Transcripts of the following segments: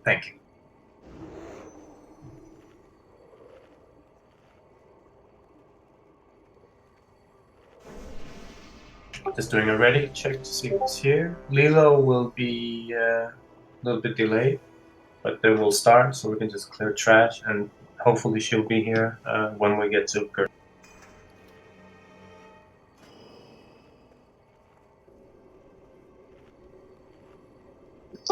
Thank you. Just doing a ready check to see what's here. Lilo will be a little bit delayed, but then we'll start so we can just clear trash, and hopefully she'll be here when we get to Gert.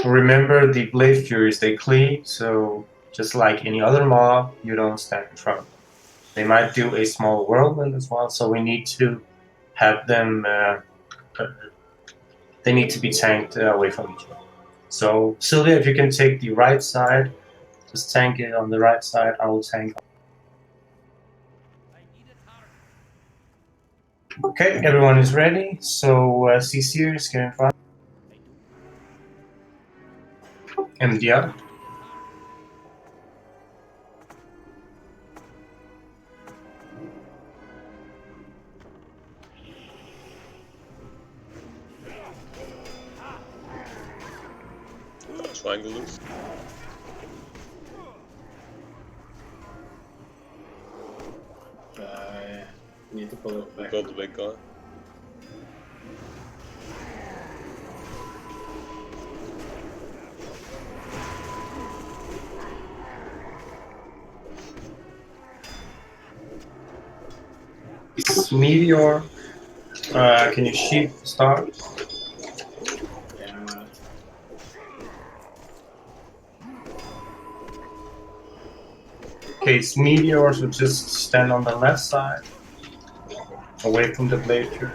Remember, the Blade Furies, they cleave, so just like any other mob, you don't stand in front of them. They might do a small whirlwind as well, so we need to have them, they need to be tanked away from each other. So, Sylvia, if you can take the right side, just tank it on the right side, I will tank. Okay, everyone is ready, so CC get in front. MDR. Triangle loose. Need to pull it back. Got the big guy. Meteor. Can you sheep start? Yeah, I'm out. Okay, it's Meteor, so just stand on the left side, away from the Blade Fury.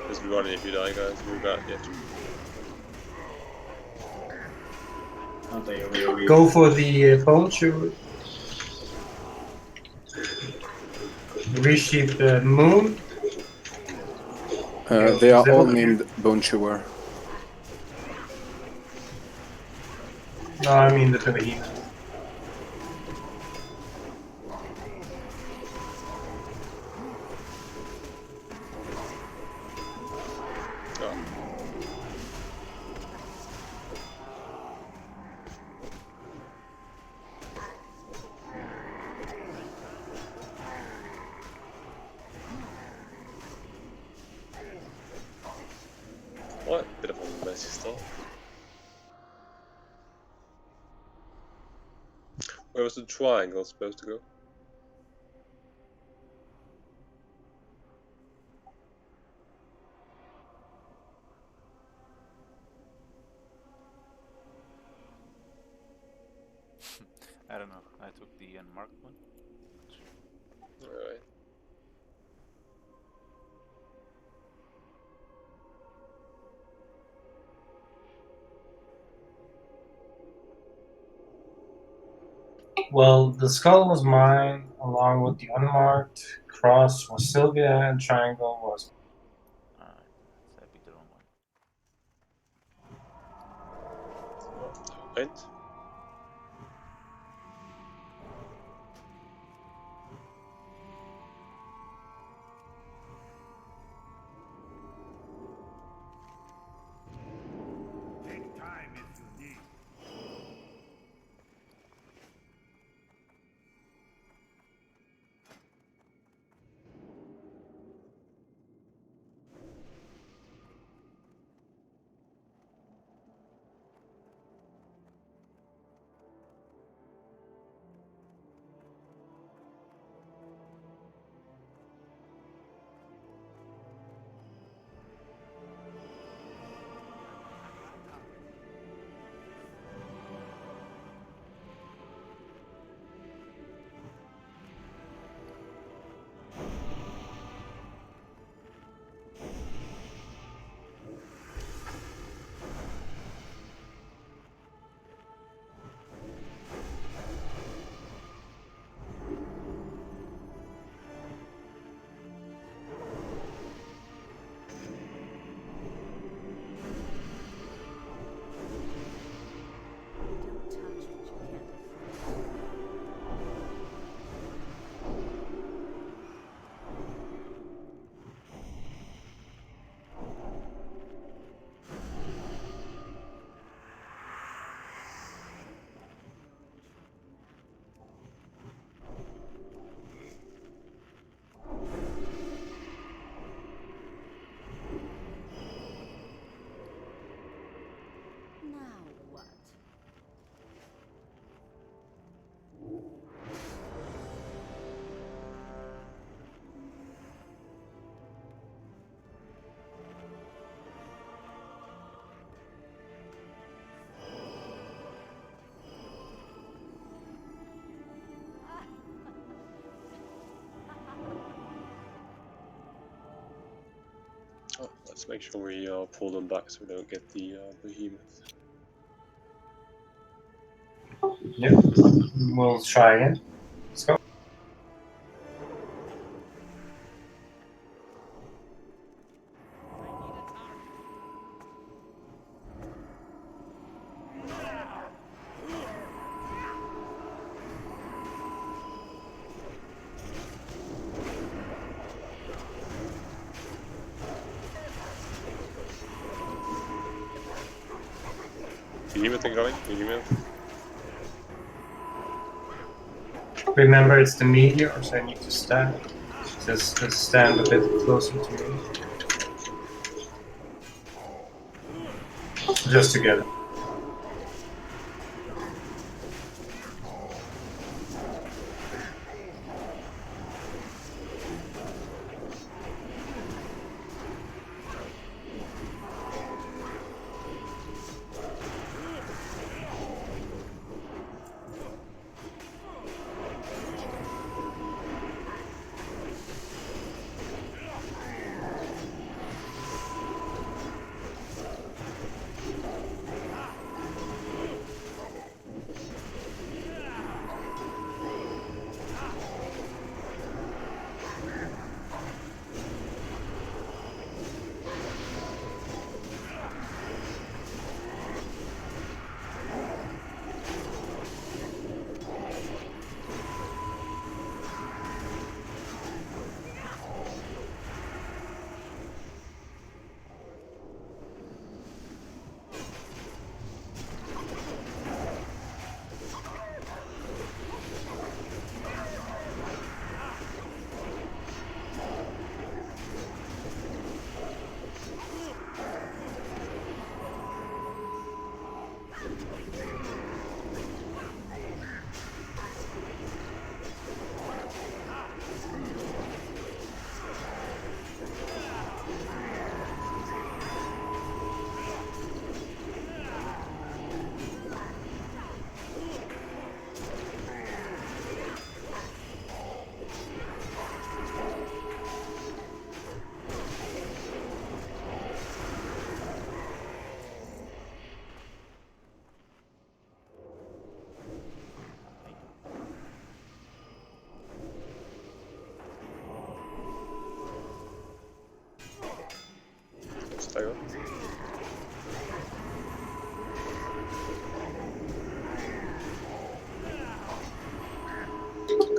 Just be running if you die, guys. We're back yet. Go for the bone chewer. Resheep the moon. They are all named Bone Chewer. No, I mean the behemoth. Oh. What? Bit of a messy start. Where was the triangle supposed to go? I don't know. I took the unmarked one. Alright. Well, the skull was mine, along with the unmarked. Cross was Sylvia, and triangle was. Alright, so I picked the wrong one. Right? Oh, let's make sure we pull them back so we don't get the behemoth. Yep. We'll try again. Let's go. Behemoth incoming, behemoth. Remember, it's the meteor, so I need to stand. Just stand a bit closer to me. Just together. Stagger.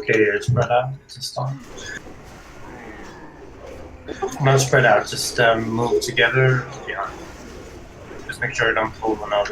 Okay, you're spread out. Just stop. Not spread out, just move together. Yeah. Just make sure I don't pull one out.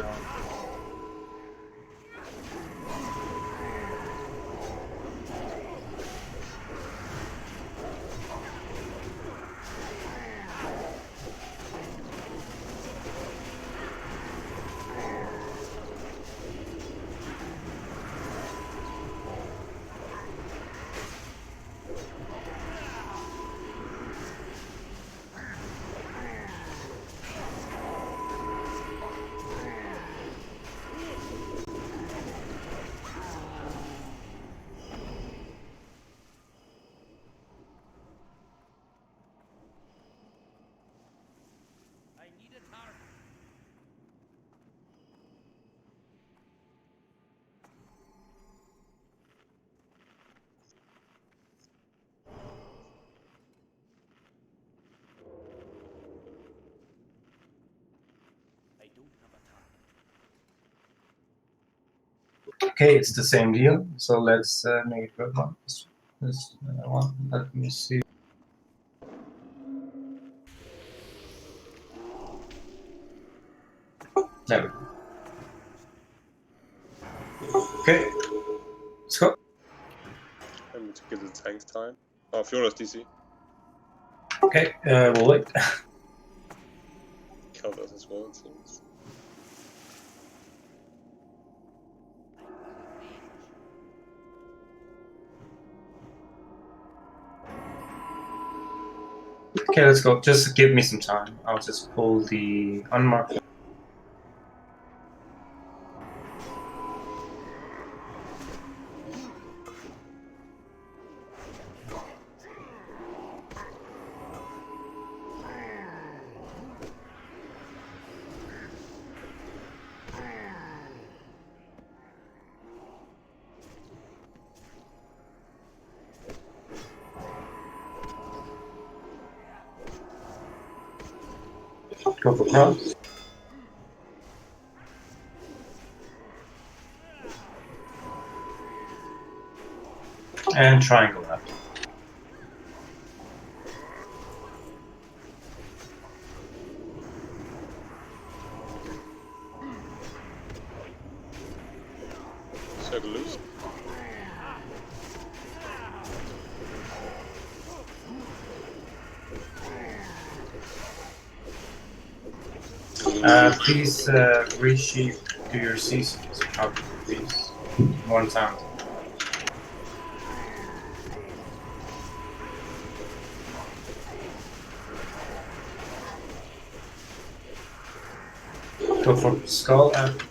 Okay, it's the same deal. So let's make it good one. This one. Let me see. There we go. Okay, let's go. And to give the tanks time. Oh, Fiona's DC. Okay, we'll wait. Killed us as well, it seems. Okay, let's go. Just give me some time. I'll just pull the unmarked. Go for cross. And triangle left. Circle loose. Please resheep to your CCs, please. One time. Go for skull and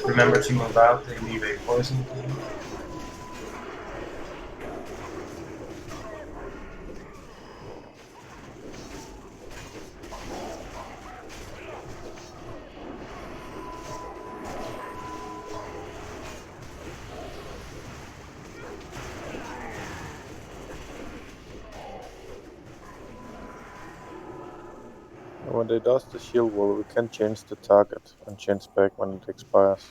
remember to move out, they leave a poison for you. When they does the shield wall, we can change the target and change back when it expires.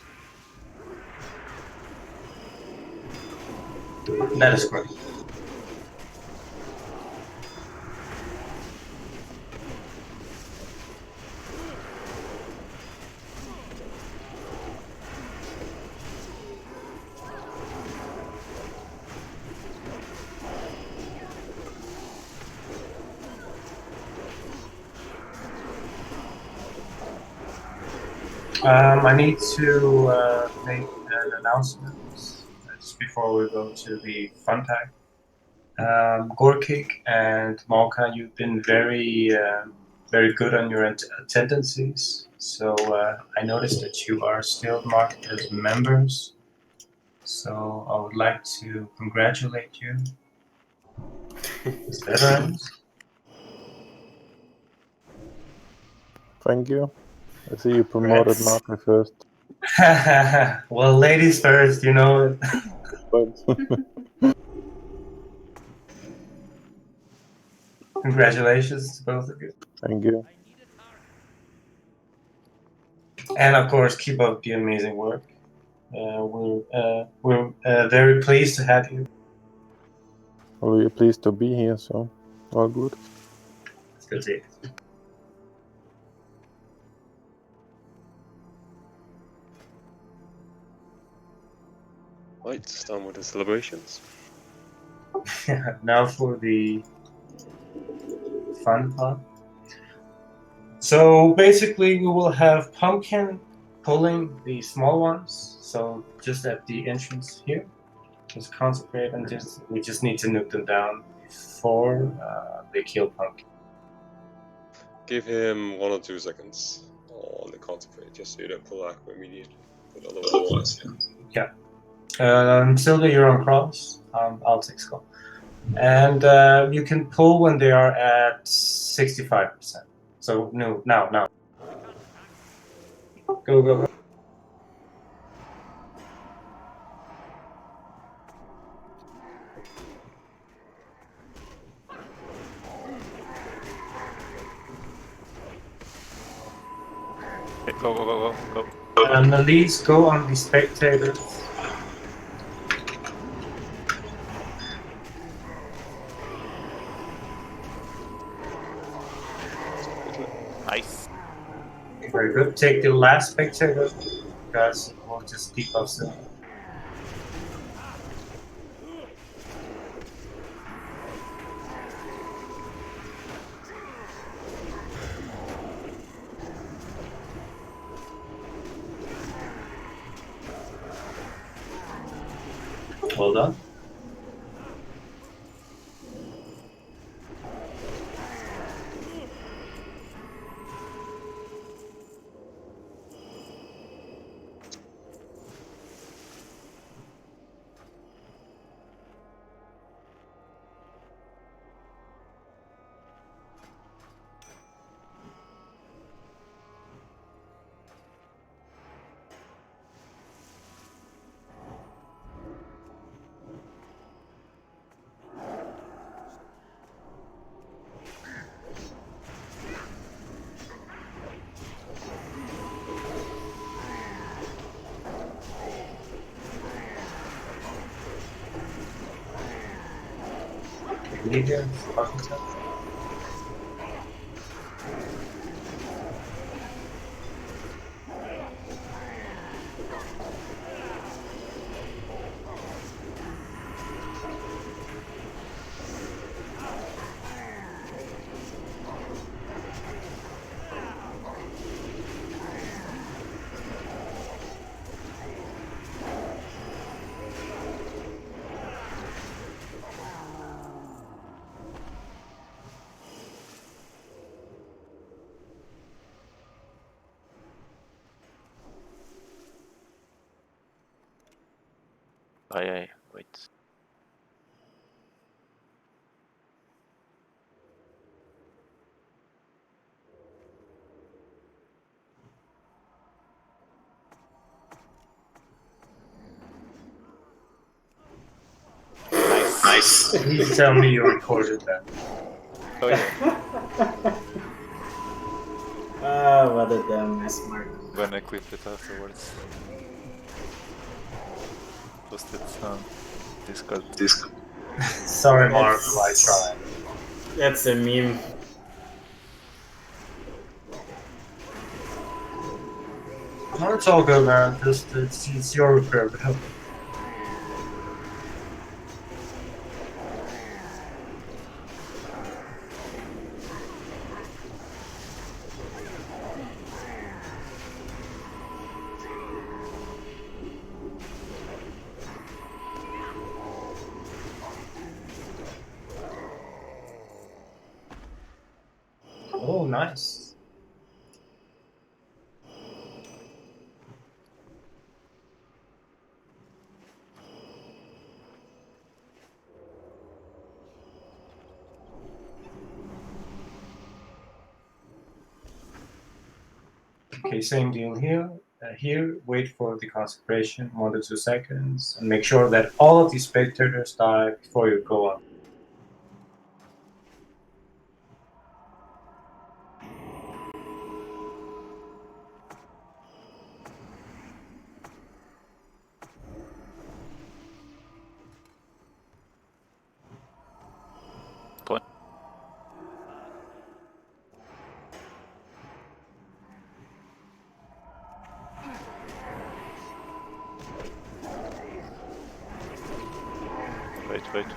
That is correct. I need to make an announcement just before we go to the fun tag. Gorkik and Malka, you've been very good on your tendencies. So I noticed that you are still marked as members. So I would like to congratulate you as veterans. Thank you. I see you promoted Congrats. Mark first. Well, ladies first, you know. But Congratulations to both of you. thank you. And of course, keep up the amazing work. We're very pleased to have you. Well, we're pleased to be here, so all good. It's good to see you. Right, done with the celebrations. Now for the fun part. So basically, we will have Pumpkin pulling the small ones. So just at the entrance here, just concentrate and we just need to nuke them down before they kill Pumpkin. Give him 1 or 2 seconds on the concentrate, just so you don't pull Aqua immediately. But otherwise, yeah. Yeah. Sylvia, you're on cross. I'll take skull. And you can pull when they are at 65%. So no, now. Go. Okay, go. Elise, go on the spectators. Nice. Very good. Take the last spectator, guys. We'll just keep us in. Well done. lead here. Washington. Aye, wait. Nice. You tell me you recorded that. Oh yeah, Ah, what a damn mess, Mark. I'm gonna clip it afterwards. Post it on Discord. Sorry, Mark. I tried. That's a meme. No, it's all good, man. Just it's your prerogative. Oh, nice. Okay, same deal here. Here, wait for the consecration, 1 to 2 seconds, and make sure that all of the spectators die before you go up. Point.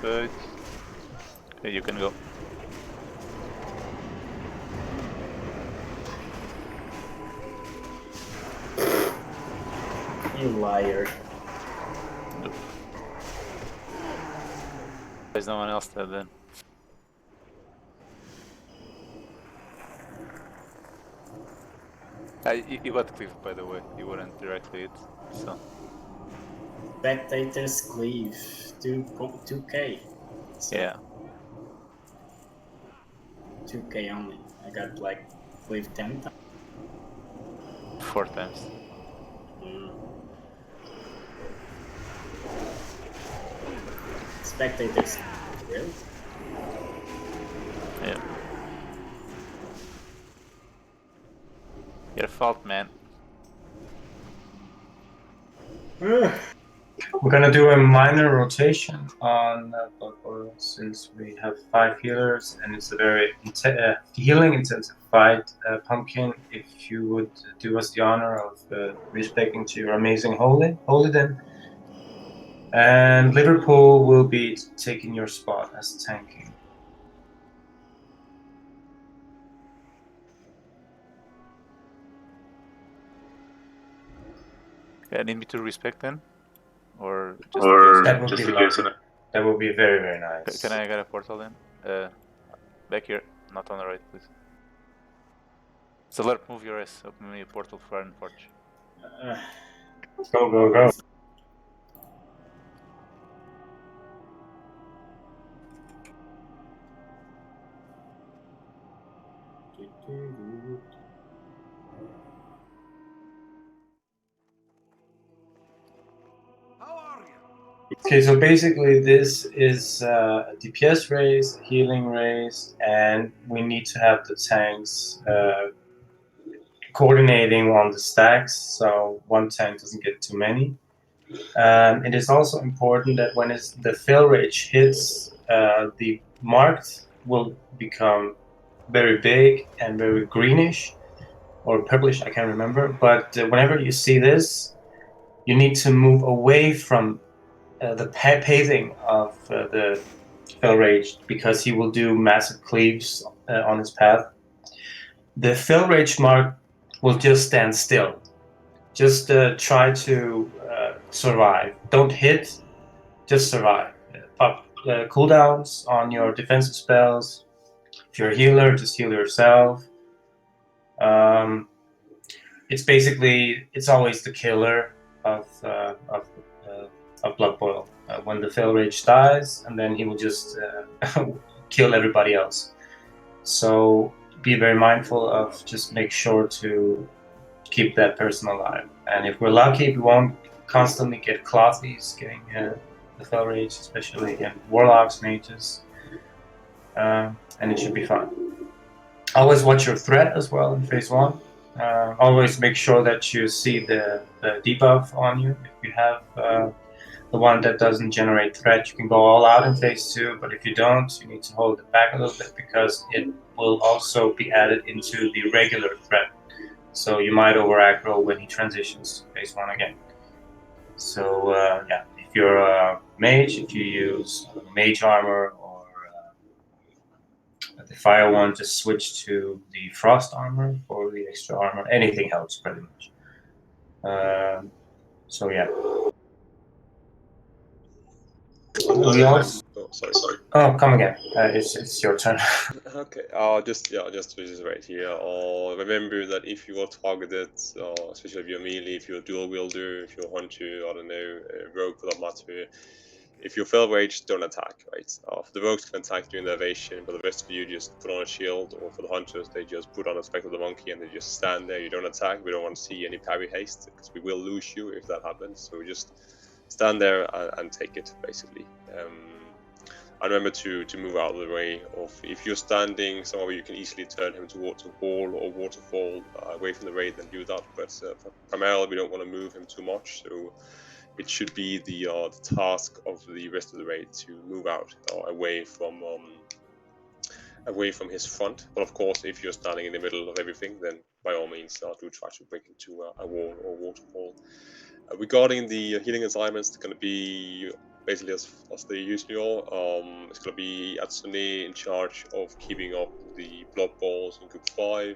Wait. Okay, you can go. You liar. There's no one else there then. You got clipped, by the way. You weren't directly hit, so. Spectators cleave. 2k. So Yeah. 2k only. I got like cleave 10 times. 4 times. Spectators. Really? Yeah. Your fault, man. We're gonna do a minor rotation on Blood Boil since we have 5 healers and it's a very healing intensive fight. Pumpkin, if you would do us the honor of respecting to your amazing Holyden. And Liverpool will be taking your spot as tanking. Yeah, need me to respect then? Or just that would be lovely. That would be very, very nice. Can I get a portal then? Back here, not on the right, please. Solar, move your ass. Open me a portal for Iron Forge. Go. Okay, so basically this is a DPS race, healing race, and we need to have the tanks coordinating on the stacks, so one tank doesn't get too many. It is also important that when the fill rate hits the marked will become very big and very greenish or purplish, I can't remember. But whenever you see this, you need to move away from the pacing of the Fel Rage, because he will do massive cleaves on his path. The Fel Rage mark will just stand still. Just try to survive. Don't hit, just survive. Pop cooldowns on your defensive spells. If you're a healer, just heal yourself. It's basically, it's always the killer of Blood Boil. When the Fel Rage dies, and then he will just kill everybody else. So be very mindful of just make sure to keep that person alive. And if we're lucky, we won't constantly get clothies getting the Fel Rage, especially in Warlocks, Mages, and it should be fine. Always watch your threat as well in phase 1. Always make sure that you see the debuff on you. If you have the one that doesn't generate threat, you can go all out in phase 2, but if you don't, you need to hold it back a little bit, because it will also be added into the regular threat. So you might over aggro when he transitions to phase 1 again. So yeah, if you're a mage, if you use mage armor or the fire one, just switch to the frost armor for the extra armor. Anything helps pretty much. So yeah. Oh, sorry. Oh, come again. It's your turn. Okay, just right here. Remember that if you are targeted, especially if you're melee, if you're a dual wielder, if you're a hunter, I don't know, rogue for that matter, if you're Fel Rage, don't attack, right? The rogues can attack during the evasion, but the rest of you just put on a shield, or for the hunters, they just put on a Spectre of the Monkey and they just stand there. You don't attack. We don't want to see any parry haste, because we will lose you if that happens. So just stand there and take it, basically. I remember to move out of the way of, if you're standing somewhere where you can easily turn him towards a wall or waterfall away from the raid, then do that. But primarily we don't want to move him too much, so it should be the task of the rest of the raid to move out away from his front. But of course, if you're standing in the middle of everything, then by all means do try to bring him to a wall or waterfall. Regarding the healing assignments, they're going to be basically as they usually are. It's going to be Atsune in charge of keeping up the blood balls in group 5.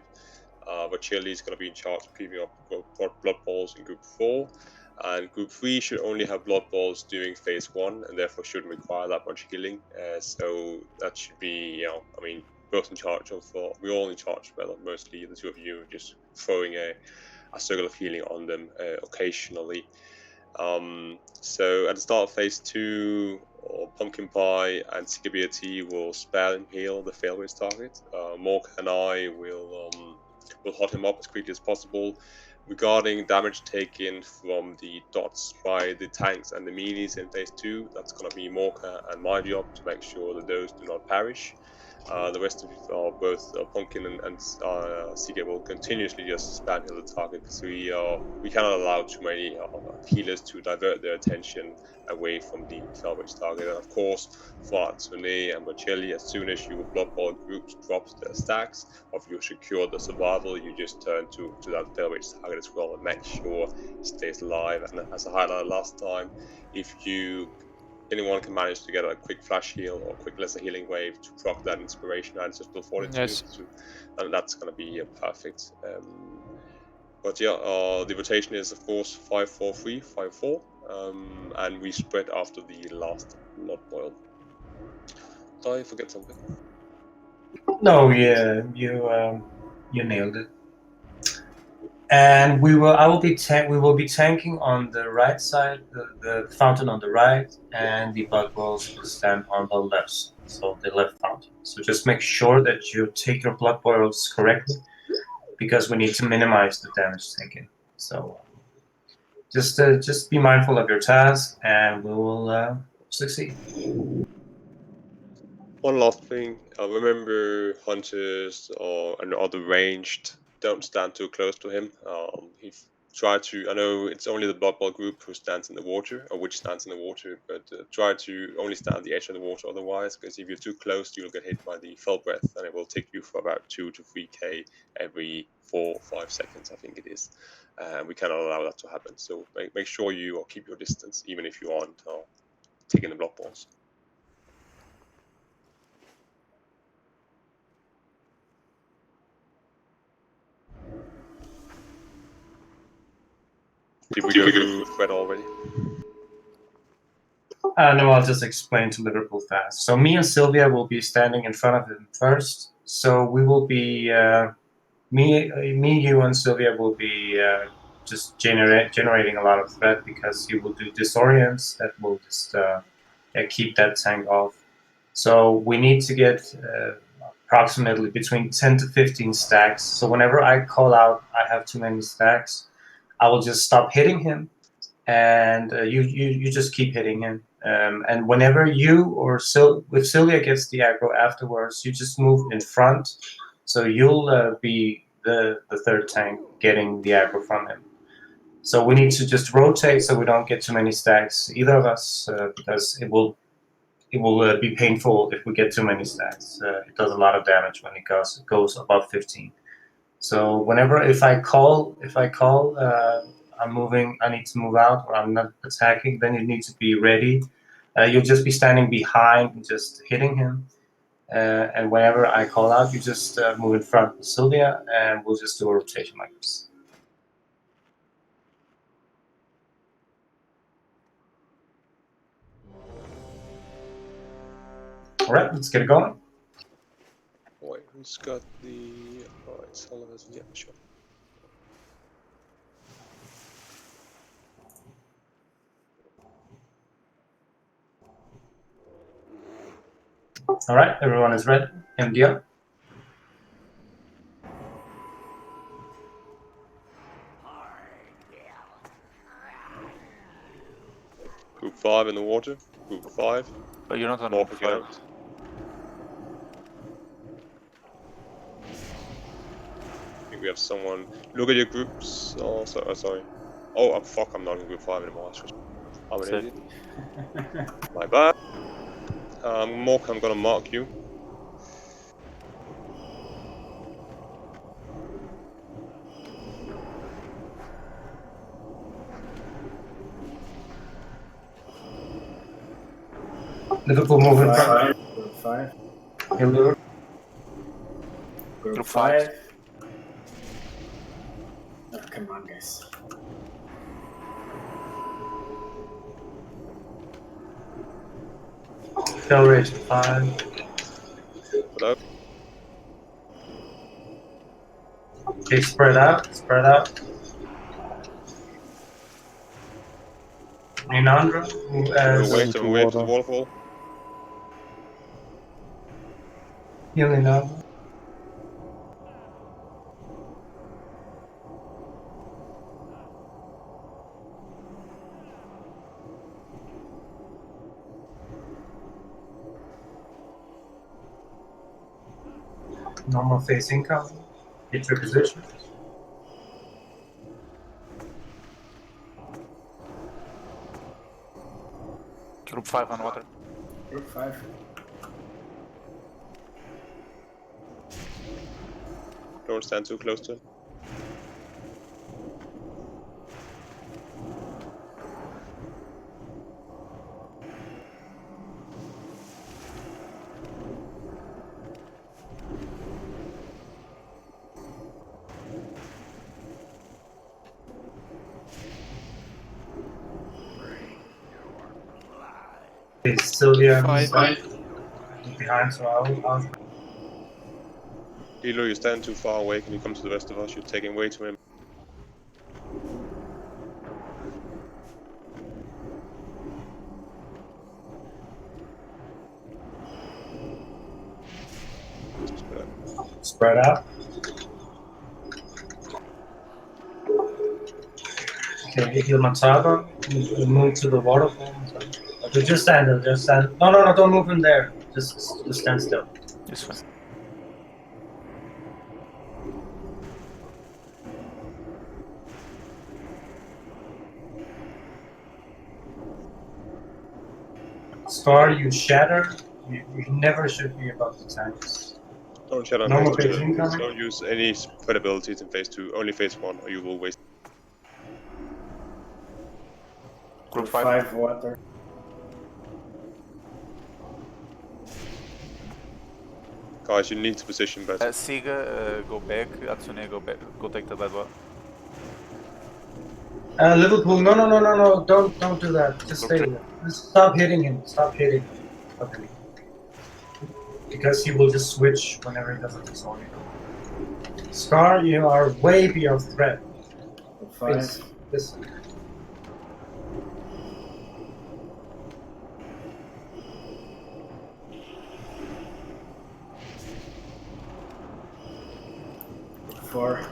Vacheli is going to be in charge of keeping up blood balls in group 4. And group 3 should only have blood balls during phase 1, and therefore shouldn't require that much healing. So that should be, I mean, both in charge of, we're all in charge, well, mostly the two of you, just throwing a circle of healing on them occasionally. So at the start of phase 2, Pumpkin Pie and Skibberty will spell and heal the Fel Rage target. Mork and I will hot him up as quickly as possible. Regarding damage taken from the dots by the tanks and the melees in phase 2, that's going to be Morka and my job to make sure that those do not perish. The rest of both Pumpkin and CK will continuously just spam heal the target, because we cannot allow too many healers to divert their attention away from the Fel Rage target. And of course, for Atsune and Bocelli, as soon as your Blood Bowl group drops their stacks, or if you secure the survival, you just turn to that Fel Rage target as well and make sure it stays alive. And as I highlighted last time, if anyone can manage to get a quick flash heal or quick lesser healing wave to proc that inspiration and ancestral fortitude, and that's going to be perfect. But yeah, the rotation is of course 5-4-3, 5-4, and we spread after the last Blood Boil. Did I forget something? No, yeah, you nailed it. And we will be tanking on the right side, the fountain on the right, and the blood boils will stand on the left side, so the left fountain. So just make sure that you take your blood boils correctly, because we need to minimize the damage taken. So just be mindful of your task, and we will succeed. One last thing, remember hunters and other ranged, don't stand too close to him. try to, I know it's only the Blood Bowl group who stands in the water, or which stands in the water, but try to only stand at the edge of the water otherwise, because if you're too close, you'll get hit by the fell breath, and it will take you for about 2 to 3k every 4 or 5 seconds, I think it is. We cannot allow that to happen, so make sure you keep your distance, even if you aren't taking the Blood Balls. Did we go through threat already? No, I'll just explain to Liverpool fast. So me and Sylvia will be standing in front of him first. So we will be me, you, and Sylvia will be just generating a lot of threat because he will do disorients that will just keep that tank off. So we need to get approximately between 10 to 15 stacks. So whenever I call out I have too many stacks, I will just stop hitting him, and you just keep hitting him. And whenever you or if Sylvia gets the aggro afterwards, you just move in front, so you'll be the third tank getting the aggro from him. So we need to just rotate so we don't get too many stacks, either of us, because it will be painful if we get too many stacks. It does a lot of damage when it goes above 15. So if I call I'm moving, I need to move out, or I'm not attacking, then you need to be ready. You'll just be standing behind and just hitting him. And whenever I call out, you just move in front with Sylvia, and we'll just do a rotation like this. All right, let's get it going. Wait, who's got the... Alright, Sullivan's... Yeah, sure. All right, everyone is ready. MD up. Group 5 in the water. Group 5. But you're not on North group again. 5. I think we have someone. Look at your groups. Oh, sorry. Oh, fuck, I'm not in group 5 anymore. I'm an idiot. My bad. Mork, I'm gonna mark you. Liverpool move in front. Group 5. Hildur. Group 5. 5. Oh, come on, guys. Kill rate 5. Hello? Okay, spread out. Spread out. Inandra. Wait to the waterfall. Heal Inandra. Normal face income. Hit your position. Group 5 on water. Group 5. Don't stand too close to him. Okay, Sylvia. 5. Behind, so I'll Hilo, you stand too far away. Can you come to the rest of us? You're taking way too many. spread out. Okay, heal Mataba. Move to the waterfall. Okay, just stand there. Just stand. No, don't move in there. Just stand still. This one. Scar, you shatter. You never should be above the tanks. Don't shatter on Normal phase phase 2. incoming. Don't use any spread abilities in phase 2. Only phase 1, or you will waste. Group 5 water. Guys, you need to position better. Siga, go back. Atsune, go back. Go take the bad one. Liverpool, no, don't do that. Just stay there. Just stop hitting him. Stop hitting him. Stop hitting him. Because he will just switch whenever he does a disorder. Scar, you are way beyond threat. Group 5. Please, listen. Group 4.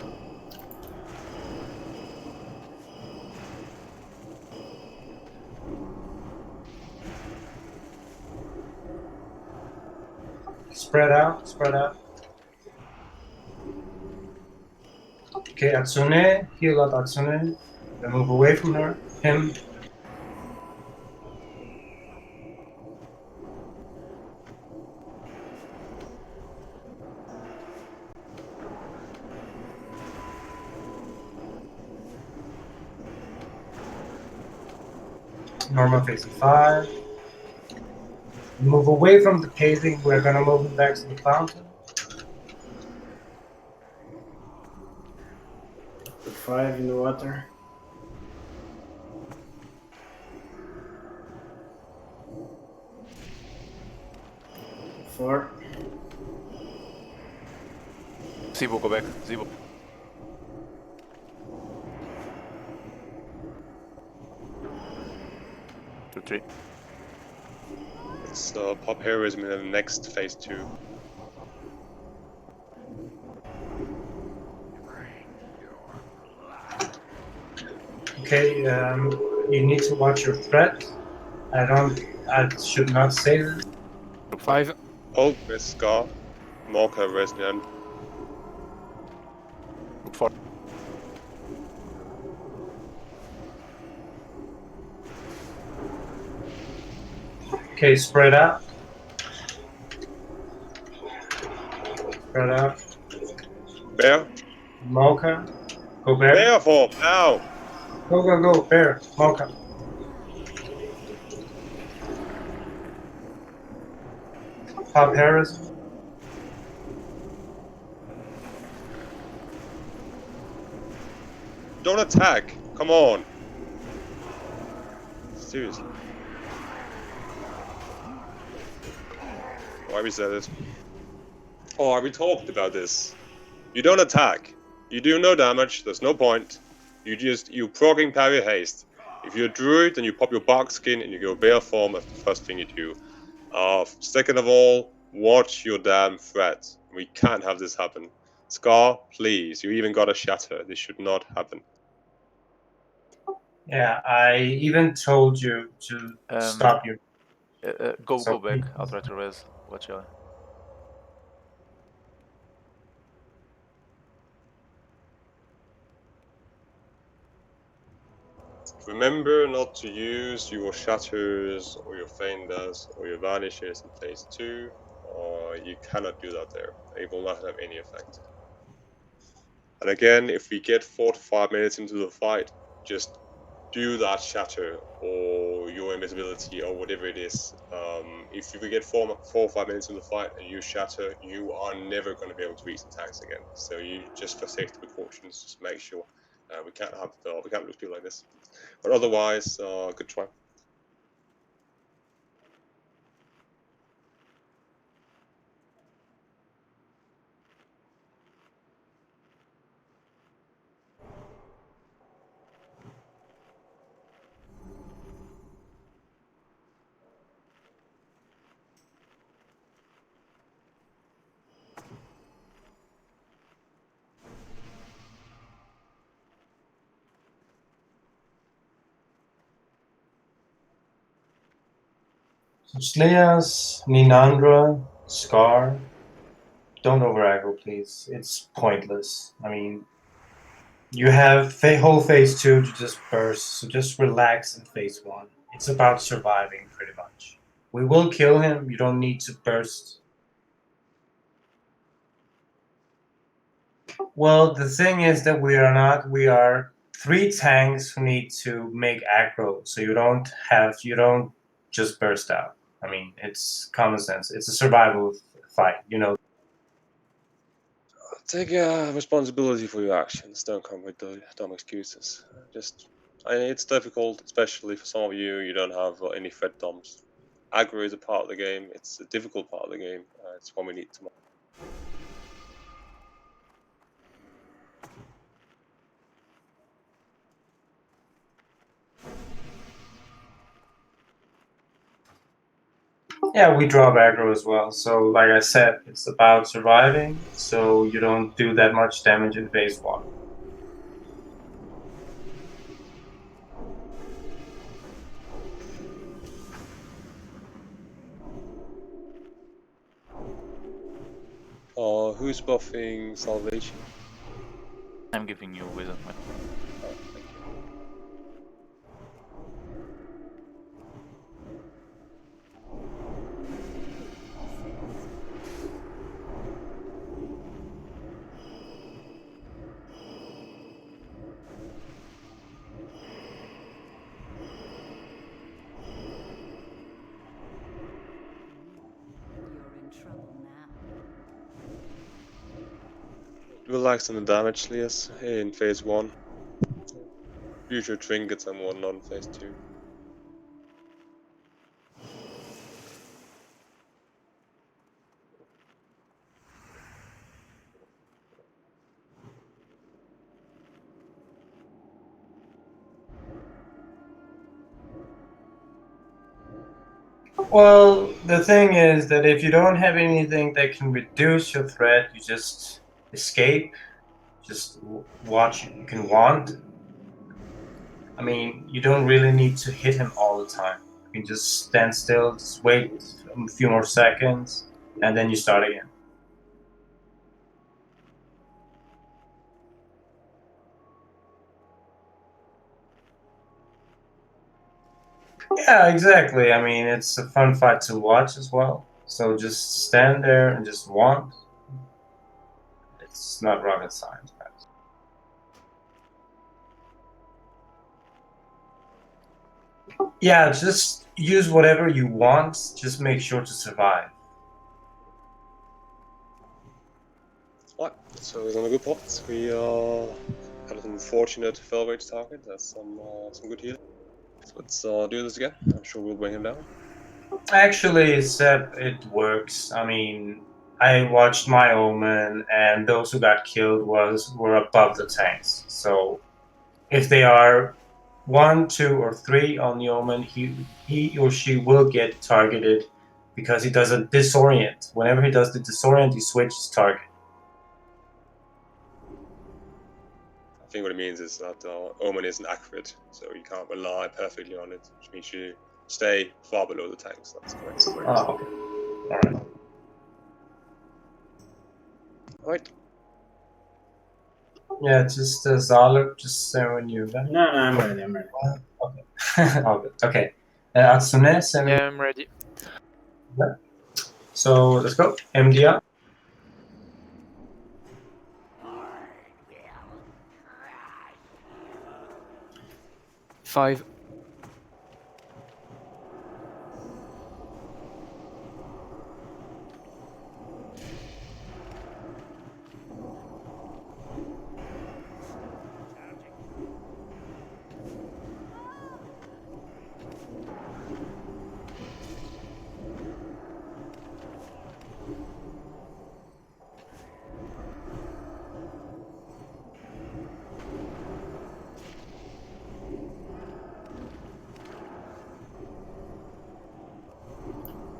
Spread out, spread out. Okay, Atsune, heal up Atsune. Then move away from her. Him. Normal facing 5. Move away from the paving. We're gonna move him back to the fountain. Group 5 in the water. Group 4. Zibo, go back. Zibo. Group 3. It's pop heroism in the next phase 2. Okay, you need to watch your threat. I should not say that. Group 5. Hold with Scar. Morka Resnian. Group 4. Okay, spread out. Spread out. Bear. Mocha. Go bear. Bear form, now! Go, bear. Mocha. Pop Harris. Don't attack! Come on! Seriously. Why we said it? Oh, we talked about this. You don't attack. You do no damage, there's no point. You proccing parry haste. If you're a druid, then you pop your bark skin and you go bear form as the first thing you do. Second of all, watch your damn threat. We can't have this happen. Scar, please, you even got a shatter. This should not happen. Yeah, I even told you to stop your. Go So back. please. I'll try to res. Watch out. Remember not to use your shatters or your feindas or your vanishes in phase 2, or you cannot do that there. It will not have any effect. And again, if we get 4 to 5 minutes into the fight, just do that shatter or your invisibility or whatever it is. If you get 4 or 5 minutes in the fight and you shatter, you are never going to be able to reach the tanks again. So you just, for safety precautions, just make sure we can't lose people like this. But otherwise, good try. So Slayas, Ninandra, Scar. Don't over aggro, please. It's pointless. I mean, you have whole phase 2 to just burst, so just relax in phase 1. It's about surviving, pretty much. We will kill him. You don't need to burst. Well, the thing is that we are not. We are 3 tanks who need to make aggro, so you don't just burst out. I mean, it's common sense. It's a survival fight, you know. Take responsibility for your actions. Don't come with dumb excuses. It's difficult, especially for some of you. You don't have any fed dumps. Aggro is a part of the game. It's a difficult part of the game. It's one we need to. Yeah, we drop aggro as well. So, like I said, it's about surviving, so you don't do that much damage in phase 1. Who's buffing salvation? I'm giving you wisdom. Oh, thank you. You're in trouble now. Relax on the damage, Lias, in phase 1. Use your trinkets and whatnot in phase 2. Well, the thing is that if you don't have anything that can reduce your threat, you just escape. Just watch. You can wand. I mean, you don't really need to hit him all the time. You can just stand still, just wait a few more seconds, and then you start again. Yeah, exactly. I mean, it's a fun fight to watch as well. So just stand there and just wand. It's not rocket science, guys. Yeah, just use whatever you want. Just make sure to survive. Alright, so it's on a good pot. We had an unfortunate fail rate target. That's some good healing. So let's do this again. I'm sure we'll bring him down. Actually, Seb, it works. I mean, I watched my Omen, and those who got killed were above the tanks. So if they are 1, 2, or 3 on the Omen, he or she will get targeted because he does a disorient. Whenever he does the disorient, he switches target. I think what it means is that Omen isn't accurate, so you can't rely perfectly on it, which means you stay far below the tanks. That's correct. Oh, okay. Alright. Alright. Yeah, just Zaluk, just when you're done. No, I'm ready. Okay. All good. Okay. Atsune, send me. Yeah, I'm ready. So let's go. MDR. Five.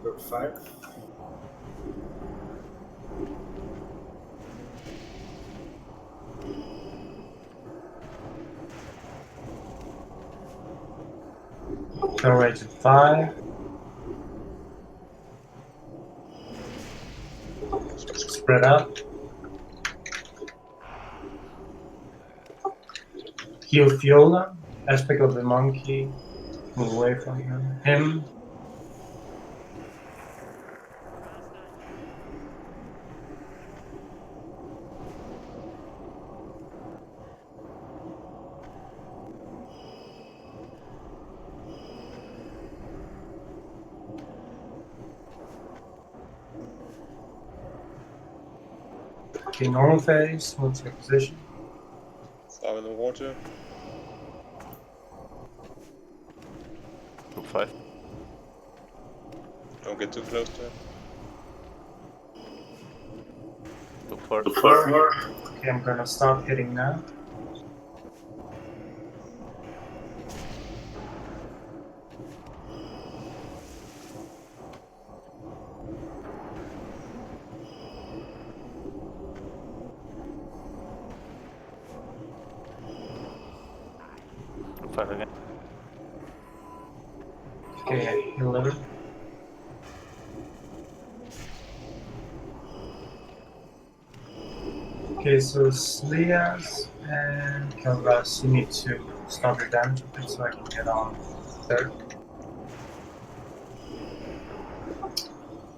Group 5. Go right to 5. Spread out. Heal Fiola. Aspect of the monkey. Move away from him. Okay, normal phase. What's your position? 5 in the water. Group 5. Don't get too close to it. Group 4. Okay, I'm gonna start hitting now. Group 5 again. Okay, 11. Okay, so Slias and Kelras, you need to stop your damage a bit so I can get on third.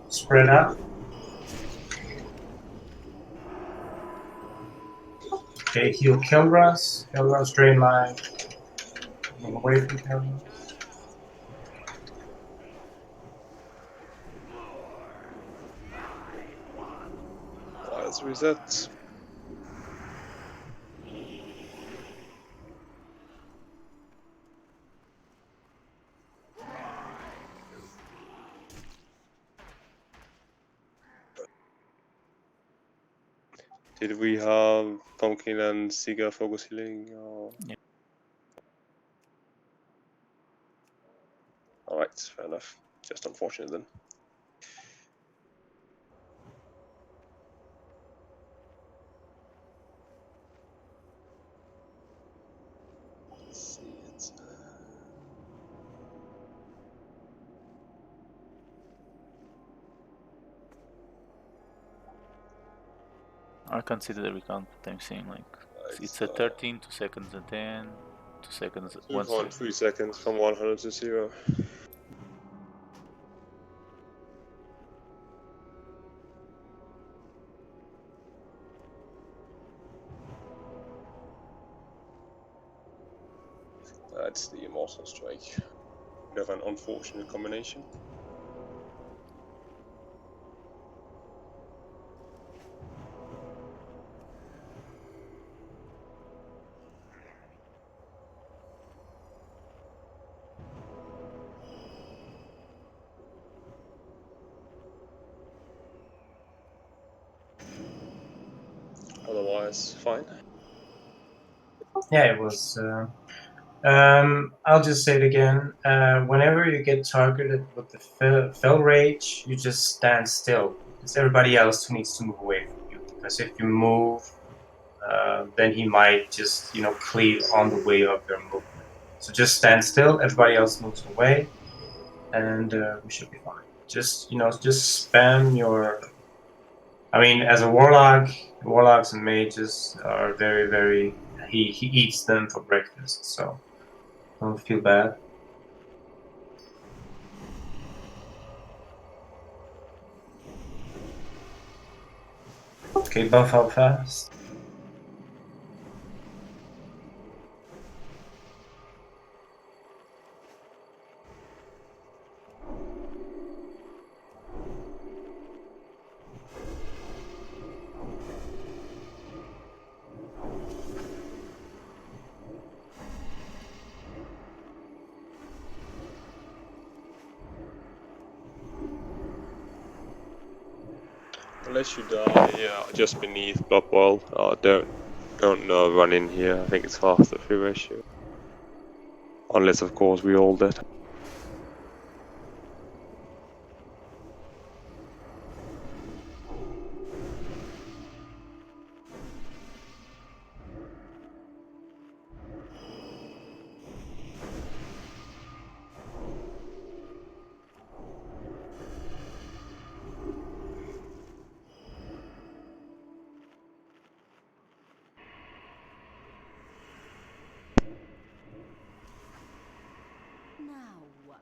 Spread out. Okay, heal Kelras. Kelras, drain line. Move away from Kelras. Let's reset. Did we have Pumpkin and Siga focus healing? Or... Yeah. Alright, fair enough. Just unfortunate then. Let's see it. I consider the recount time seeing like it's a 13, 2 seconds and 10, 2 seconds, 1 second. 2.3 seconds from 100 to 0. That's the Immortal Strike. Bit of an unfortunate combination. Otherwise, fine. Yeah, it was. I'll just say it again. Whenever you get targeted with the fell rage, you just stand still. It's everybody else who needs to move away from you. Because if you move, then he might just, cleave on the way of your movement. So just stand still. Everybody else moves away, and we should be fine. Just spam your. I mean, as a warlock, warlocks and mages are very, very. He eats them for breakfast, so don't feel bad. Okay, buff how fast. Unless you die just beneath Blood Boil, don't run in here. I think it's half the free ratio. Unless, of course, we all dead. Now what?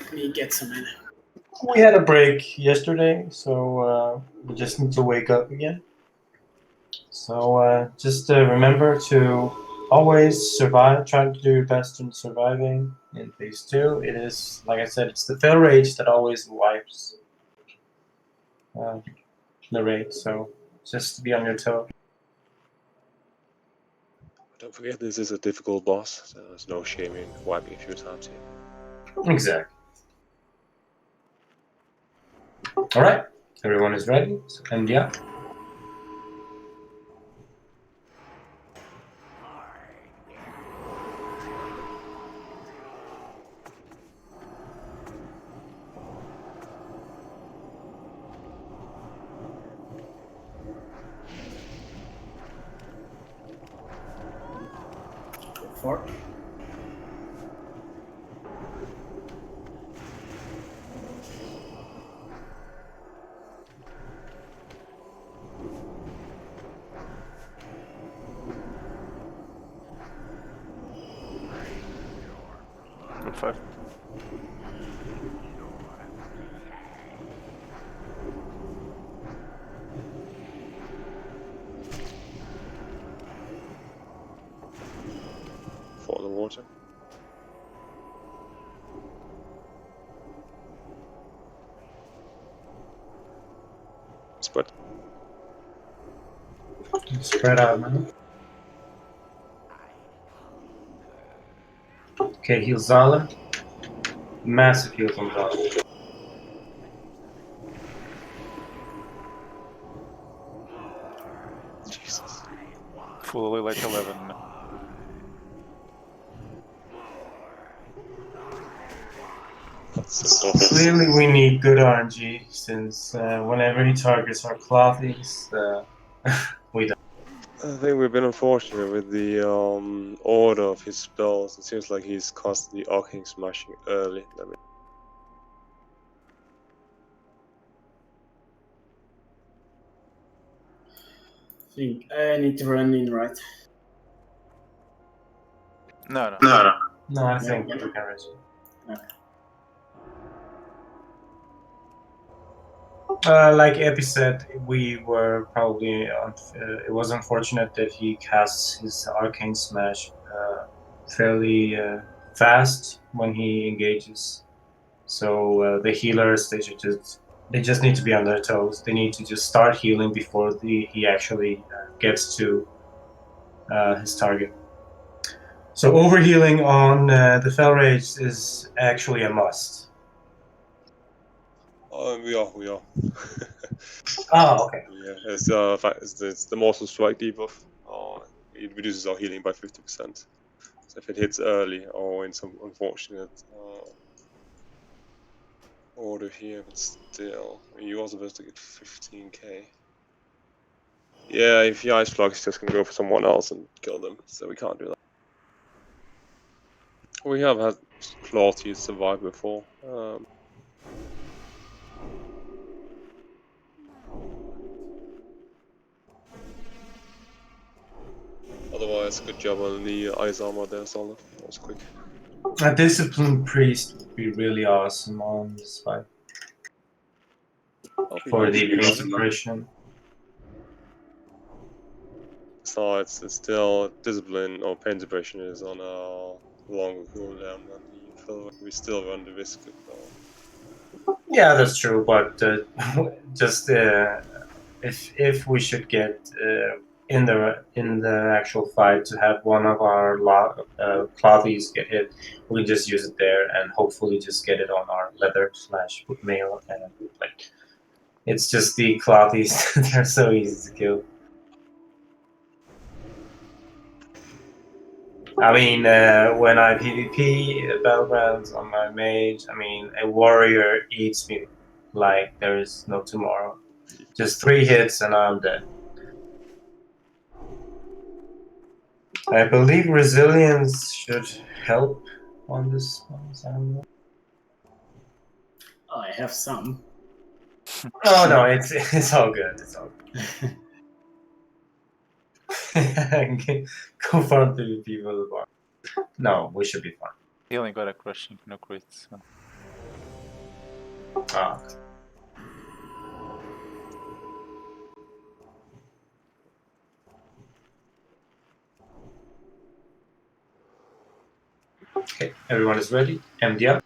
Let me get some in. We had a break yesterday, so we just need to wake up again. So just remember to always survive. Try to do your best in surviving in phase 2. It is, like I said, it's the Fel Rage that always wipes the raid. So just be on your toe. Don't forget, this is a difficult boss. So there's no shame in wiping a few times here. Exactly. All right, everyone is ready. And yeah. Four. Group 5. For the water. Spread. Spread out, man. Okay, heal Zala. Massive heal from Zala. Jesus. Fully like 11. That's so awful. Clearly, we need good RNG since whenever he targets our clothies, we don't. I think we've been unfortunate with the order of his spells. It seems like he's cast the Arcane Smashing early. I mean, I think I need to run in, right? No. No, I think we can risk it. Like Epi said, we were probably it was unfortunate that he casts his Arcane Smash fairly fast when he engages. So the healers, they just need to be on their toes. They need to just start healing before he actually gets to his target. So overhealing on the Fel Rage is actually a must. we are. Oh, okay. Yeah, it's the Morsel Strike debuff. It reduces our healing by 50%. So if it hits early or in some unfortunate order here, but still, you also supposed to get 15k. Yeah, if he Ice Flux, he's just gonna go for someone else and kill them, so we can't do that. We have had Clawteeth survive before. Otherwise, good job on the Ice Armor there, Solid. That was quick. A Disciplined Priest would be really awesome on this fight. For the Pain Suppression. So it's still Discipline or Pain Suppression is on a longer cooldown than the Fill. We still run the risk of Yeah, that's true, but just if we should get in the actual fight to have one of our clothies get hit, we can just use it there and hopefully just get it on our leather / mail. And like, it's just the clothies; they're so easy to kill. I mean, when I PvP Battlegrounds on my mage, I mean, a warrior eats me like there is no tomorrow. Just 3 hits and I'm dead. I believe resilience should help on this one. I don't know. Oh, I have some. Oh no, it's all good. It's all good. Go farm PvP for the bar. No, we should be fine. He only got a crushing, no crits. So. Ah. Okay, everyone is ready. MD up.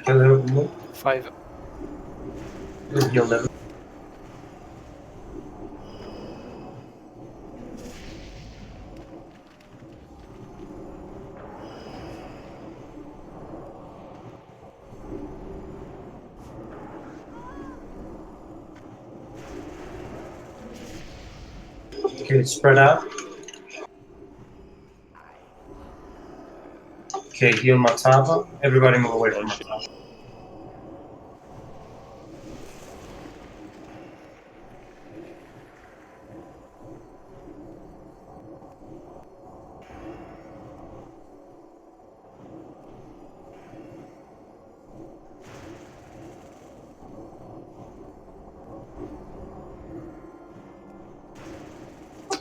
Heal move. 5. Heal level. Okay, spread out. Okay, heal Matava. Everybody move away from Matava.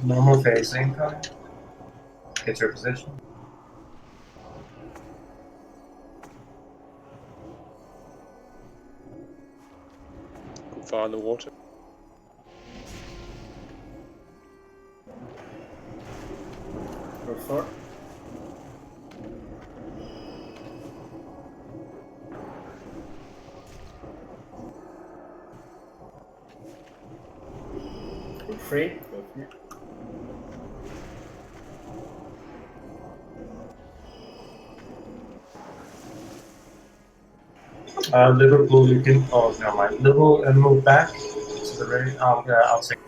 Normal phase incoming. Get your position. Far in the water. Go for it. Go free. Go for it. Liverpool, you can. Oh, never mind. Liverpool and move back to the ready. Oh, yeah, I'll take.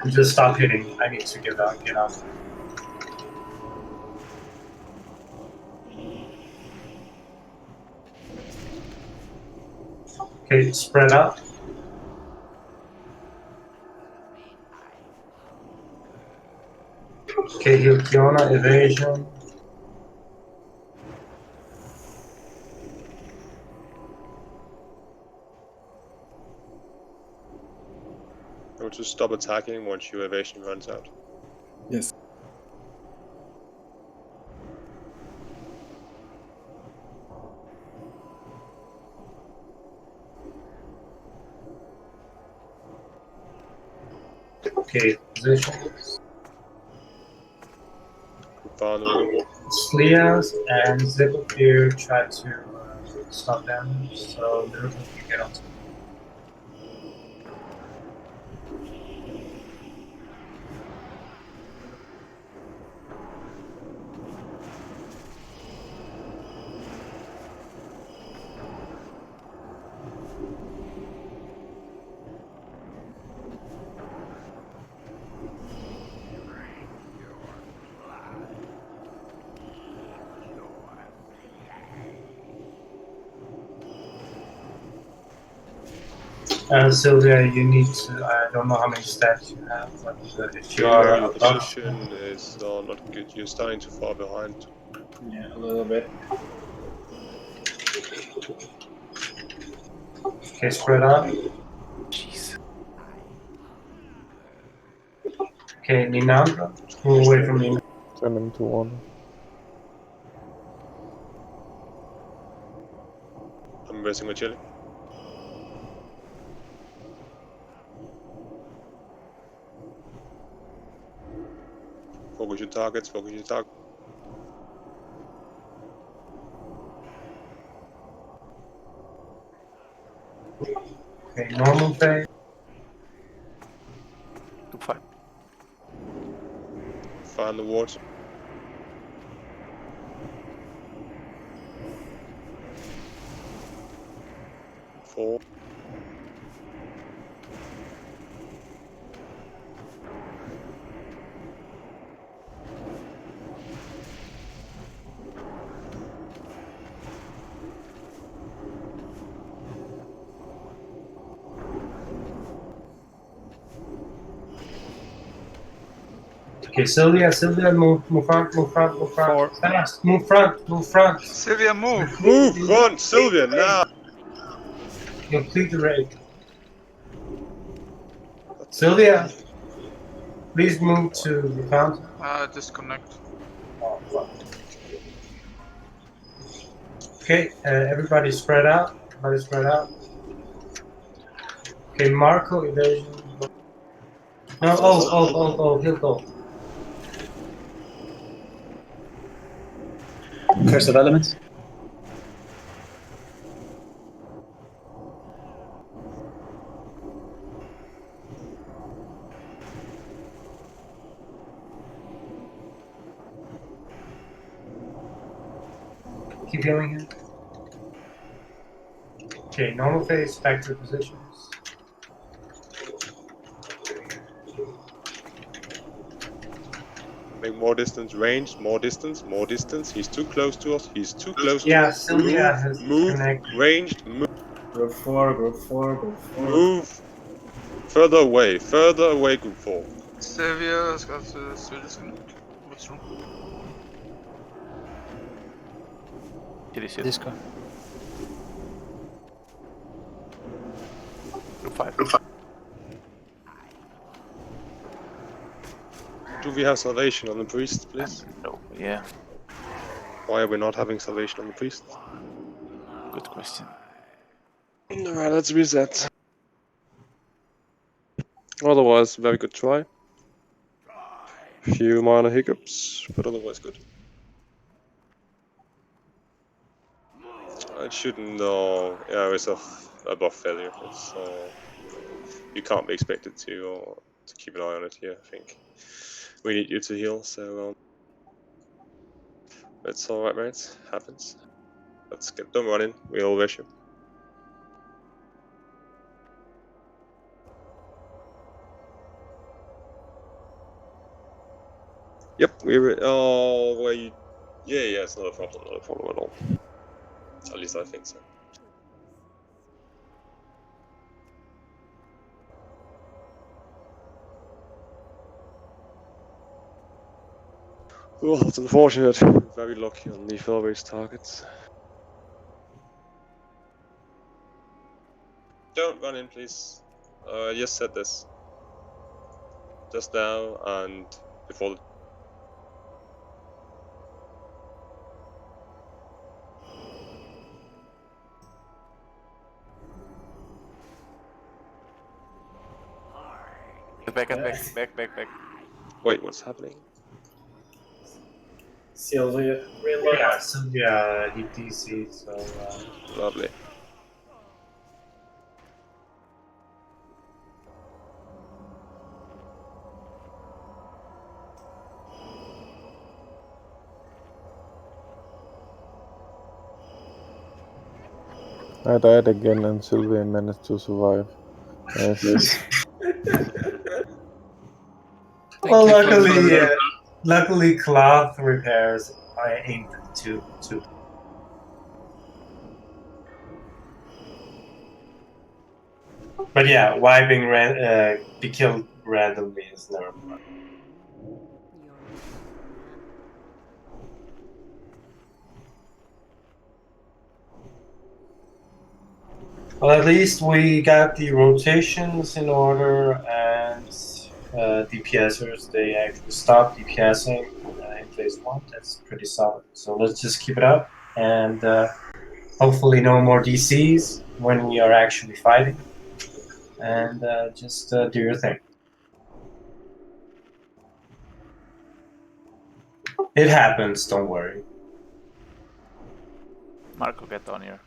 Just stop hitting. I need to get out. Get out. Okay, spread out. Okay, heal Kiona, evasion. Or just stop attacking once your evasion runs out. Yes. Okay, position. Far in the water. Slias and Zippepeer try to stop damage, so Liverpool can get on. Sylvia, you need to. I don't know how many stats you have, but if you are Your above, position is not good. You're starting too far behind. Yeah, a little bit. okay, spread out. Jeez. Okay, Ninandra, move away from me. Turn him to 1. I'm versing my chili. Focus your targets, focus your targets. Okay, normal phase. To 5. Far in the water. Four. Okay, Sylvia, move front. Four. Fast, move front. Sylvia, move! Move front, Sylvia, now! Complete the raid. Sylvia, please move to the fountain. Disconnect. Oh, fuck. Okay, everybody spread out. Okay, Marco, evasion. No, he'll go. Curse of Elements. Keep healing him. Okay, normal phase, back to positions. Make more distance, range, more distance. He's too close to us. Yeah, Sylvia has Move, connected. ranged, move. Group 4. Move. Further away, group 4. Sylvia ska disconnect. What's wrong? TBC. Disco. Group 5. Do we have salvation on the priest, please? No, yeah, Why are we not having salvation on the priest? good question. Alright, let's reset. Otherwise, very good try. Few minor hiccups, but otherwise good. It shouldn't, yeah, it's a buff failure. It's, you can't be expected to keep an eye on it here, I think. We need you to heal, so it's alright, mate. Happens. Let's get them running. We'll wish you. Yep, we were. Oh, wait. Yeah, it's not a problem at all. At least I think so. Well, it's unfortunate. Very lucky on the fell range targets. Don't run in, please. I just said this. Just now and before the... Back. Wait, what's happening? Sylvia, Yeah, Sylvia, he DC, so. Lovely. I died again and Sylvia managed to survive. Yes. Well, luckily, cloth repairs I aimed to. But yeah, wiping be killed randomly is never fun. Well, at least we got the rotations in order, and DPSers, they actually stopped DPSing in phase 1. That's pretty solid. So let's just keep it up, and hopefully no more DCs when we are actually fighting. And just do your thing. It happens, don't worry. Marco, get on here.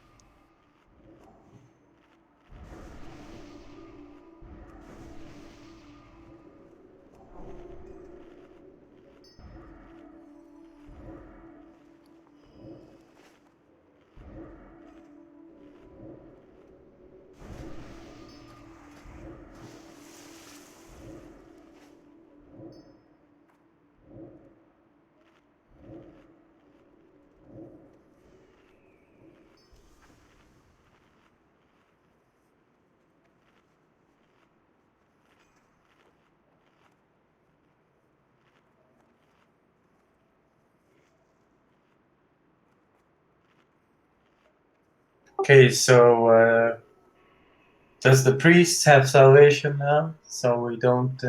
Okay, so does the priest have salvation now? So we don't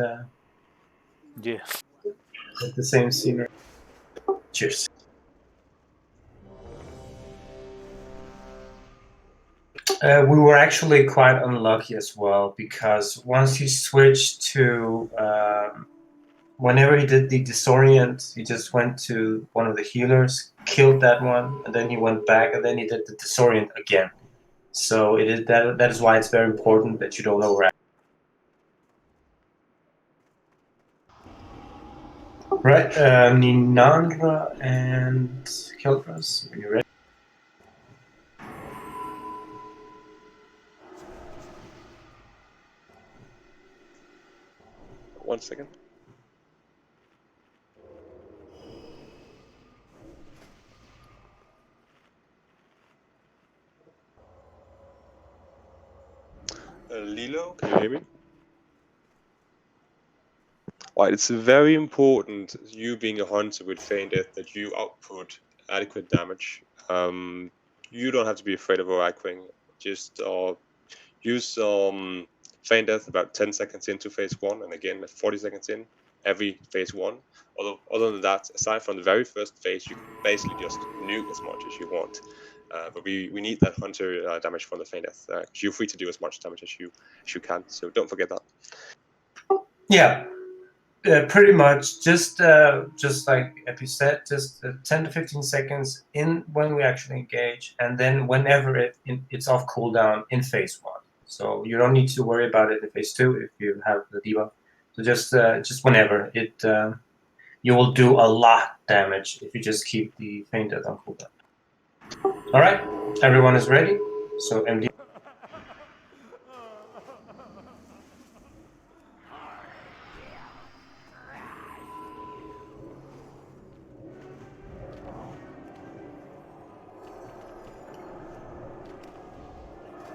Yeah. get the same scenery. Cheers. We were actually quite unlucky as well, because once he switched to whenever he did the disorient, he just went to one of the healers, killed that one, and then he went back, and then he did the disorient again. So it is that is why it's very important that you don't overact. Right, Ninandra and Kilgras, are you ready? One second. Lilo, can you hear me? Right, it's very important, you being a hunter with Feign Death, that you output adequate damage. You don't have to be afraid of overacting. Just use Feign Death about 10 seconds into phase 1, and again at 40 seconds in every phase 1. Other than that, aside from the very first phase, you can basically just nuke as much as you want. But we need that hunter damage from the Feign Death, because you're free to do as much damage as you can. So don't forget that. Yeah, pretty much. Just like Epi said, just 10 to 15 seconds in when we actually engage, and then whenever it's off cooldown in phase 1. So you don't need to worry about it in phase 2 if you have the debuff. So just whenever it, you will do a lot damage if you just keep the Feign Death on cooldown. All right, everyone is ready. So MD.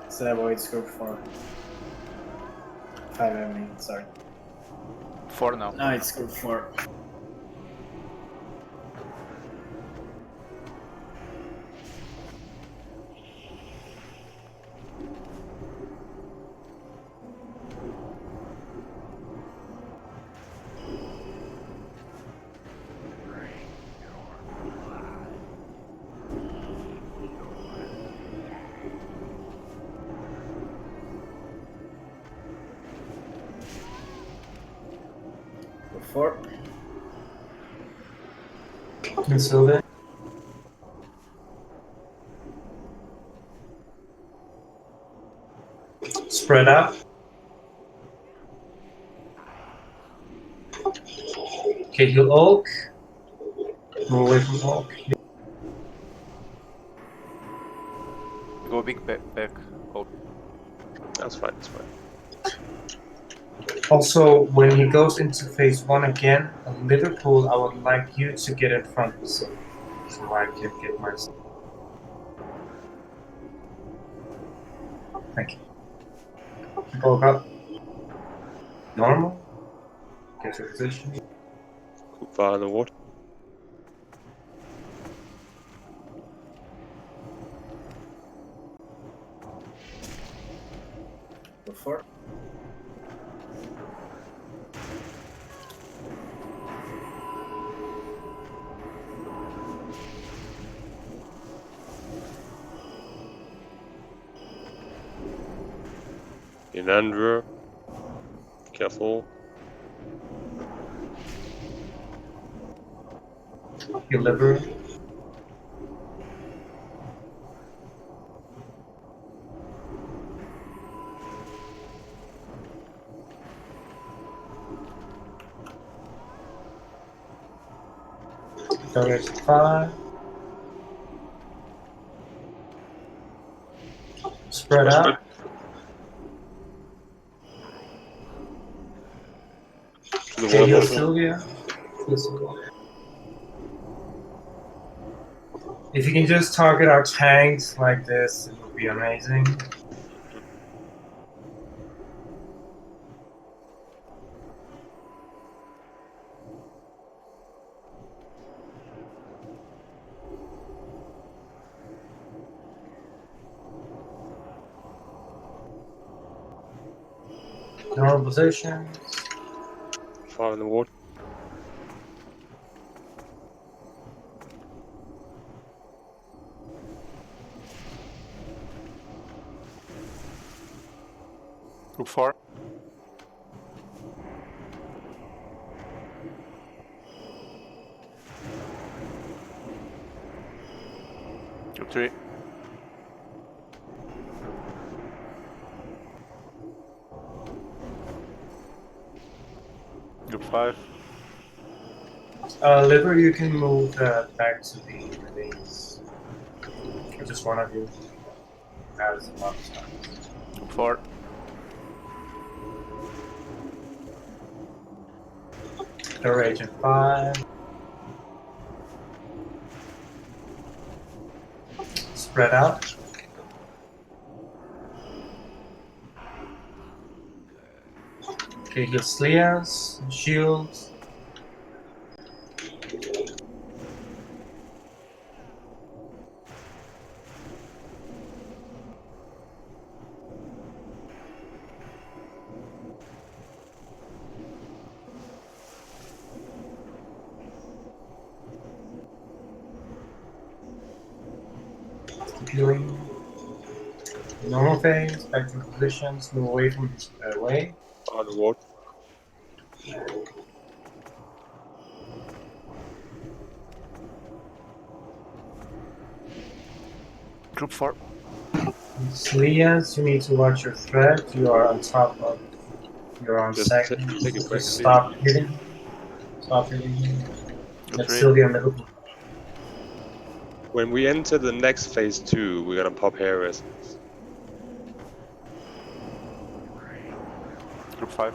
So that way it's scope 4. 5 I mean, sorry. 4 now. No, it's scope 4. Scope 4. And so then. Spread out. Okay, heal Oak. Move away from Oak. Go big back. Oh, That's fine, that's fine. Also, when he goes into phase 1 again, Liverpool, I would like you to get in front so I can get my. Thank you. Bulk up. Normal. Get your position. Cool, fire in the water. Scope 4. Inandra, careful. Heal liver. Donate 5. Spread out. To the Okay, water heal bottle. Sylvia. If you can just target our tanks like this, it would be amazing. Normal position. 5 in the water. Group 4. Group 3. Group 5. Liver, you can move back to the base. Or just one of you. As a lot of times. Group 4. Third agent 5. Spread out. Okay, heal Slias, shields. Healing. Normal phase, back to positions, move away from his way. 5 in the water. Group 4. Slias, you need to watch your threat. You are on top of. You're on Just second. take a break. Just stop hitting. Stop hitting. Group Let's 3. still be on middle. When we enter the next phase 2, we're gonna pop Harris. Group 5.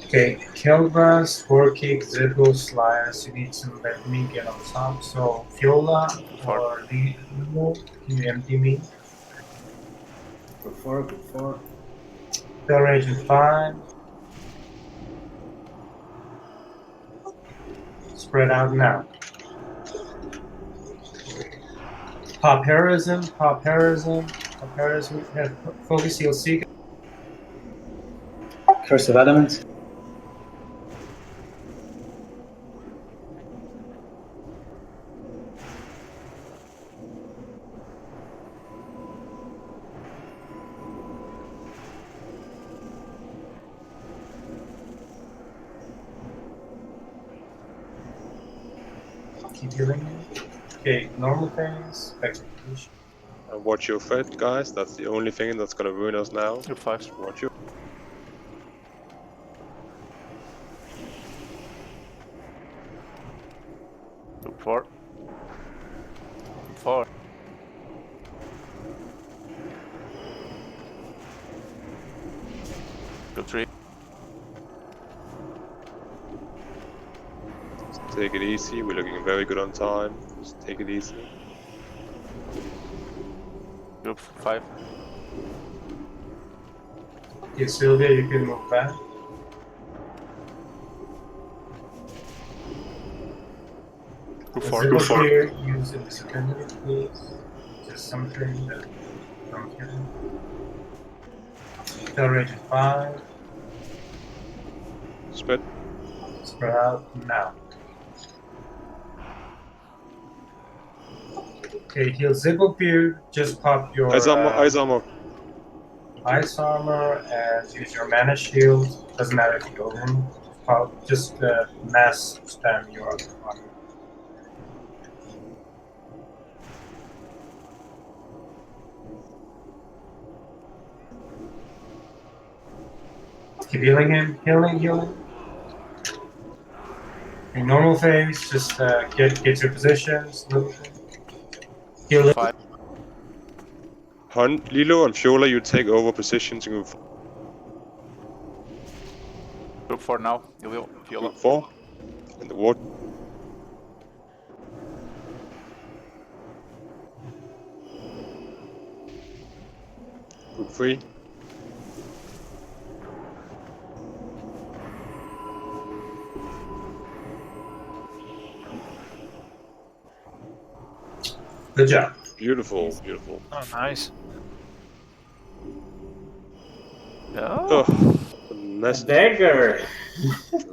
Okay, Kelvas, Horkick, Zippo, Slias, you need to let me get on top. So, Fiola or Lilo, can you empty me? Group 4, group 4. Third agent 5. Spread out now. Pop Heroism, Pop Heroism, Pop Heroism. Yeah, focus heal Seek. Curse of Adamant. Keep healing him. Okay, normal phase, back to position. And watch your threat, guys. That's the only thing that's gonna ruin us now. Group 5. Watch your. Group 4. Group 4. Group 3. Take it easy. We're looking very good on time. Just take it easy. Group 5. Okay, Sylvia, you can move back. Group The 4. Zippo Group 4. here, use indiscriminately, please. Just something that I'm kidding. Third agent 5. Spread. Spread out now. Okay, heal Zippo Beard, just pop your Ice armor. Ice armor. ice armor and use your mana shield. Doesn't matter if you go in. Pop, just mass spam your armor. Keep healing him. Healing. In normal phase, just get your positions. Heal Group him. 5. Hunt, Lilo, and Fiola, you take over positions in group Group 4 now. You will. Fiola. 4. In the water. Group 3. Good job. Beautiful, beautiful. Oh, nice. Oh, A message. Dagger!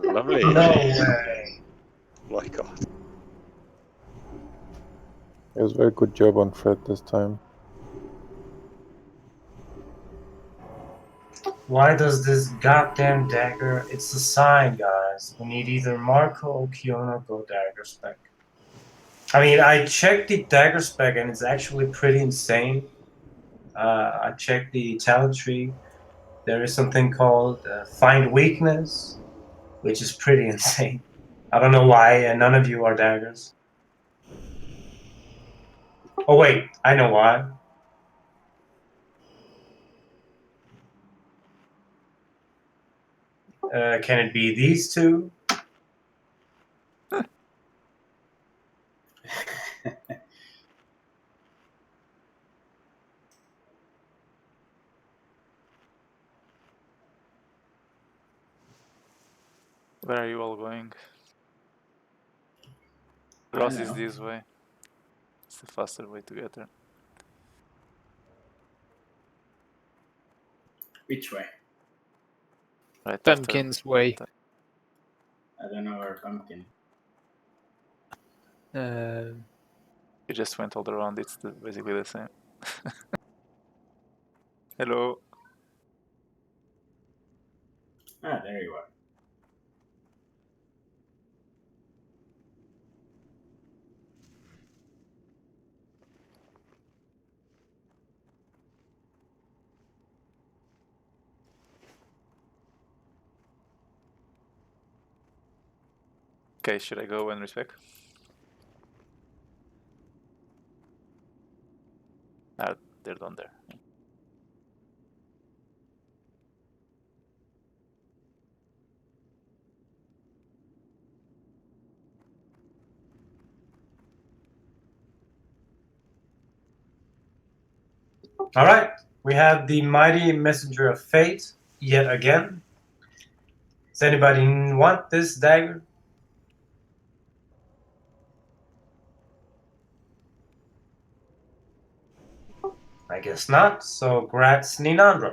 Lovely. No way. My god. It was a very good job on Fred this time. Why does this goddamn dagger? It's a sign, guys. We need either Marco or Kiona go dagger spec. I mean, I checked the dagger spec and it's actually pretty insane. I checked the talent tree. There is something called find weakness, which is pretty insane. I don't know why none of you are daggers. Oh wait, I know why. Can it be these two? where are you all going? I Ross don't is know. this way. It's the faster way to get there. Which way? Right after. Pumpkin's way. I don't know where pumpkin. You just went all around. It's basically the same. Hello. Ah, there you are. Okay, should I go and respec? Ah, they're down there. All right, we have the mighty messenger of fate yet again. Does anybody want this dagger? I guess not. So, grats, Ninandro.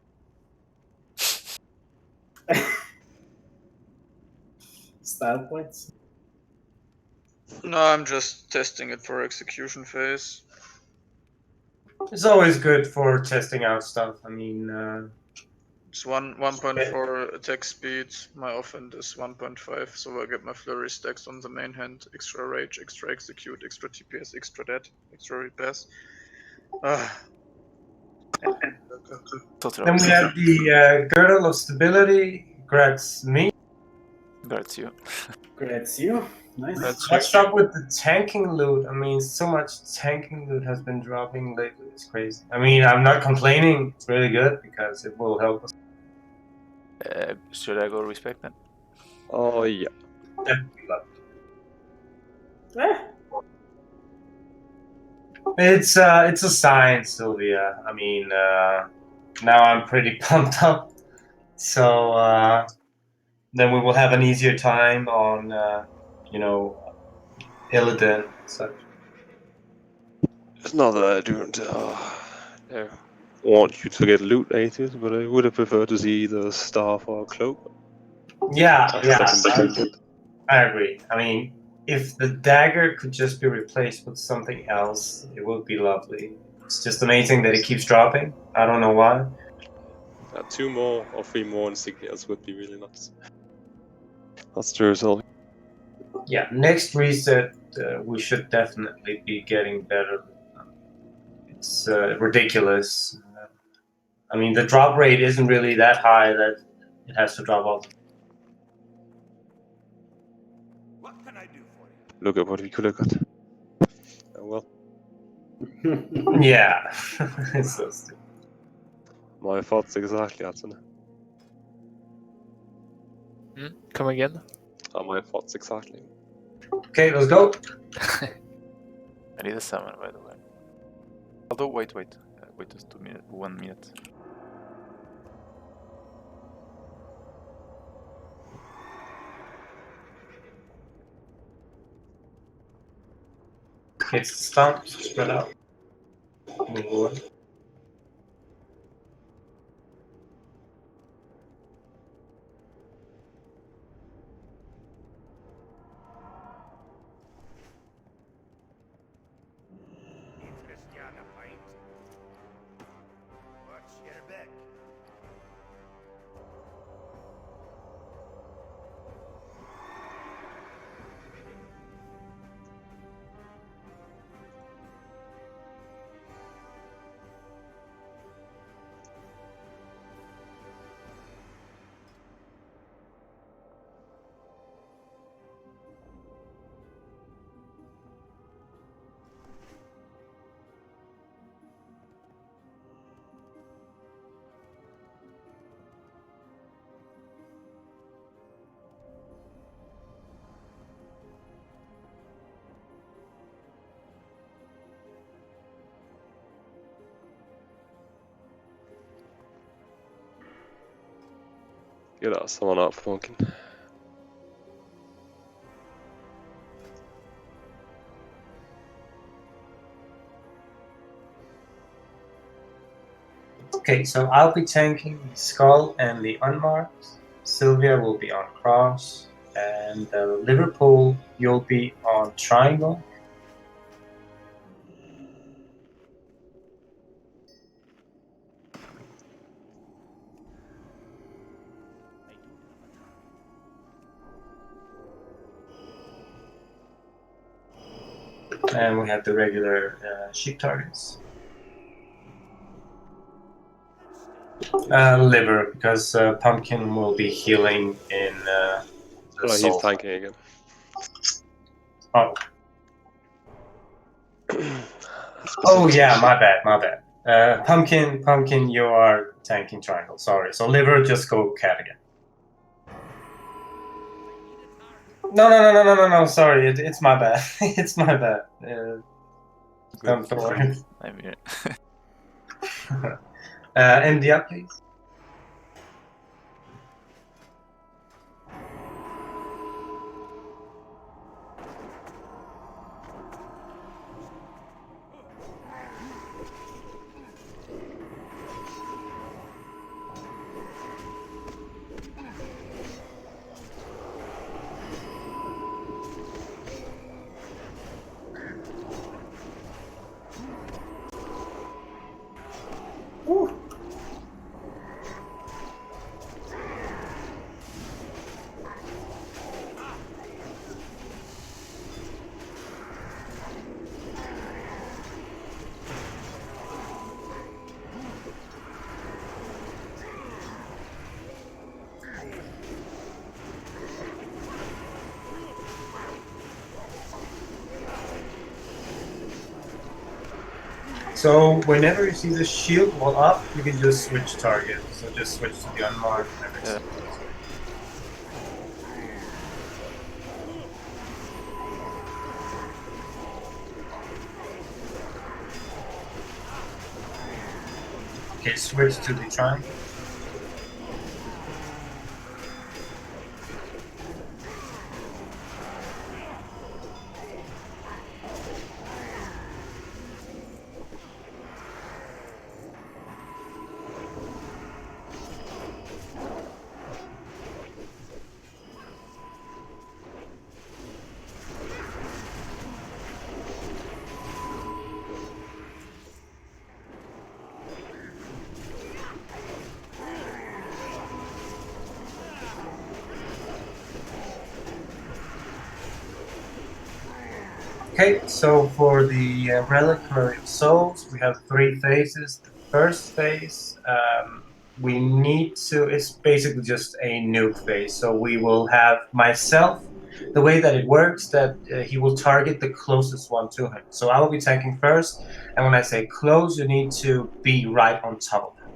Style points? No, I'm just testing it for execution phase. It's always good for testing out stuff. I mean, It's 1.4 attack speed. My offhand is 1.5, so I get my flurry stacks on the main hand. Extra rage, extra execute, extra TPS, extra dead, extra repass. then we have the girdle of stability. Grats me. That's you. Grats you. Nice. Let's start with the tanking loot. I mean, so much tanking loot has been dropping lately. It's crazy. I mean, I'm not complaining. It's really good because it will help us. Should I go respect then? Oh yeah. Definitely love Ah, it. It's a sign, Sylvia. I mean, now I'm pretty pumped up. So then we will have an easier time on, you know, Illidan and such. It's not that I don't want you to get loot aces, but I would have preferred to see the staff or cloak. Yeah, Second defended. I agree. I mean, if the dagger could just be replaced with something else, it would be lovely. It's just amazing that it keeps dropping. I don't know why. 2 more or 3 more insignias would be really nice. That's true as well. Yeah, next reset, we should definitely be getting better. It's ridiculous. I mean, the drop rate isn't really that high that it has to drop off. Look at what we could have got. Oh well. Yeah, it's so stupid. My thoughts exactly, Atsune. Come again? My thoughts exactly. Okay, let's go. I need a summon, by the way. Although, wait. Wait just 1 minute. It's stun, spread out. Move on. Get someone up, Pumpkin. Okay, so I'll be tanking the Skull and the Unmarked. Sylvia will be on Cross. And Liverpool, you'll be on Triangle. And we have the regular sheep targets. Liver, because Pumpkin will be healing in the He's soul. tanking again. Oh. Oh yeah, my bad. Pumpkin, you are tanking Triangle. Sorry. So Liver, just go Cat again. No. Sorry, it's my bad. It's my bad. Don't worry. I'm here. India, please. So whenever you see the shield wall up, you can just switch target. So just switch to the unmarked and everything. Okay, switch to the triangle. Okay, so for the Reliquary of Souls, we have 3 phases. The first phase, we need to, it's basically just a nuke phase. So we will have myself, the way that it works, that he will target the closest one to him. So I will be tanking first, and when I say close, you need to be right on top of him.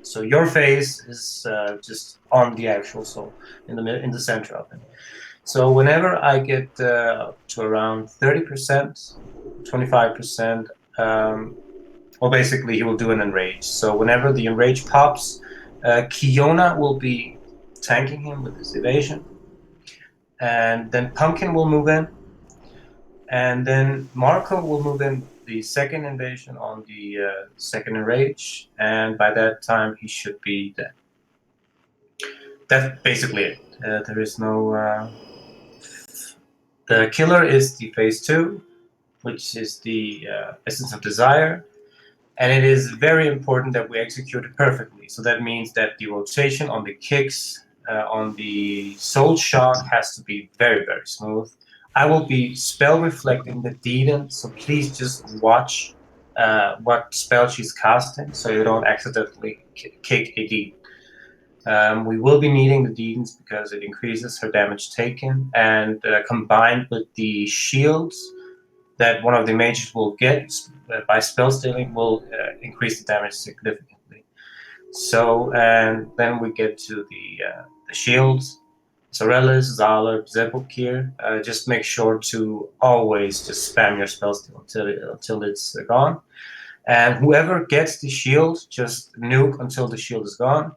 So your phase is just on the actual soul, in the center of him. So whenever I get to around 30%, 25%, well, basically he will do an enrage. So whenever the enrage pops, Kiona will be tanking him with his evasion. And then Pumpkin will move in. And then Marco will move in the second invasion on the second enrage. And by that time, he should be dead. That's basically it. There is no... The killer is the phase 2, which is the Essence of Desire, and it is very important that we execute it perfectly. So that means that the rotation on the kicks, on the soul shock has to be very, very smooth. I will be spell reflecting the Deedon, so please just watch what spell she's casting so you don't accidentally kick a Deedon. We will be needing the Deedons because it increases her damage taken, and combined with the shields that one of the mages will get by spell stealing will increase the damage significantly. So, and then we get to the shields. Sorellis, Zaler, Zepokir, just make sure to always just spam your spell steal until it's gone. And whoever gets the shield, just nuke until the shield is gone.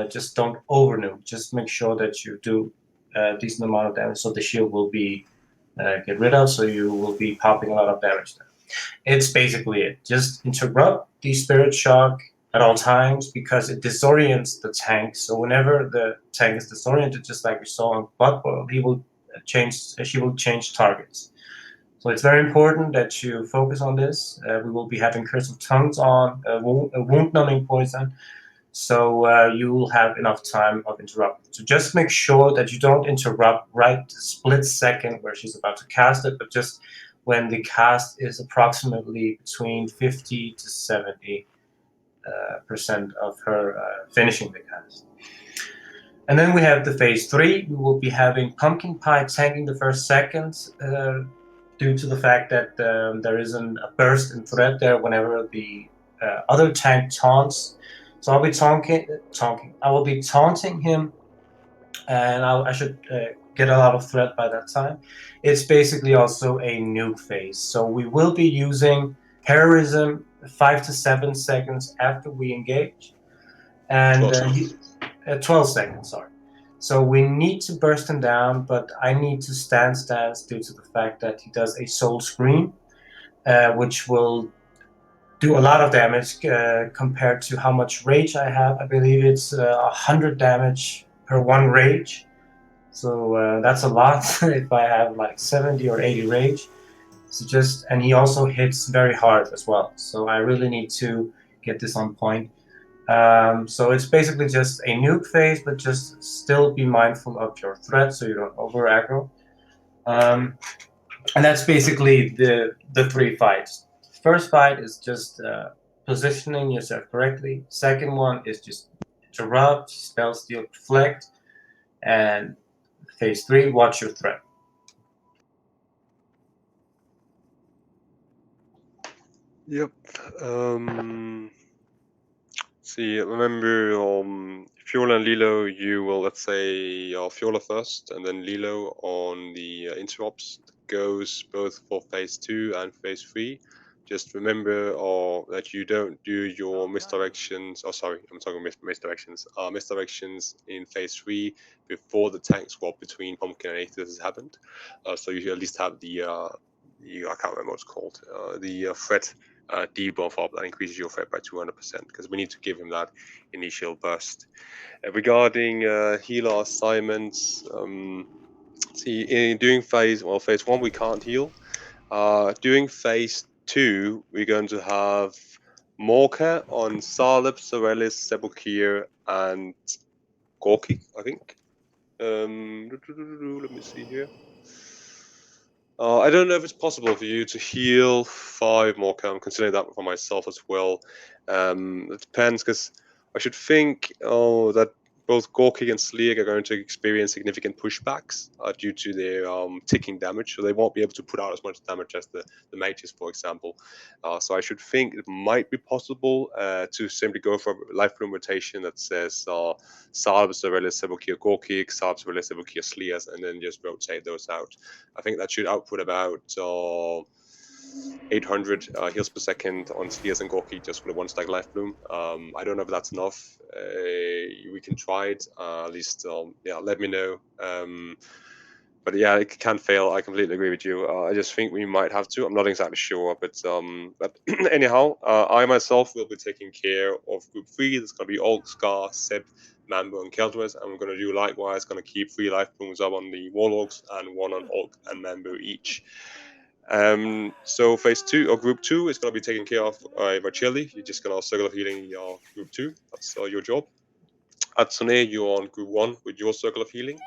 just don't over nuke. Just make sure that you do a decent amount of damage, so the shield will be get rid of, so you will be popping a lot of damage there. It's basically it. Just interrupt the Spirit Shock at all times because it disorients the tank. So whenever the tank is disoriented, just like we saw on Blood Boil, she will change targets. So it's very important that you focus on this. We will be having Curse of Tongues on, a wound numbing poison, so you will have enough time of interrupting. So just make sure that you don't interrupt right the split second where she's about to cast it, but just when the cast is approximately between 50 to 70% of her finishing the cast. And then we have the phase 3. We will be having Pumpkin Pie tanking the first seconds due to the fact that there isn't a burst in threat there whenever the other tank taunts. So I'll be I will be taunting him, and I should get a lot of threat by that time. It's basically also a nuke phase. So we will be using Heroism 5 to 7 seconds after we engage. And 12 seconds, sorry. So we need to burst him down, but I need to stance due to the fact that he does a soul scream, which will do a lot of damage compared to how much rage I have. I believe it's 100 damage per 1 rage. So that's a lot if I have like 70 or 80 rage. So and he also hits very hard as well. So I really need to get this on point. So it's basically just a nuke phase, but just still be mindful of your threat so you don't over aggro. And that's basically the 3 fights. First fight is just positioning yourself correctly. Second one is just interrupt, spell steal, deflect, and phase 3, watch your threat. Yep. See, remember, Fiola and Lilo, you will, let's say, Fiola first, and then Lilo on the interrupts. Goes both for phase 2 and phase 3. Just remember that you don't do your misdirections. Oh, sorry, I'm talking misdirections. Misdirections in phase 3 before the tank swap between Pumpkin and Aethys has happened. So you at least have the I can't remember what it's called. The threat debuff up that increases your threat by 200% because we need to give him that initial burst. Regarding healer assignments, see, during phase 1 we can't heal. During phase 2 we're going to have Morka on Salib, Sorelis, Sebulkir, and Gorky, I think. Let me see here. I don't know if it's possible for you to heal 5 more. I'm considering that for myself as well. It depends, because I should think that both Gorky and Sleek are going to experience significant pushbacks due to their ticking damage, so they won't be able to put out as much damage as the mages, for example. So I should think it might be possible to simply go for a life bloom rotation that says Salb, Sorelis, Sebulkir, Gorky, Salb, Sorelis, Sebulkir, Sleas, and then just rotate those out. I think that should output about 800 heals per second on Sleas and Gorky just for the 1 stack life bloom. I don't know if that's enough. We can try it. At least, yeah, let me know. But yeah, it can fail. I completely agree with you. I just think we might have to. I'm not exactly sure, but anyhow, I myself will be taking care of Group 3. There's going to be Ulk, Scar, Seb, Mambo, and Keldris, and we're going to do likewise. Going to keep 3 life blooms up on the Warlocks and 1 on Ulk and Mambo each. So phase 2 or Group 2 is going to be taken care of by Chili. You're just going to circle of healing your Group 2. That's your job. Atsune, you're on Group 1 with your circle of healing.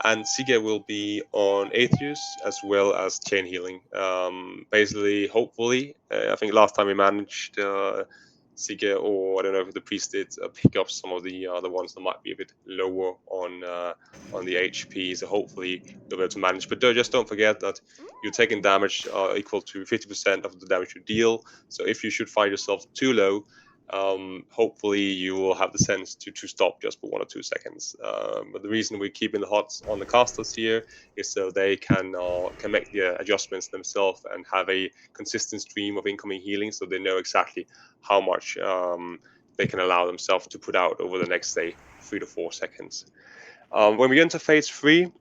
And Sige will be on Atheus as well as chain healing. Basically, hopefully, I think last time we managed Sige, or I don't know if the priest did pick up some of the other ones that might be a bit lower on the HP. So hopefully you'll be able to manage. But just don't forget that you're taking damage equal to 50% of the damage you deal. So if you should find yourself too low, hopefully you will have the sense to stop just for 1 or 2 seconds. But the reason we're keeping the HOTS on the casters here is so they can make the adjustments themselves and have a consistent stream of incoming healing, so they know exactly how much they can allow themselves to put out over the next, say, 3 to 4 seconds. When we enter phase 3,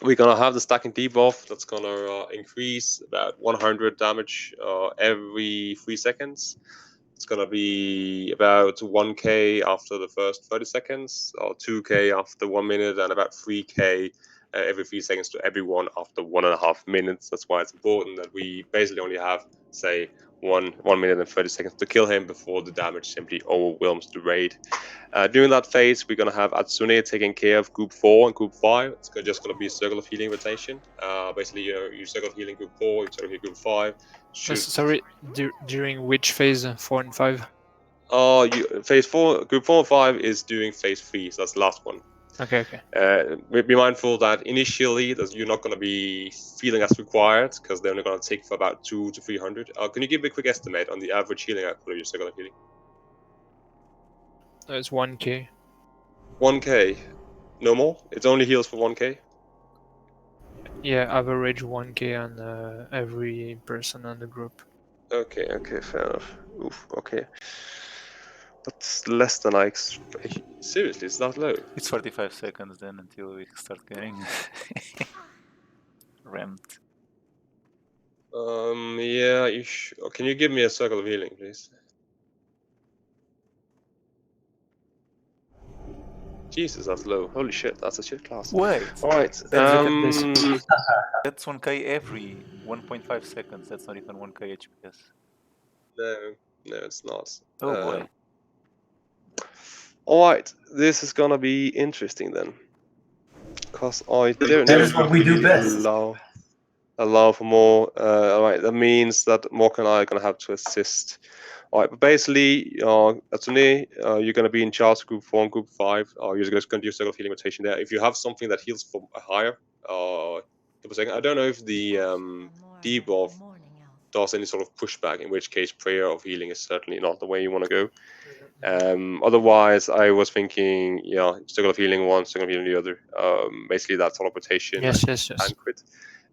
we're gonna have the stacking debuff that's gonna increase about 100 damage every 3 seconds. It's gonna be about 1k after the first 30 seconds, or 2k after 1 minute, and about 3k every 3 seconds to everyone after 1.5 minutes. That's why it's important that we basically only have, say, 1 minute and 30 seconds to kill him before the damage simply overwhelms the raid. During that phase, we're going to have Atsune taking care of group 4 and group 5. It's just going to be circle of healing rotation. Basically, you circle of healing group 4, you circle of healing group 5. Sorry, during which phase? 4 and 5? Phase 4, group 4 and 5 is doing phase 3, so that's the last one. Okay. Be mindful that initially you're not going to be feeling as required, because they're only going to take for about 200 to 300. Can you give me a quick estimate on the average healing output of your circle of healing? It's 1k. 1k? No more? It only heals for 1k? Yeah, average 1k on every person on the group. Okay, fair enough. Oof, okay. That's less than I expect. Seriously, it's that low? It's 45 seconds then until we start getting ramped. Yeah, can you give me a circle of healing, please? Jesus, that's low. Holy shit, that's a shit class. Wait. Alright, That's 1k every 1.5 seconds. That's not even 1k HPS. No, it's not. Oh boy. Alright, this is gonna be interesting then. Because I don't know That's if what we do best. allow for more. Alright, that means that Mork and I are gonna have to assist. Alright, but basically, Atsune, you're gonna be in charge of group 4 and group 5. You're just gonna do circle of healing rotation there. If you have something that heals for a higher, I don't know if the debuff does any sort of pushback, in which case prayer of healing is certainly not the way you want to go. Otherwise, I was thinking, circle of healing one, circle of healing the other. Basically, that sort of rotation. Yes. And quit.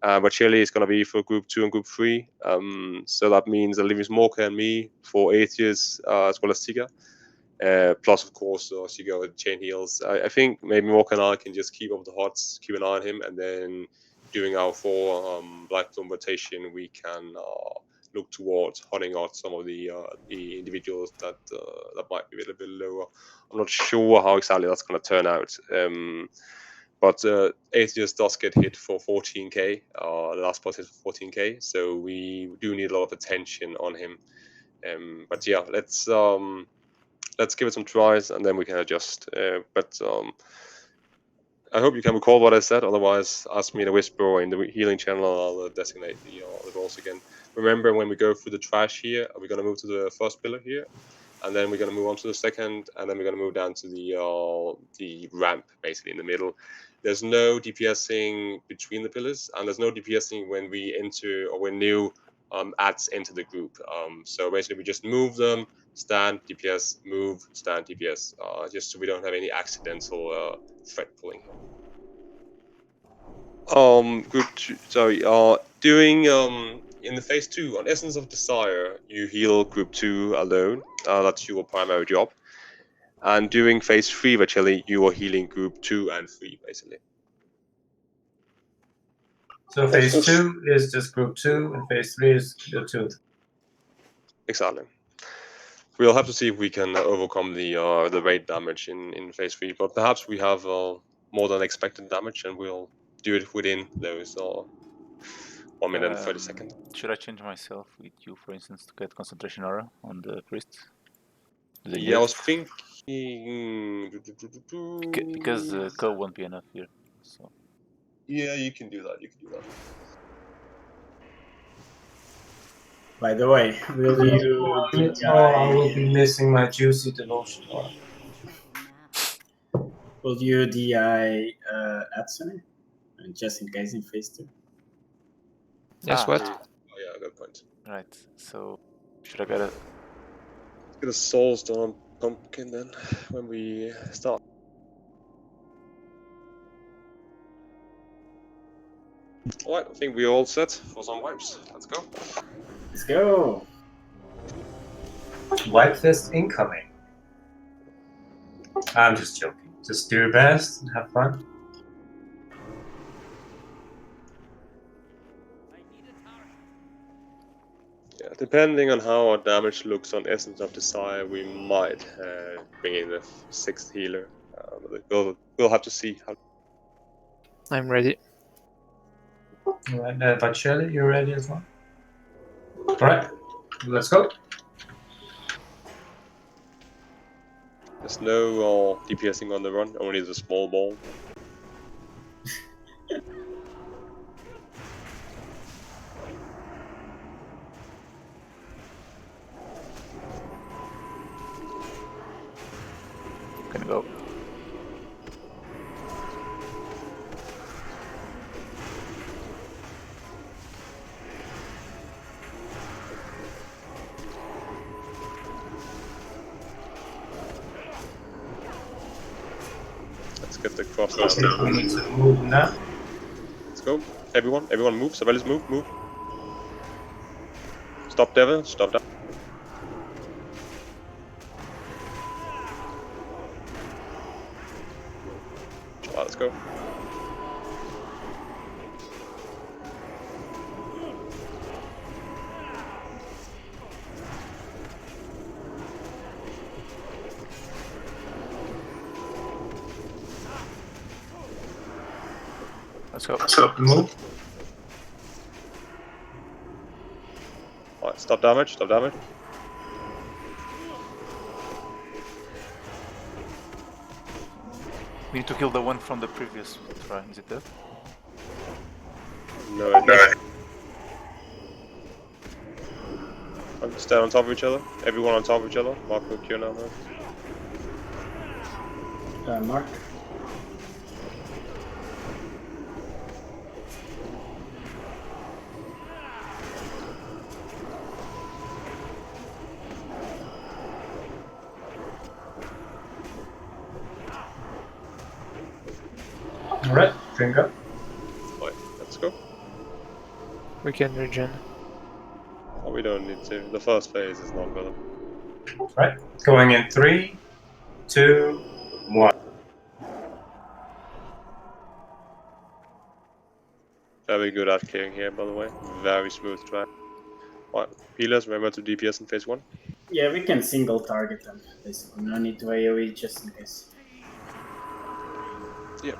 But Chile is going to be for group 2 and group 3. So that means that leaves Morka and me for Atheus, as well as Siga. Plus, of course, Siga with chain heals. I think maybe Morka and I can just keep up the hots, keep an eye on him, and then doing our 4 Black Bloom rotation, we can look towards hunting out some of the individuals that might be a little bit lower. I'm not sure how exactly that's going to turn out. But Atheus does get hit for 14k. The last boss hit for 14k, so we do need a lot of attention on him. But yeah, let's give it some tries, and then we can adjust. I hope you can recall what I said. Otherwise, ask me in a whisper or in the healing channel. I'll designate the roles again. Remember, when we go through the trash here, we're going to move to the first pillar here, and then we're going to move on to the second, and then we're going to move down to the ramp, basically in the middle. There's no DPSing between the pillars, and there's no DPSing when we enter or when new adds enter the group. So basically, we just move them, stand, DPS, move, stand, DPS, just so we don't have any accidental threat pulling. Group 2, sorry, doing in the phase 2 on Essence of Desire, you heal group 2 alone. That's your primary job. And during phase 3, virtually, you are healing group 2 and 3, basically. So phase 2 is just group 2, and phase 3 is group 2. Exactly. We'll have to see if we can overcome the raid damage in phase 3, but perhaps we have more than expected damage, and we'll do it within those 1 minute and 30 seconds. Should I change myself with you, for instance, to get concentration aura on the priest? Yeah, I was thinking because Ko won't be enough here. So yeah, you can do that. By the way, will you? I will be missing my juicy devotion. Will you DI Atsune? Just in case in phase 2. Yes, what? Oh yeah, good point. right. So should I get a? Get a Soulstone pumpkin then when we start. Alright, I think we're all set for some wipes. Let's go. Let's go. Wipe fist incoming. I'm just joking. Just do your best and have fun. Yeah, depending on how our damage looks on Essence of Desire, we might bring in the 6th healer. We'll have to see how. I'm ready. Alright, Bacelli, you ready as well? Alright, let's go. There's no DPSing on the run, only the small ball. Can go. Let's get the cross Okay, down. we need to move now. Let's go. Everyone move. Sabelis move. Stop Devil, stop that. Let's go. Let's go. So, move. Alright, stop damage. We need to kill the one from the previous try. Is it dead? No. Stand on top of each other. Everyone on top of each other. Marco, Q now. Mark. Alright, drink up. Alright, let's go. We can regen. Oh, we don't need to. The first phase is not better. Right, going in 3, 2, 1. Very good at clearing here, by the way. Very smooth track. Alright, healers, remember to DPS in phase 1. Yeah, we can single target them, basically. No need to AoE just in case. Yeah.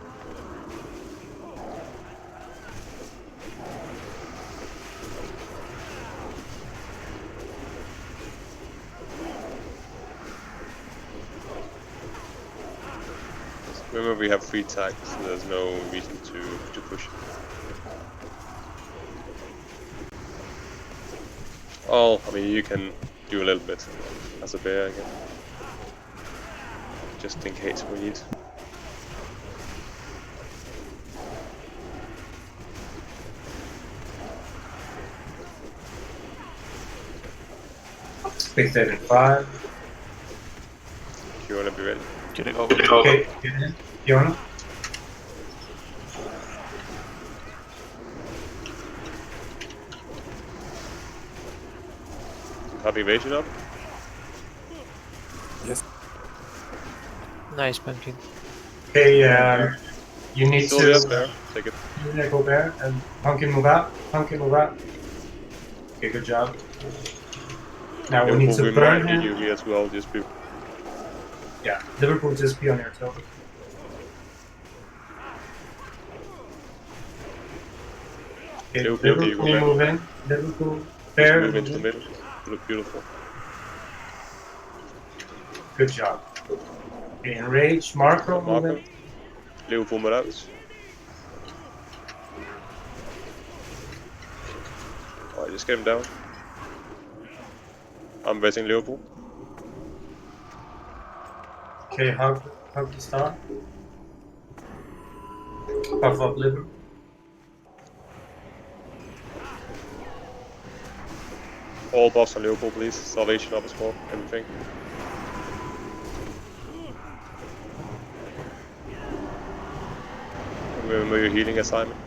Remember we have free tags, so there's no reason to push. Oh, I mean you can do a little bit as a bear again. Just in case we need. Big 5. You wanna be ready? Get it over. Okay, get in. Fiona. Have evasion up? Yes. Nice pumpkin. Okay, you need Still to. yes, bear. Take it. Yeah, go bear and Pumpkin move out. Okay, good job. Now we need to we burn might him. need you here as well, just be. Yeah, Liverpool just be on your toe. Okay, Okay, Liverpool go back. move in. Liverpool, Just bear. move into the middle. Look beautiful. Good job. Okay, enrage. Marco, move Marco. in. Liverpool Morales. Alright, just get him down. I'm basing Liverpool. Okay, hug the star. Puff up Liverpool. All buffs on Liverpool, please. Salvation up as well. Everything. Remember your healing assignment.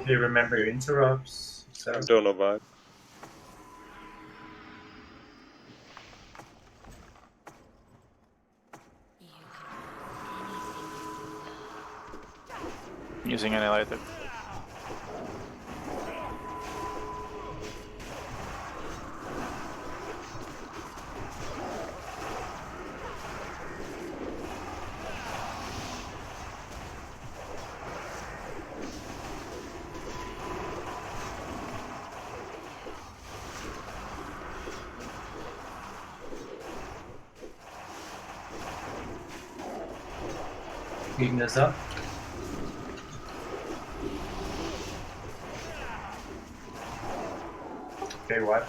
Okay, remember your interrupts. I don't know about. Using annihilator. Speeding this up. Okay, what?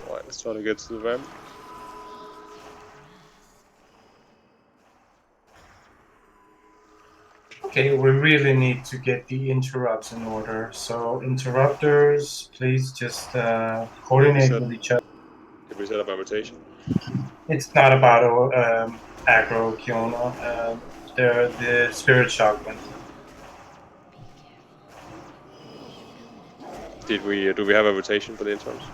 Alright, let's try to get to the ramp. Okay, we really need to get the interrupts in order. So interrupters, please just coordinate with each other. Did we set up a rotation? It's not about aggro Kiona. They're the spirit shock went. Did we? Do we have a rotation for the interrupts?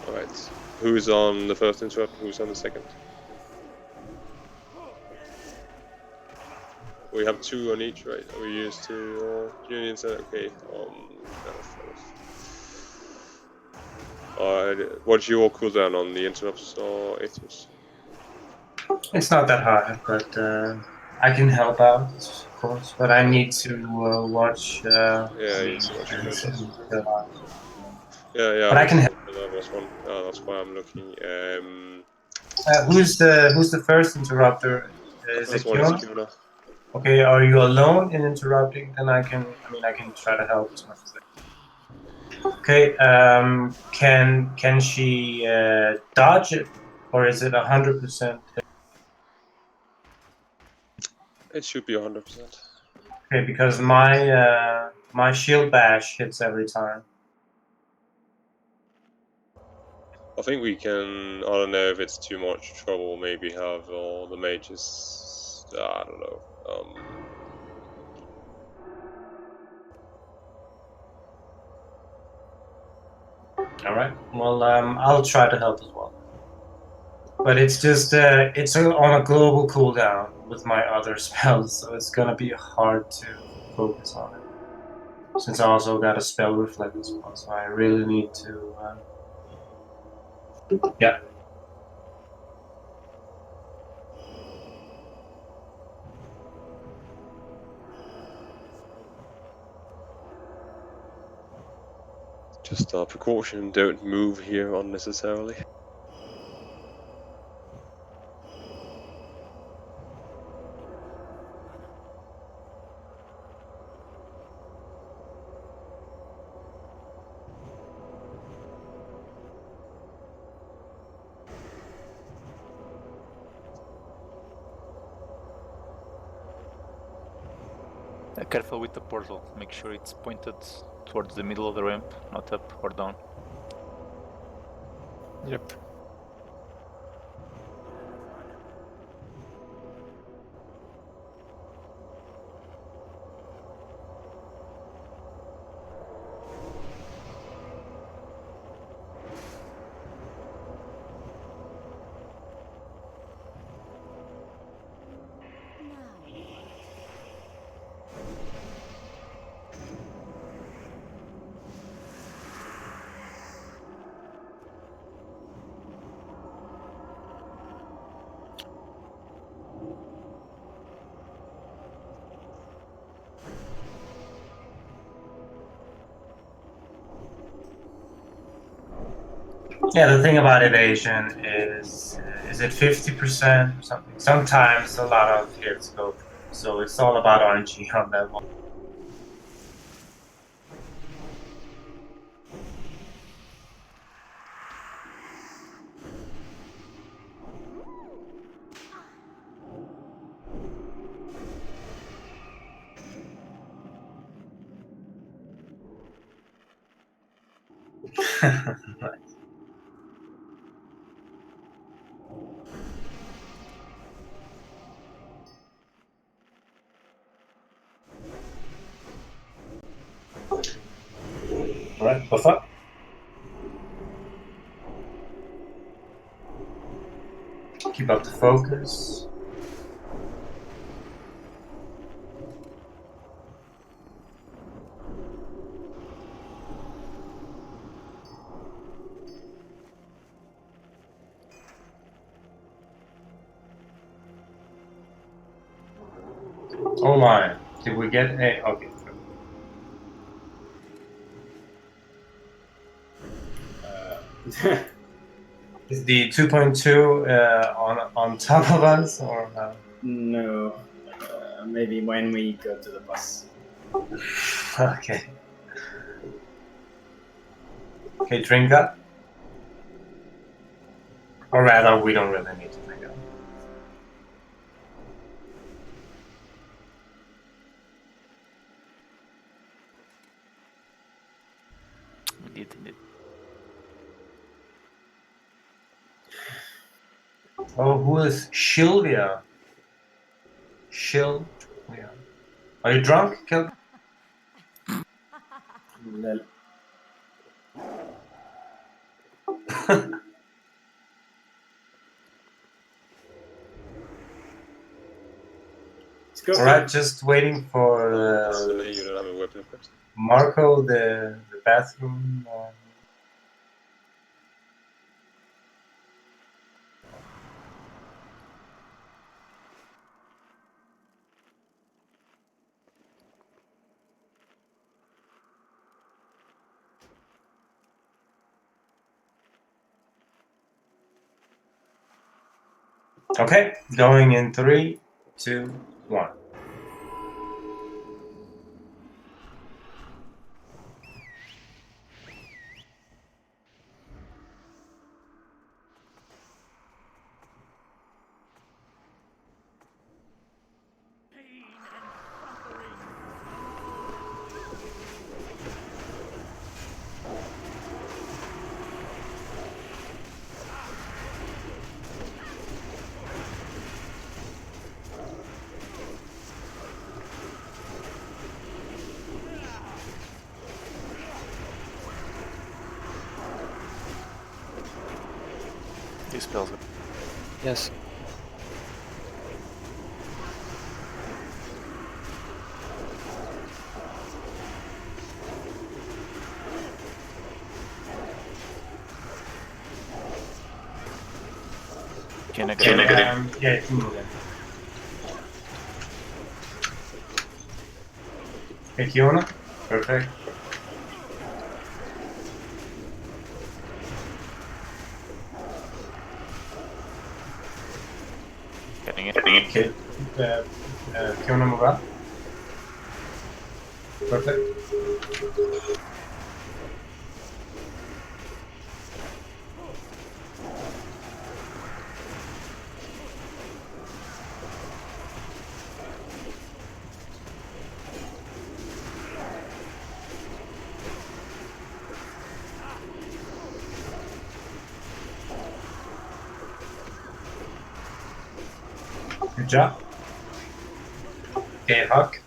Alright. Who's on the first interrupt? Who's on the second? We have 2 on each, right? We used 2 unions. Okay. Alright. What's your cooldown on the interrupts or Aethers? It's not that hard, but I can help out, of course. But I need to watch. Yeah, you need to watch it. Yeah. But I can help. That was one. That's why I'm looking. Who's the first interrupter? Is it First one is Kiona? Kiona. Okay, are you alone in interrupting? Then I can try to help as much as I can. Okay, can she dodge it, or is it 100%? It should be 100%. Okay, because my shield bash hits every time. I think we can. I don't know if it's too much trouble. Maybe have all the mages. I don't know. All right. Well, I'll try to help as well. But it's just it's on a global cooldown with my other spells, so it's gonna be hard to focus on it. Since I also got a spell reflect as well, so I really need to. Yeah. Just a precaution. Don't move here unnecessarily. Careful with the portal. Make sure it's pointed towards the middle of the ramp, not up or down. Yep. Yeah, the thing about evasion is it 50% or something? Sometimes a lot of hits go through, so it's all about RNG on that one. Alright, buff up. Keep up the focus. Oh my, did we get a... Okay. Is the 2.2 on top of us, or No, maybe when we go to the bus. Okay. Okay, drink up. Or rather, we don't really need to drink up. Indeed. Oh, who is Sylvia? Sylvia. Are you drunk, Kel? Lel. Let's go. Alright, just waiting for You don't have a weapon equipped. Marco, the bathroom. Okay, going in 3, 2, 1. He spells it. Yes. Can I get him? Yeah, you can move in. Hey, Kiona. Perfect. Getting it. Okay. Kiona, move up. Perfect. Good job. Okay, Huck.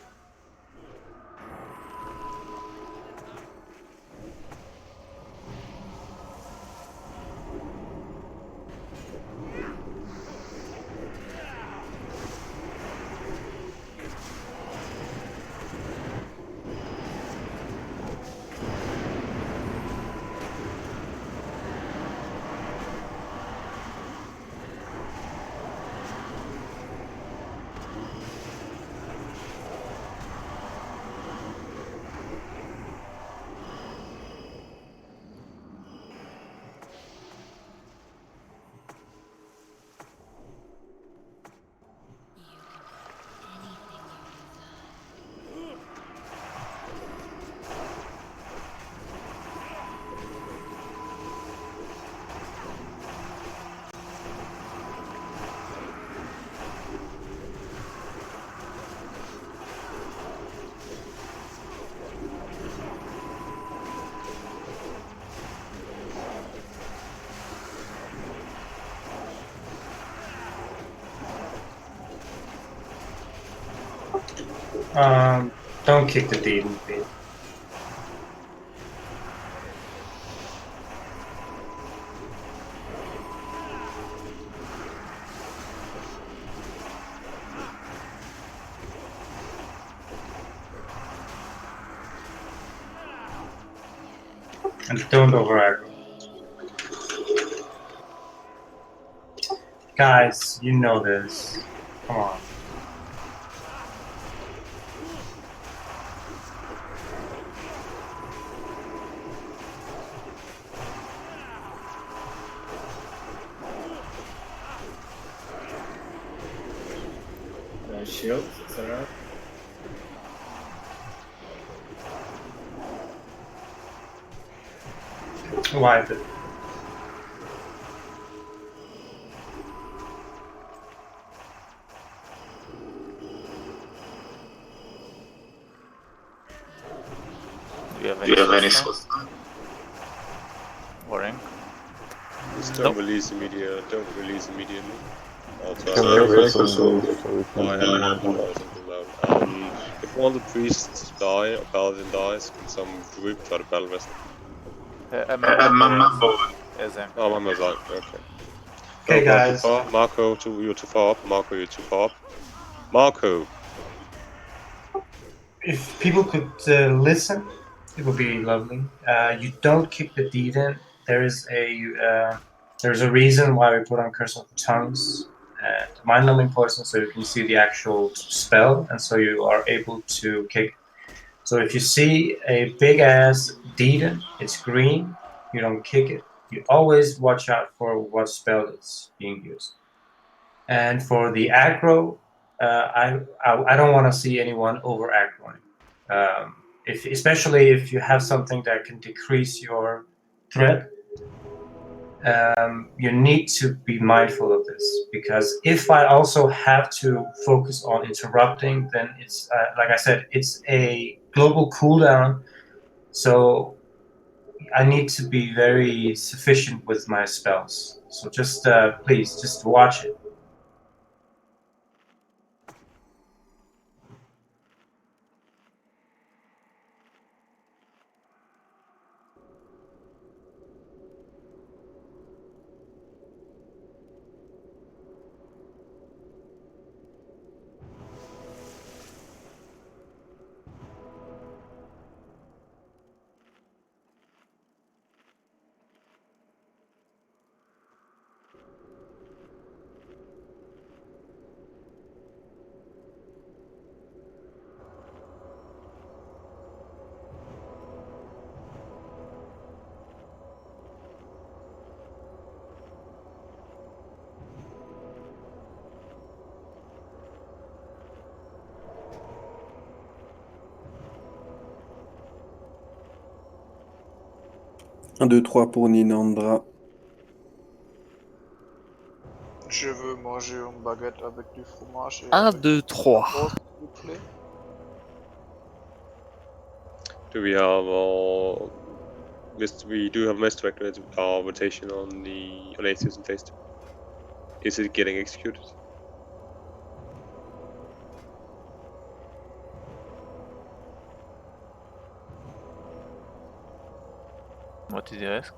Don't kick the demon, please. And don't over aggro. Guys, you know this. Come on. Shields, etc. Wipe it. Do you have any slots? Warring? Just don't release immediately. Don't release immediately. I'll try Can to we also so we can I have one also cooldown. If one of the priests die or paladin dies, can some WIP try to battle vessel? I'm a member as anchor. Oh, my like, okay. Okay, Go guys. too far. Marco, you're too far up. Marco, you're too far up. Marco! If people could listen, it would be lovely. You don't kick the deed in. There's a reason why we put on Curse of Tongues and Mind Numbing Poison, so you can see the actual spell, and so you are able to kick. So if you see a big ass deed, it's green. You don't kick it. You always watch out for what spell is being used. And for the aggro, I don't want to see anyone over aggroing. Especially if you have something that can decrease your threat, you need to be mindful of this, because if I also have to focus on interrupting, then it's like I said, it's a global cooldown, so I need to be very sufficient with my spells. So just please, just watch it. Un, deux, trois pour Ninandra. Je veux manger une baguette avec du fromage et 1, avec 2, 3. sauce, s'il vous plaît. Do we have we do have misdirect rotation on Atheist and Phase 2. Is it getting executed? What did you ask?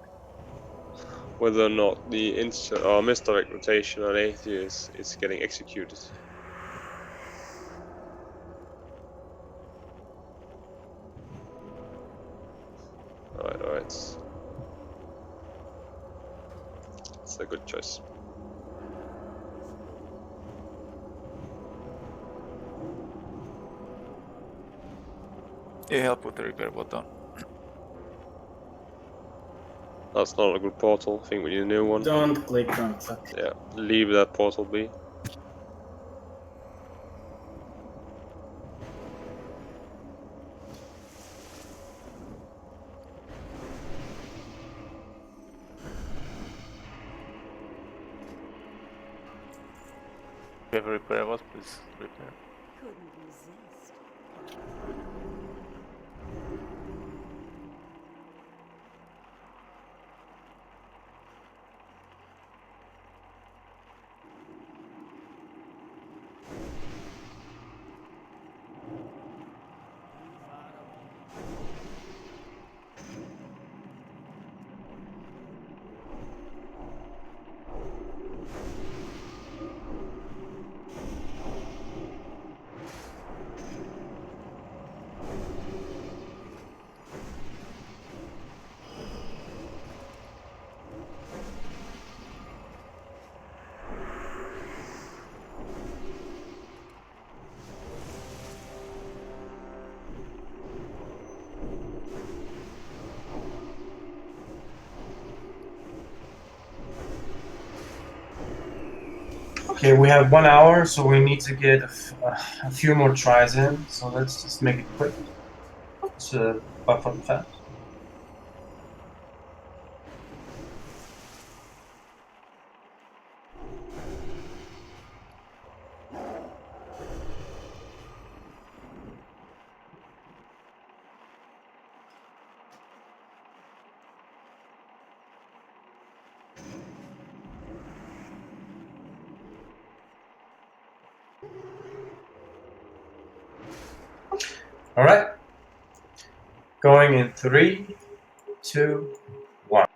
Whether or not the misdirect rotation on Atheist is getting executed. Alright. It's a good choice. Yeah, help with the repair button. That's not a good portal. I think we need a new one. Don't click on fuck. Yeah, leave that portal be. If you have a repair bot, please repair. Okay, we have 1 hour, so we need to get a few more tries in. So let's just make it quick. Let's buff up fast. All right. Going in 3, 2, 1.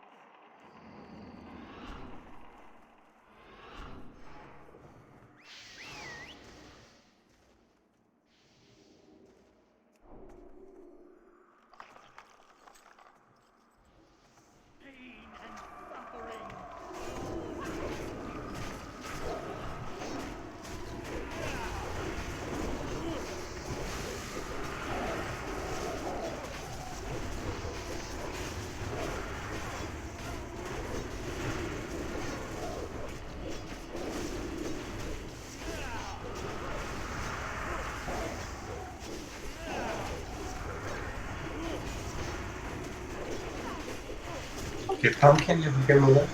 Okay, Pumpkin, if you can move it.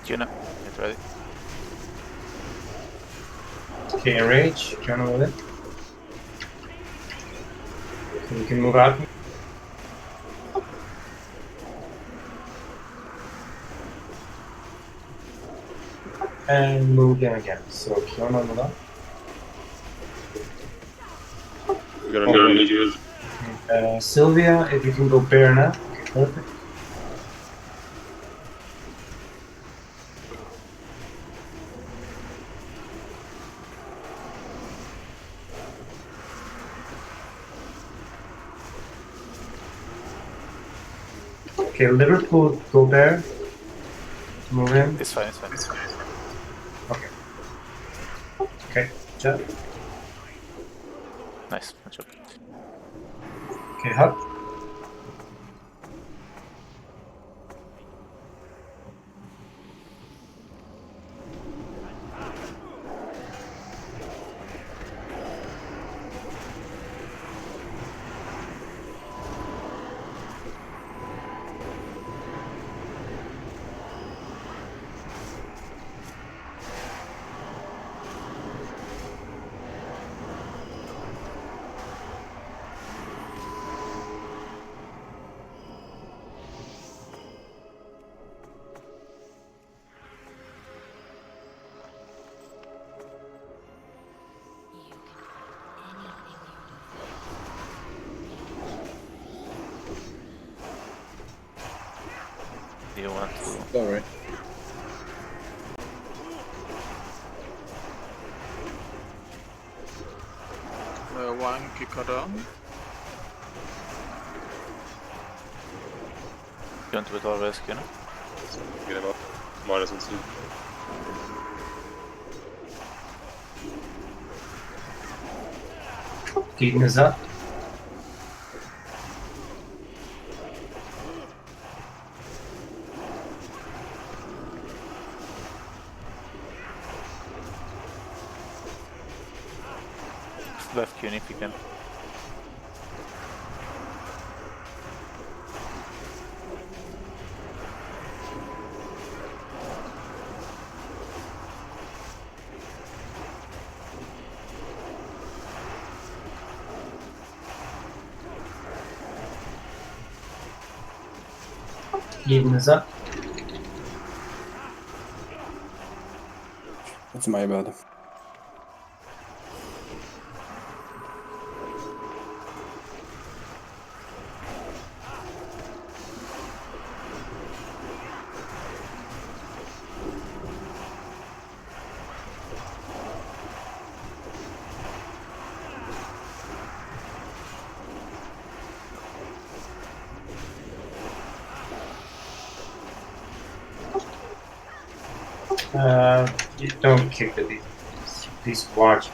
Tuna, get ready. Okay, enrage. Tuna with it. So you can move out. And move in again. So Kiona move up. We're gonna need you. Sylvia, if you can go bear now. Okay, perfect. Okay, Liverpool, go bear. Move in. It's fine, it's fine. It's fine. Okay. Okay, jump. Nice, good job. Okay, hop. Do you want to... Sorry. One kicker down. You want to withdraw rescue, no? Get him up. -1 2. Keaton is up. Left Q if you can. Keaton is up. That's my bad. You don't kick the these watch.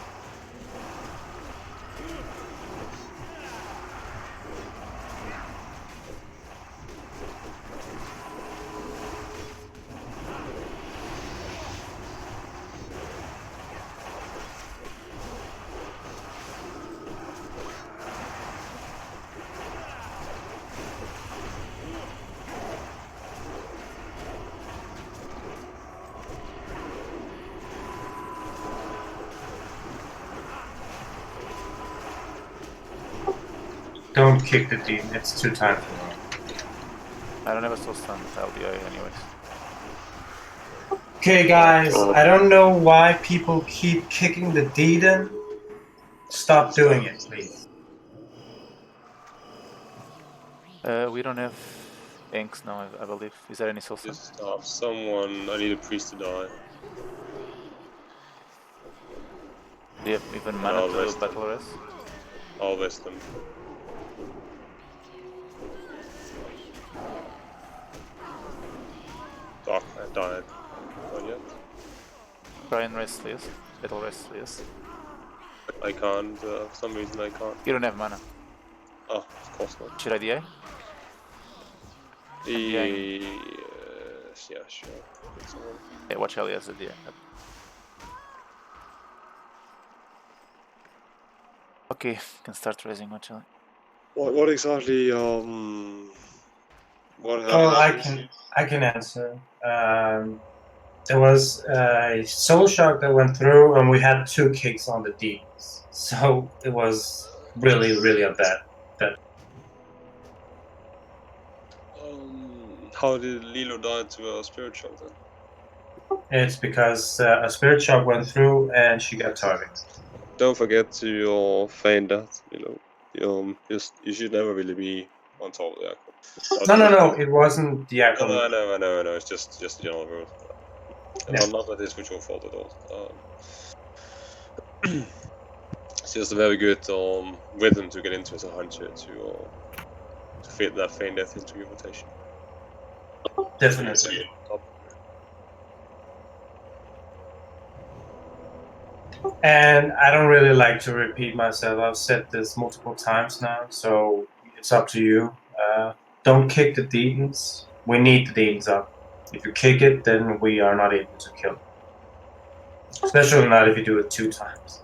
don't kick the demon. It's too time for me. I don't have a soul stun LDI anyways. Okay, guys, I don't know why people keep kicking the Deedon. Stop doing it, please. We don't have inks now, I believe. Is there any soul stun? Just stop. Someone. I need a priest to die. Do you have even And mana I'll to rest them. battle rest? I'll rest them. Doc, I died. Not yet. Try and rest, yes. Battle rest, yes. I can't. For some reason, I can't. You don't have mana. Oh, of course not. Should I DI? Yeah, sure. Yeah, watch Elias the DI. Okay, can start raising watch Ali. What exactly? What Oh, happened? I can answer. There was a soul shock that went through, and we had 2 kicks on the demons. So it was really a bad. How did Lilo die to a spirit shock then? It's because a spirit shock went through and she got targeted. Don't forget to feign that. You should never really be on top of the aqua. No, it wasn't the No, actual. I know. It's just a general rule. Yeah. Not that it's your fault at all. It's just a very good rhythm to get into as a hunter to fit that feign death into your rotation. Definitely. Top. And I don't really like to repeat myself. I've said this multiple times now, so it's up to you. Don't kick the demons. We need the demons up. If you kick it, then we are not able to kill it. Especially not if you do it 2 times.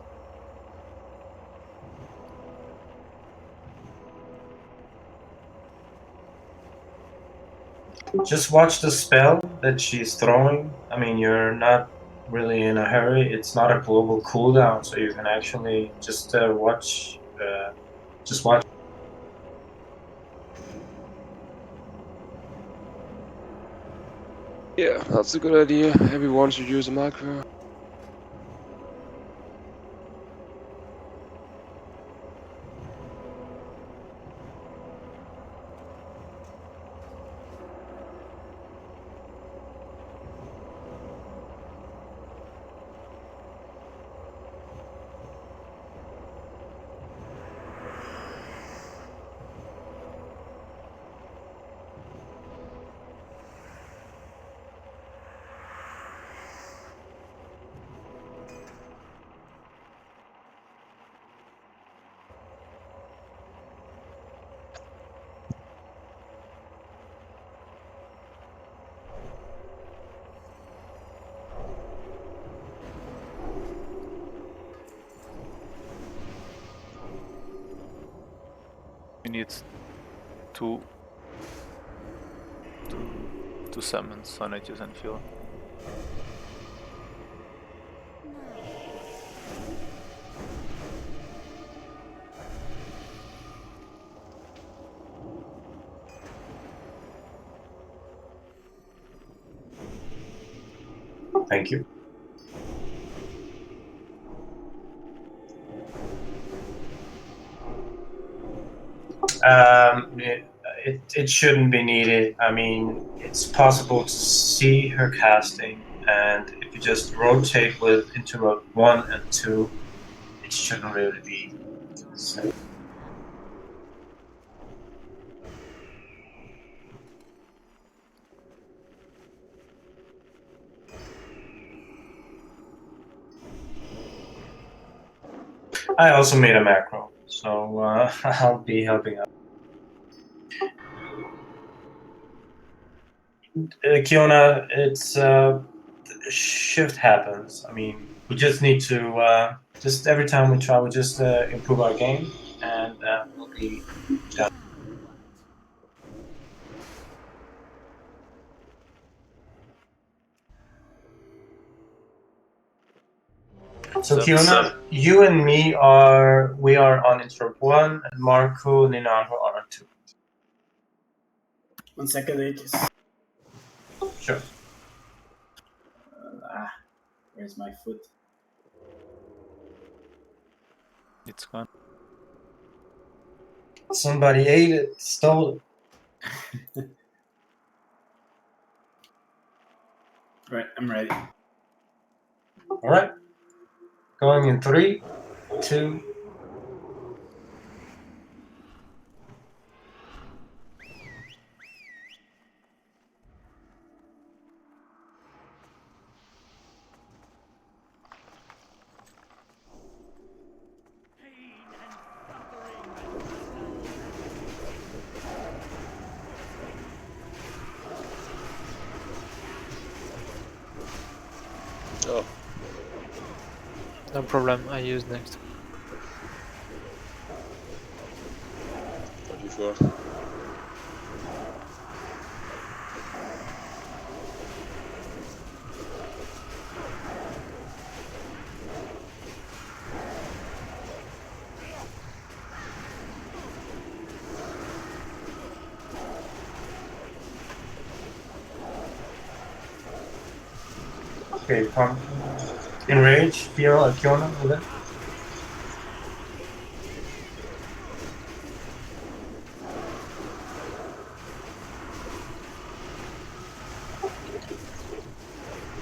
Just watch the spell that she's throwing. I mean, you're not really in a hurry. It's not a global cooldown, so you can actually just watch. Just watch. Yeah, that's a good idea. Everyone should use a macro. You need two summons on Aegis and Fuel. Thank you. It shouldn't be needed. I mean, it's possible to see her casting, and if you just rotate with interrupt 1 and 2, it shouldn't really be. So. I also made a macro, so I'll be helping out. Kiona, it's shift happens. I mean, we just need to just every time we try, we just improve our game, and we'll be done. So Kiona, you and me are on interrupt 1, and Marco and Ninandra are on 2. 1 second, Aegis. Sure. Where's my foot? It's gone. Somebody ate it, stole it. Right, I'm ready. Alright. Going in 3, 2. Oh, No problem, I use next. what you got? Okay, come. Enrage, Kiona, with it.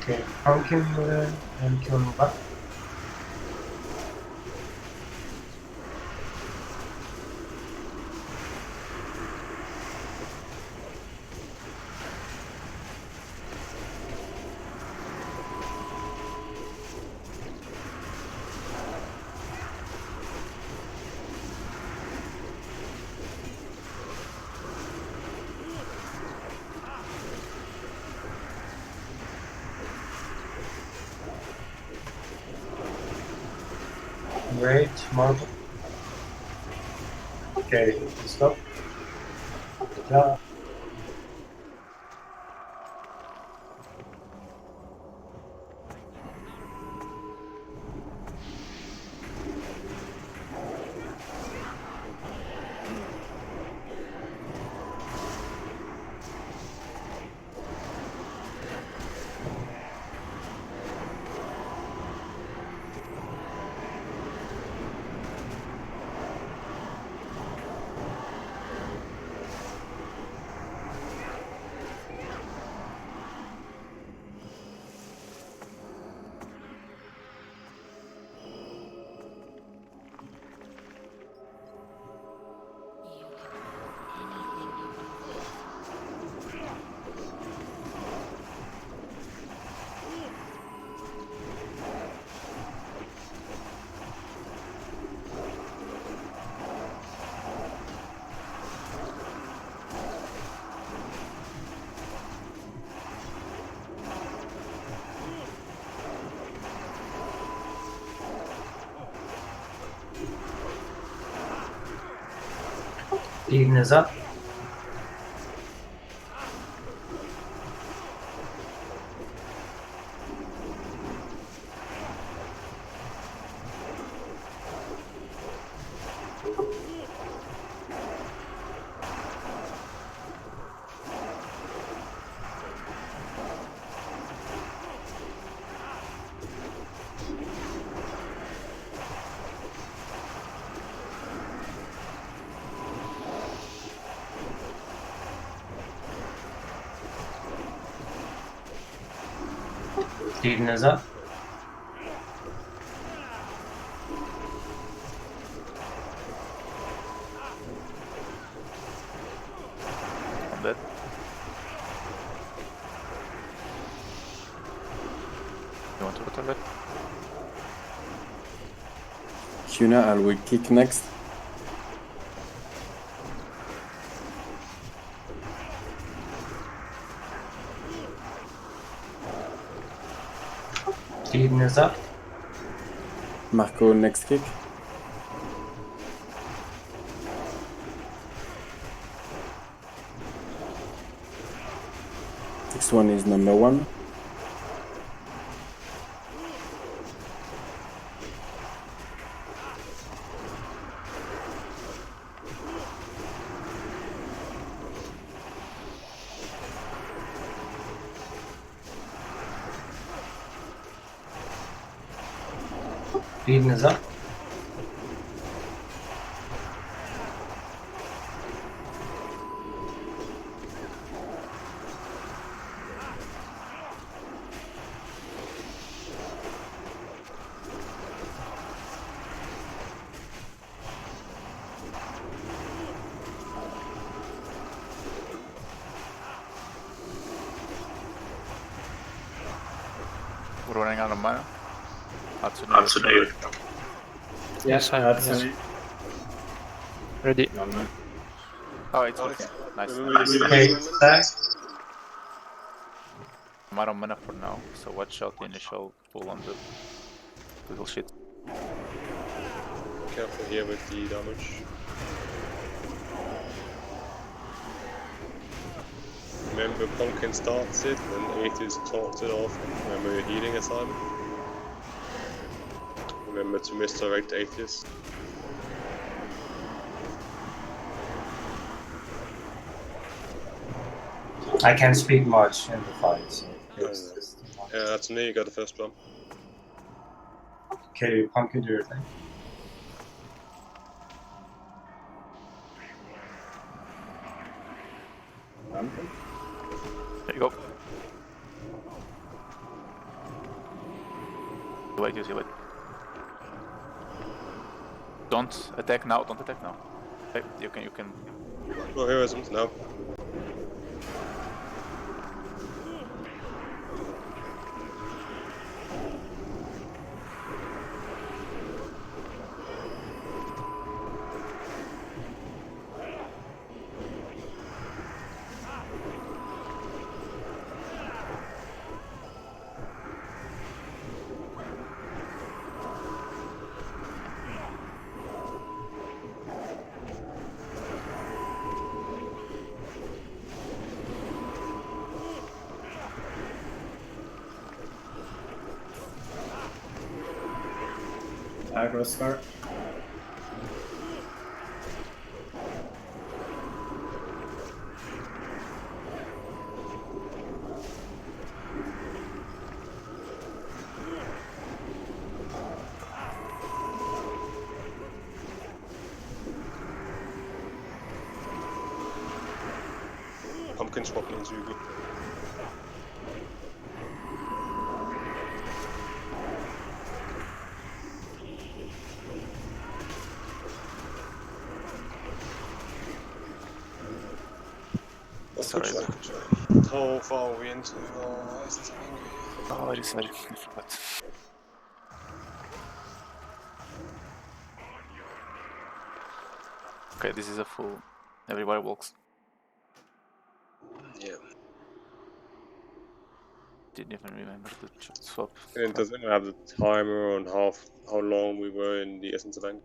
Okay, pumpkin with it, and Kiona back. Great, Marco. Okay, stop. Good job. Eden is up. Eden is up. I'm dead. You want to put on that? Kiona, I will kick next. Eden is up. Marco, next kick. Next one is number 1. Eden is up. We're running out of mana. Absolutely. Yes, I am. Hatsune. Yes. Ready. No, no. Oh, it's Nice. okay. Nice. Remember the Okay, healing assignments? stack. I'm out of mana for now, so watch out the initial pull on the little shit. Careful here with the damage. Remember, Pumpkin starts it, and Atheist talks it off. Remember your healing assignment. Remember to misdirect Atheist. I can't speak much in the fight, so Yeah, that's me, you got the first one. okay, Pumpkin, do your thing. Pumpkin. There you go. Wait, you see it. Don't attack now, don't attack now. Hey, you can. No heroisms now. Aggro scar. Pumpkin swapping into Hugo. Sorry. How far are we into? Oh, is this angry? Oh, I decided. I forgot. Okay, this is a full. Everybody walks. Yeah. Didn't even remember to swap. And it doesn't have the timer on how long we were in the Essence of Anger.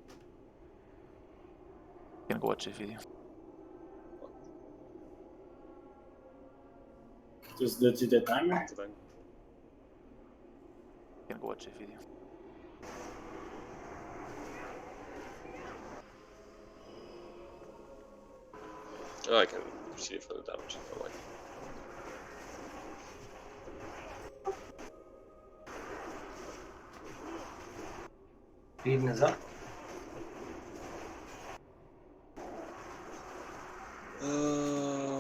You can go watch the video. Just do the timer. Essence of Anger. You can go watch the video. I can see it for the damage. I like. Eden is up.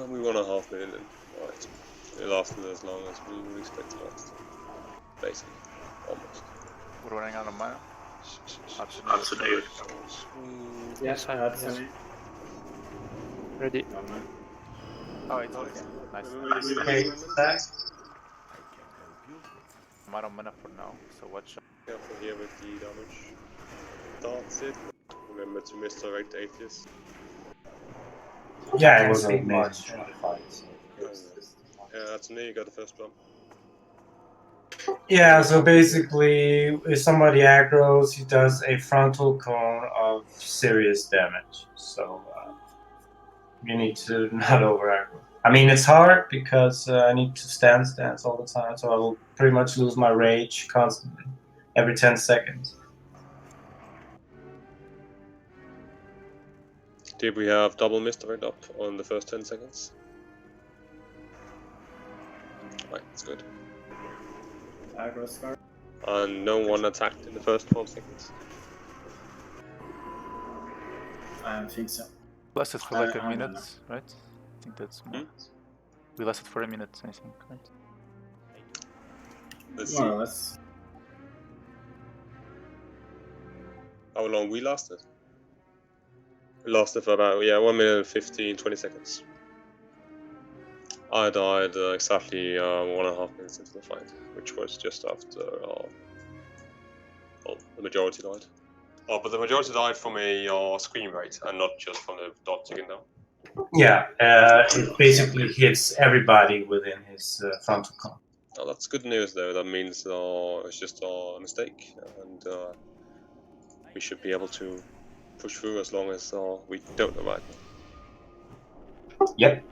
We won a half minute in. Right. It lasted as long as we would expect to last. Basically. Almost. We're running out of mana. Absolutely. Yes, I am. Yes. Hatsune. Ready. No, no. Oh, it's okay. Nice. Remember the Okay, healing stack. assignments? I'm out of mana for now, so watch out. Careful here with the damage. Starts it. Remember to misdirect Atheist. Yeah, it wasn't much in the fight, so Yeah, that's me, you got the first one. yeah, so basically, if somebody aggros, he does a frontal cone of serious damage. So you need to not over aggro. I mean, it's hard because I need to stance all the time, so I will pretty much lose my rage constantly, every 10 seconds. Did we have double misdirect up on the first 10 seconds? Right, that's good. Aggro scar. And no one attacked in the first 12 seconds. I don't think so. Lasted for like a I don't minute, know. right? I think that's more. We lasted for a minute, I think, right? Let's More see or less. how long we lasted. We lasted for about 1 minute and 15-20 seconds. I died exactly 1.5 minutes into the fight, which was just after well, the majority died. Oh, but the majority died from a screen rate and not just from the dot ticking down. Yeah, it basically hits everybody within his frontal cone. Oh, that's good news though. That means it's just a mistake, and we should be able to push through as long as we don't arrive. Yep.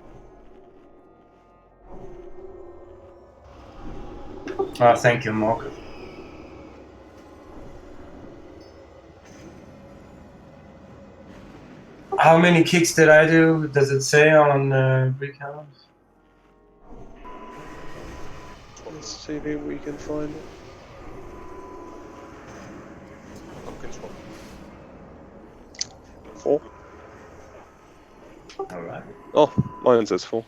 Thank you, Mark. How many kicks did I do? Does it say on recount? Let's see if we can find it. Control. 4. Alright. Oh, mine says 4.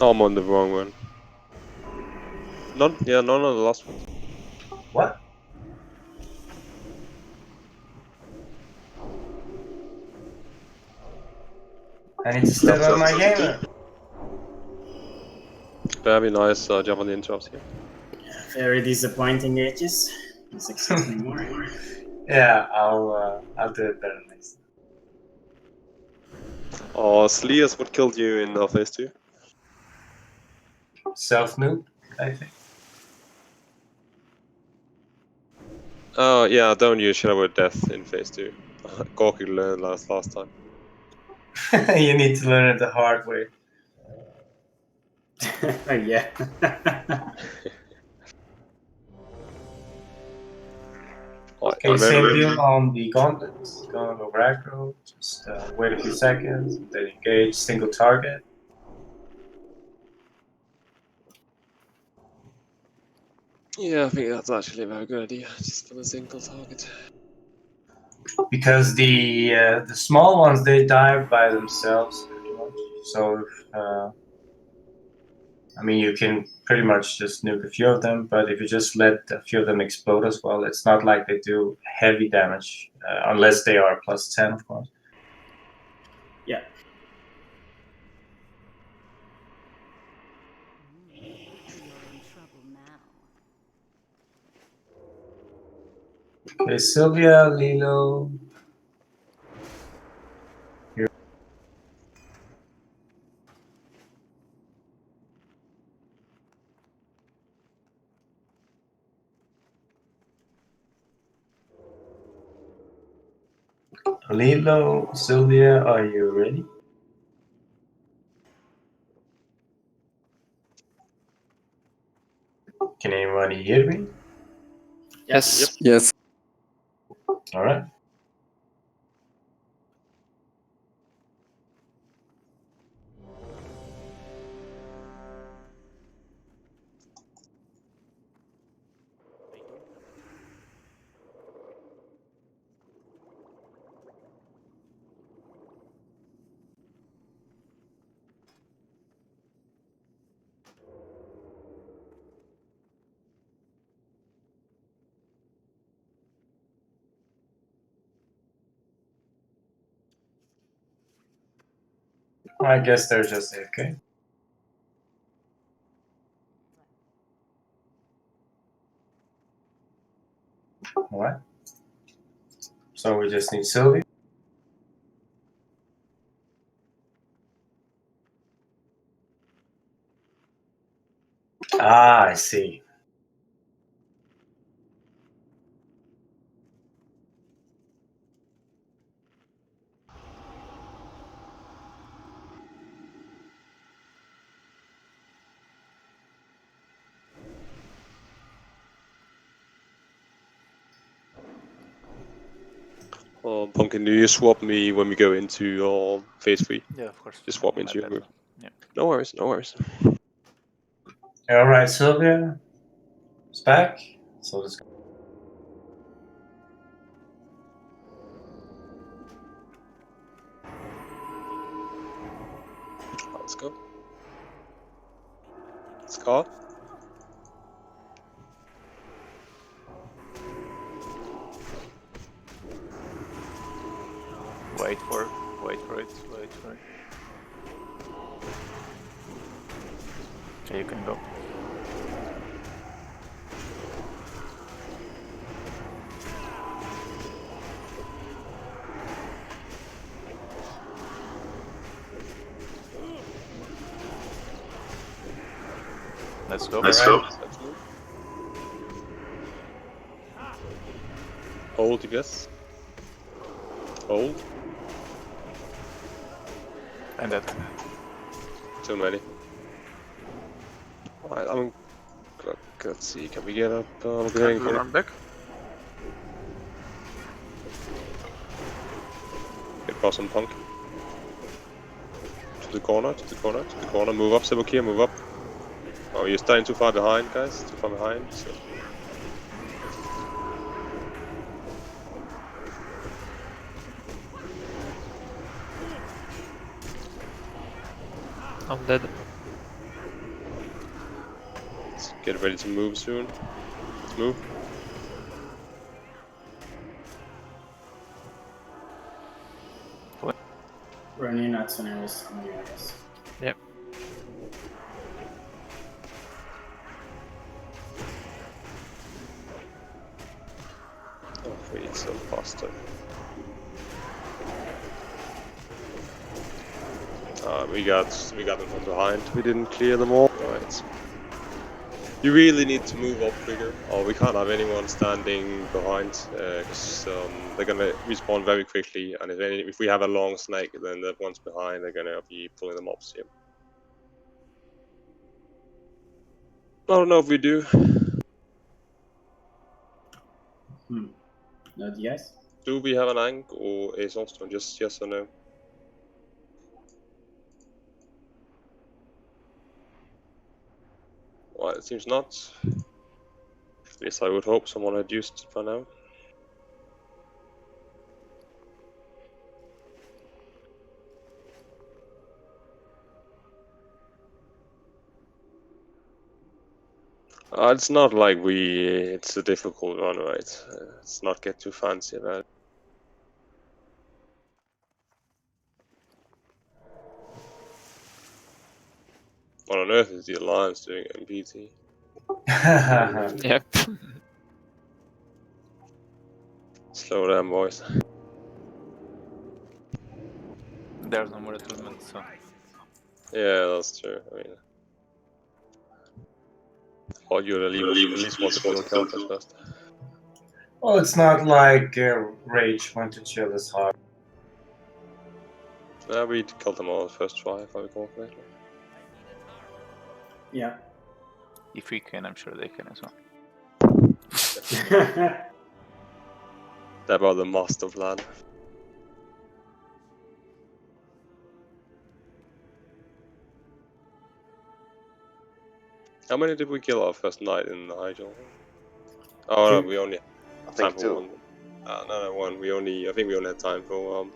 Oh, I'm on the wrong one. None? Yeah, none on the last one. What? I need to step up my game. Very nice job on the interrupts here. Very disappointing edges. He's existing more. Yeah, I'll do it better next time. Oh, Sleas, what killed you in phase 2? Self-noob, I think. Oh, yeah, don't use Shadow of Death in phase 2. Gorky learned last time. You need to learn it the hard way. Yeah. Okay, same deal on the gauntlets. Gonna go aggro, just wait a few seconds, then engage single target. Yeah, I think that's actually a very good idea, just for the single target. Because the small ones, they die by themselves pretty much. So I mean, you can pretty much just nuke a few of them, but if you just let a few of them explode as well, it's not like they do heavy damage, unless they are +10, of course. Yeah. Okay, Sylvia, Lilo. Lilo, Sylvia, are you ready? Can anybody hear me? Yes. Yes. All right. I guess they're just AFK. All right. So we just need Sylvie. Ah, I see. Pumpkin, do you swap me when we go into phase 3? Yeah, of course. Just swap me My into your bad, group. man. Yeah. No worries, no worries. All right, Sylvia. is back. So let's go. Let's go. Let's call. Wait for it, wait for it. Okay, you can go. Let's go. Let's go. Let's move. Hold, yes. Hold. And that. Too many. Alright, let's see, can we get up? We're Can getting we run back? Get boss on punk. To the corner, move up, Sebokir, move up. Oh, you're starting too far behind, guys, too far behind. So. I'm dead. Let's get ready to move soon. Let's move. Running at scenarios on you, I guess. Yep. Oh, wait, so faster. We got them from behind. We didn't clear them all. Right. You really need to move up quicker, or we can't have anyone standing behind, because they're gonna respawn very quickly. And if we have a long snake, then the ones behind are gonna be pulling them up. So. I don't know if we do. Not yes. Do we have an Ankh or a Soulstone? Just yes or no. Well, it seems not. At least I would hope someone had used it by now. It's not like it's a difficult run, right? Let's not get too fancy about it. What on earth is the Alliance doing in BT? Yep. Slow down, boys. There's no more attunement, so. Yeah, that's true. I mean, thought you'd at least want to kill counters first. Well, it's not like Rage went to chill as hard. Yeah, we killed them all the first try, if I recall correctly. Yeah. If we can, I'm sure they can as well. That about the master plan. How many did we kill our first night in the Hyjal? Oh no, we only I think two. one. No, one. I think we only had time for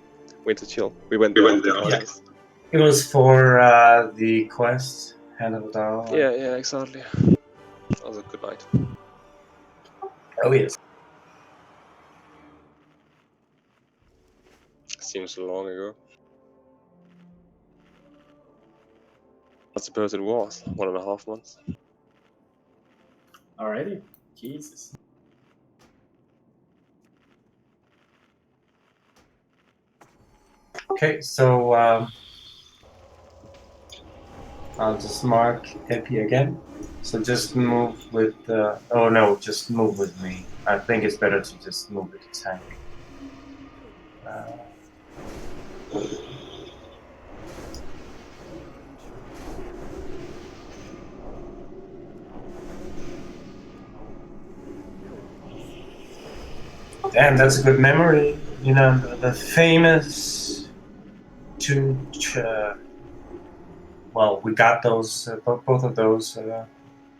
Winter Chill. We went down. Yes. It was for the quest, Hand of Dao. Yeah, exactly. That was a good night. Oh yes. Seems so long ago. I suppose it was 1.5 months. Alrighty. Jesus. Okay, so I'll just mark Epi again. So just move with. Oh no, just move with me. I think it's better to just move with the tank. Damn, that's a good memory. You know, the famous two. Well, we got those, both of those a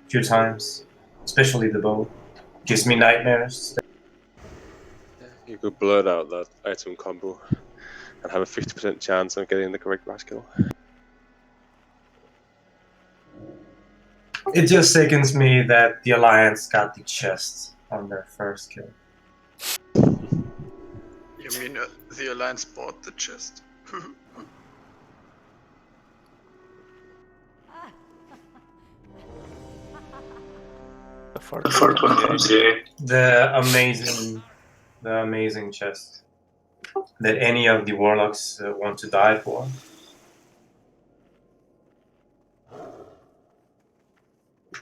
few times. especially the bow. Gives me nightmares. You could blurt out that item combo and have a 50% chance of getting the correct last kill. It just sickens me that the Alliance got the chest on their first kill. You mean the Alliance bought the chest? The fourth one comes here. The amazing chest that any of the warlocks want to die for.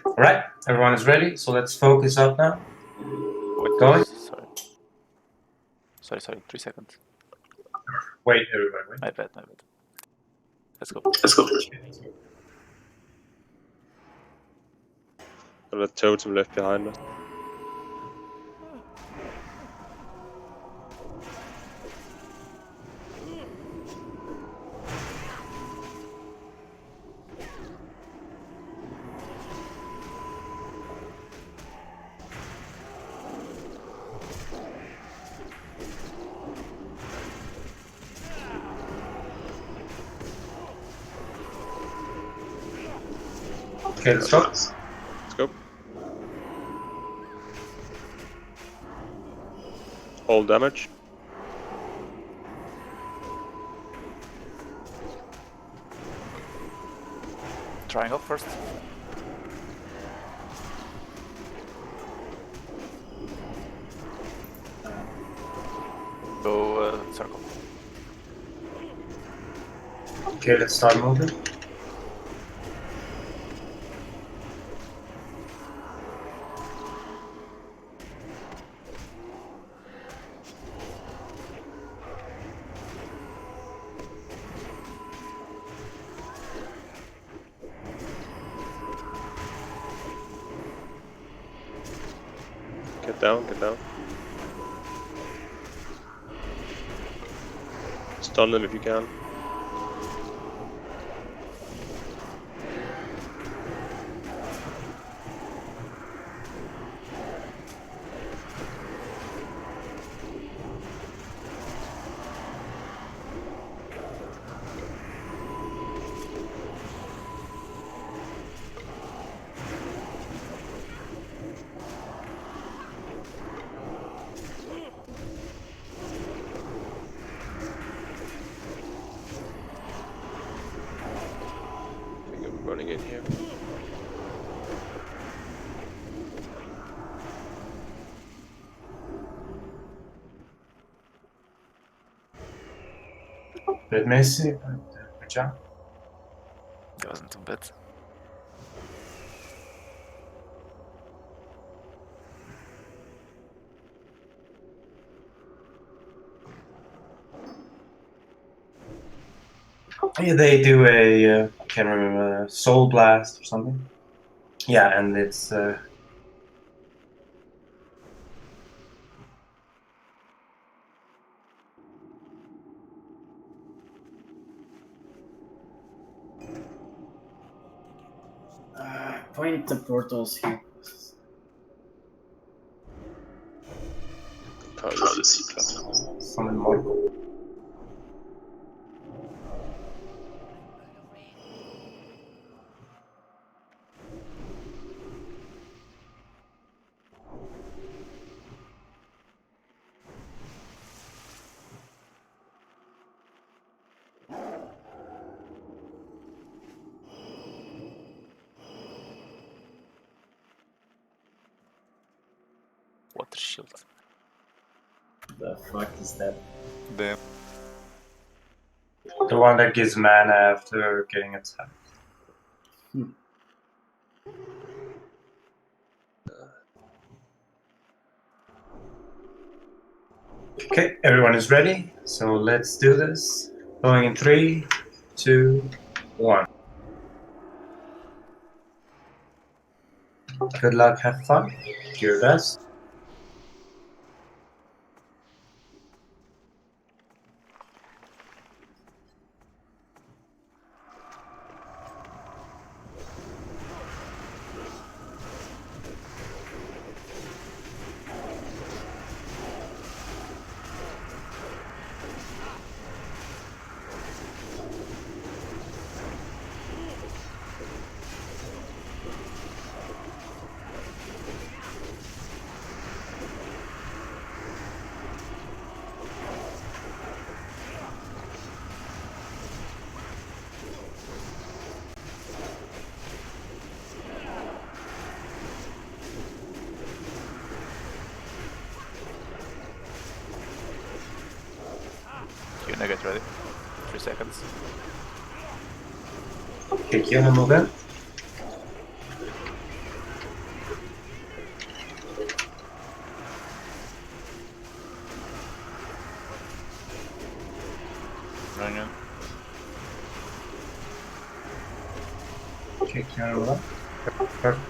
Alright, everyone is ready, so let's focus up now. Wait, Going? Sorry, 3 seconds. Wait, everybody, wait. My bad. Let's go. Got a totem left behind us. Okay, let's go. Let's go. All damage. Triangle first. Go circle. Okay, let's start moving. Get down, get down. Stun them if you can. I think I'm running in here. Bit messy, but good job. That wasn't too bad. Yeah, they do a, I can't remember, Soul Blast or something. Yeah, and it's Point the portals here. Power the C-Club. summon Michael. Water shield. The fuck is that? Damn. The one that gives mana after getting attacked. Okay, everyone is ready, so let's do this. Going in 3, 2, 1. Good luck, have fun, do your best. Yuna, get ready. 3 seconds. Okay, Kiana, move in. Run. Okay, Kiana, move up. Perfect.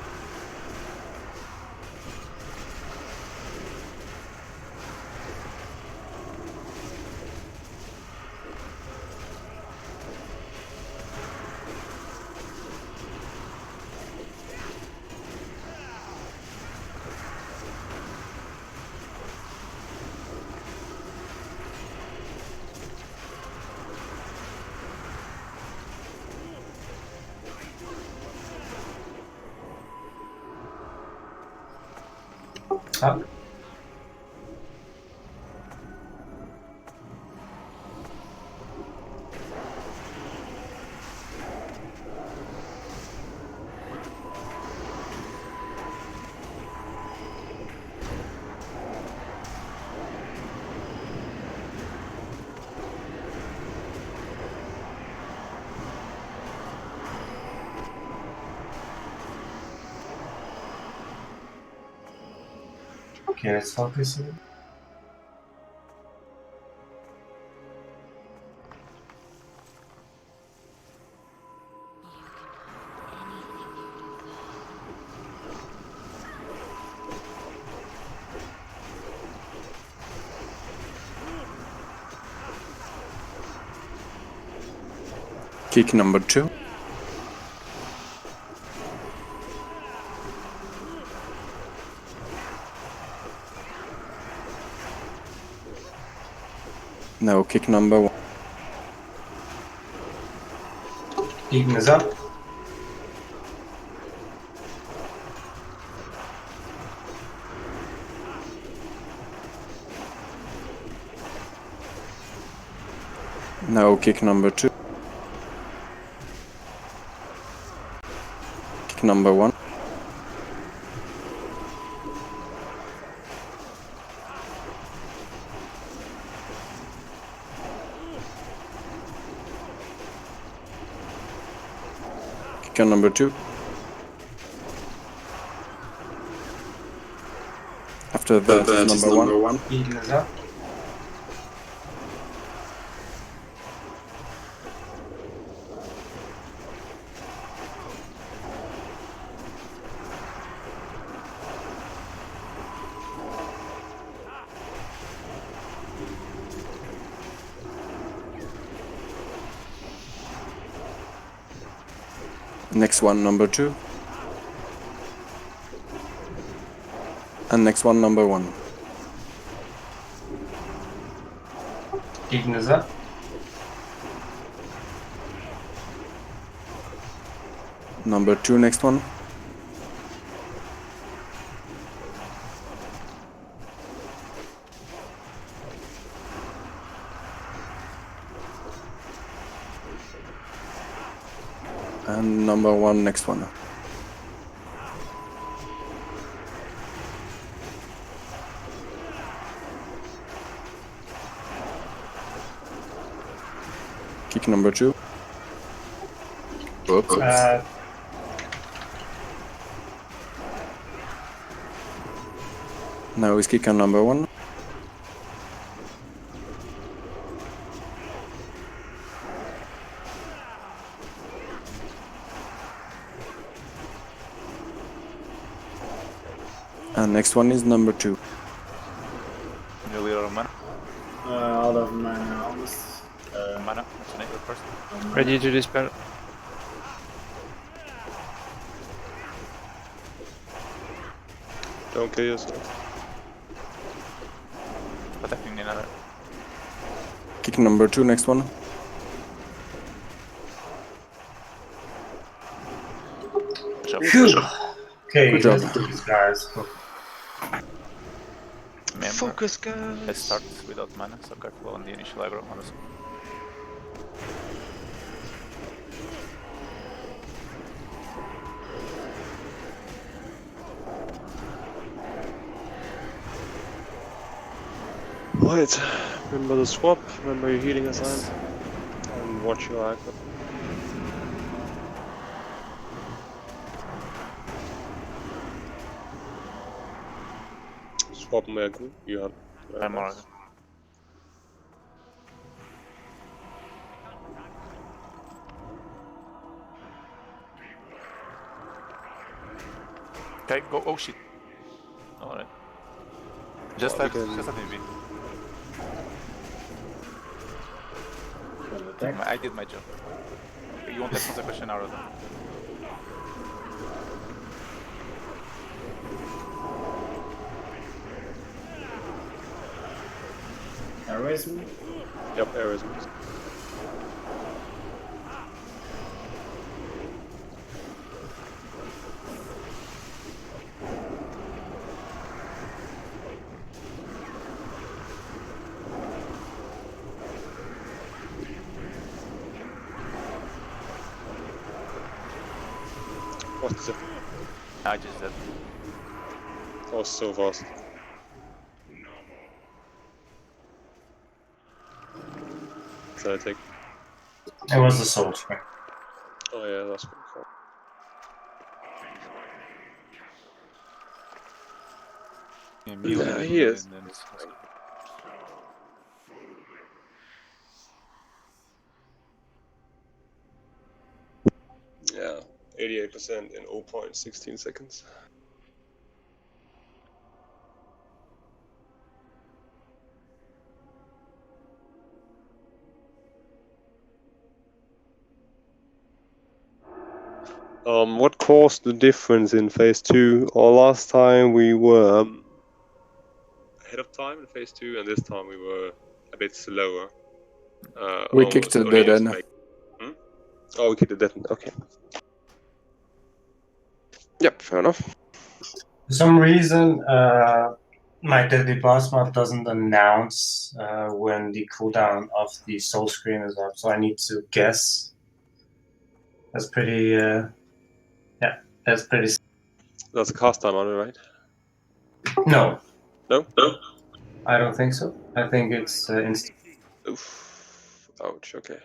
Up. Okay, let's focus here. Kick number 2. Now kick number 1. Eden is up. Now kick number 2. Kick number 1. Kick on number 2. After that is number 1. Eden is up. Next one, number 2. And next one, number 1. Eden is up. Number 2, next one. And number 1, next one. Kick number 2. Oops. Now is kick on number 1. And next one is number 2. Really out of mana. Out of mana, almost. Mana, what's the first? Ready to dispel. Don't kill yourself. Protecting another. Kick number 2, next one. Okay, Good job. let's do these guys. Remember, Focus, guys. let's start without mana, so careful on the initial aggro, honestly. Right. Remember the swap, remember your healing assignment, and watch your icon. Swap med you have. I'm alright. Okay, go. Oh shit. Alright. Just Oh, let you can- just let me be. Attack. I did my job. You won't have consequential arrow then. Heroism. Yep, arrows. What's it? I just did. That was so fast. So I take. It was a soul spring. Oh yeah, that's pretty cool. Yeah, Yeah, he is. and then Yeah, 88% in 0.16 seconds. What caused the difference in phase 2? Or last time we were ahead of time in phase 2, and this time we were a bit slower. We kicked the dead end. Oh, we kicked the dead end. Okay. Yep, fair enough. For some reason, my Deadly Blast mod doesn't announce when the cooldown of the soul screen is up, so I need to guess. That's pretty, yeah, that's pretty. That's a cast time on it, right? No, No? No. I don't think so. I think it's instant. Oof. Ouch, okay.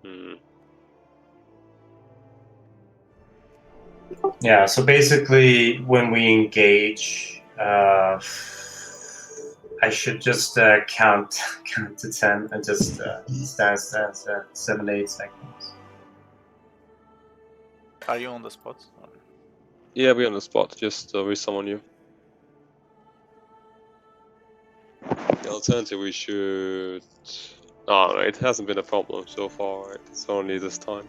Hmm. Yeah, so basically, when we engage, I should just count to 10 and just stand 7 8 seconds. are you on the spot? Or... Yeah, we're on the spot, just we summon you. The alternative we should... Oh, no, it hasn't been a problem so far, right? It's only this time.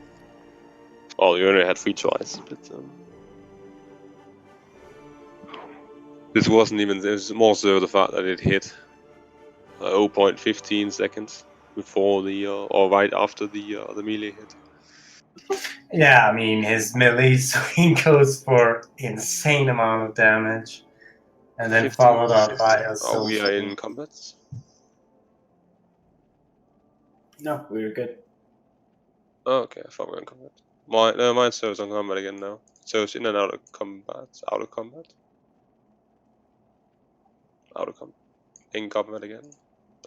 Well, you only had 3 tries, but... This wasn't even... It was more so the fact that it hit 0.15 seconds before the... or right after the melee hit. Yeah, I mean, his melee swing goes for insane amount of damage. And then 15, followed up by a Oh, we are silver. in combat? No, we're good. Oh, okay, I thought we were in combat. Mine shows on combat again now. So it's in and out of combat. Out of combat? Out of combat. In combat again?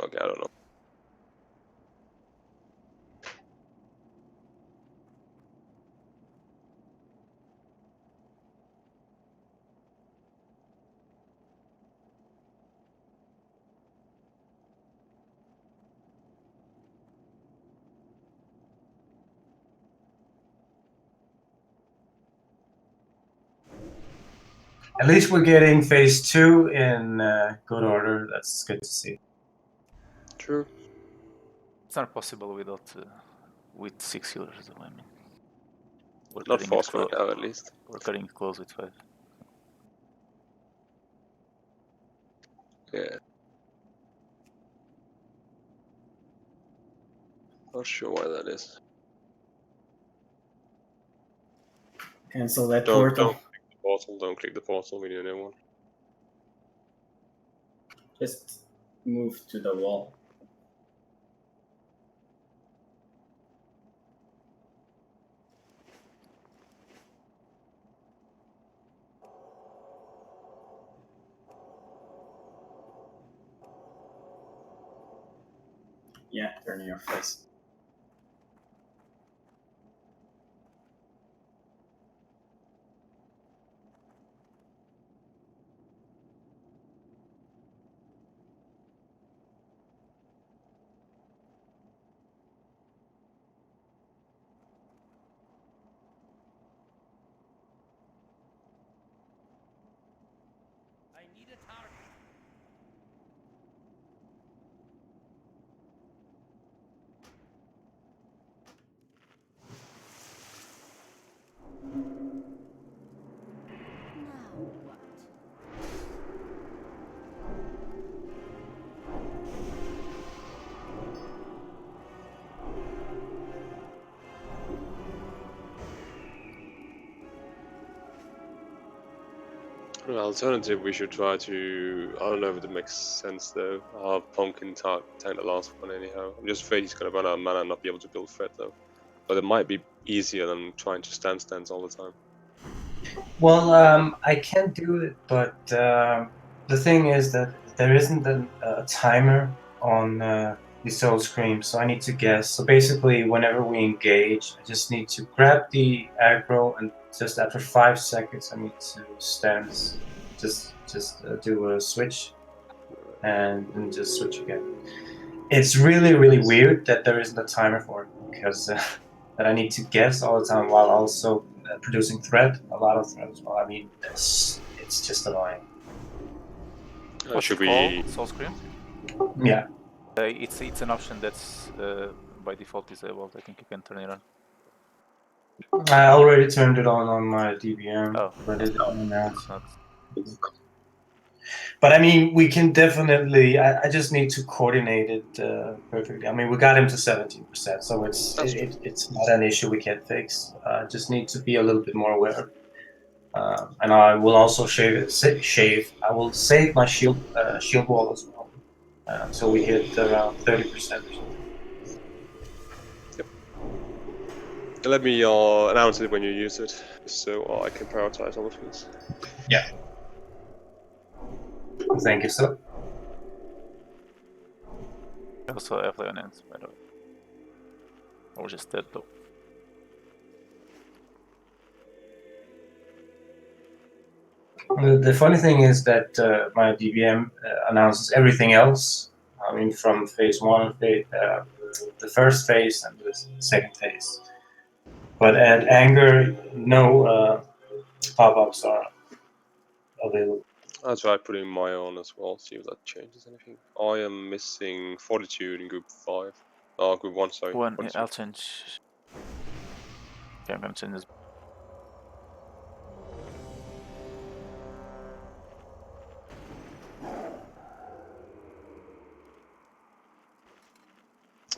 Okay, I don't know. At least we're getting phase 2 in good order. That's good to see. True. It's not possible without with 6 healers, though. I mean, we're Not cutting it fast right close. now, at least. We're cutting it close with 5. Yeah. Not sure why that is. Cancel that Don't portal. click the portal. Don't click the portal. We need a new one. Just move to the wall. Yeah, turn your face. An alternative, we should try to. I don't know if it makes sense though. I'll have Pumpkin tank the last one anyhow. I'm just afraid he's gonna run out of mana and not be able to build threat though. But it might be easier than trying to stand stands all the time. Well, I can do it, but the thing is that there isn't a timer on the Soul Scream, so I need to guess. So basically, whenever we engage, I just need to grab the aggro, and just after 5 seconds, I need to stance. Just do a switch, and just switch again. It's really weird that there isn't a timer for it, because that I need to guess all the time while also producing threat, a lot of threat as well. I mean, it's just annoying. What's Should it we? called? Soul Scream? Yeah. It's an option that's by default disabled. I think you can turn it on. I already turned it on my DBM, Oh, but it's on now. it's not. But I mean, we can definitely. I just need to coordinate it perfectly. I mean, we got him to 17%, so it's not an issue we can fix. Just need to be a little bit more aware. And I will also shave. I will save my shield wall as well until we hit around 30% or something. Yep. Let me announce it when you use it, so I can prioritize all the things. Yeah. Thank you, sir. Also airplay on ends, by the way. Or just dead though. The funny thing is that my DBM announces everything else. I mean, from phase 1, the first phase, and the second phase. But at Anger, no pop-ups are available. I'll try putting my on as well, see if that changes anything. I am missing Fortitude in group 5. Oh, group 1, sorry. One, yeah, I'll change. Okay, I'm gonna change this.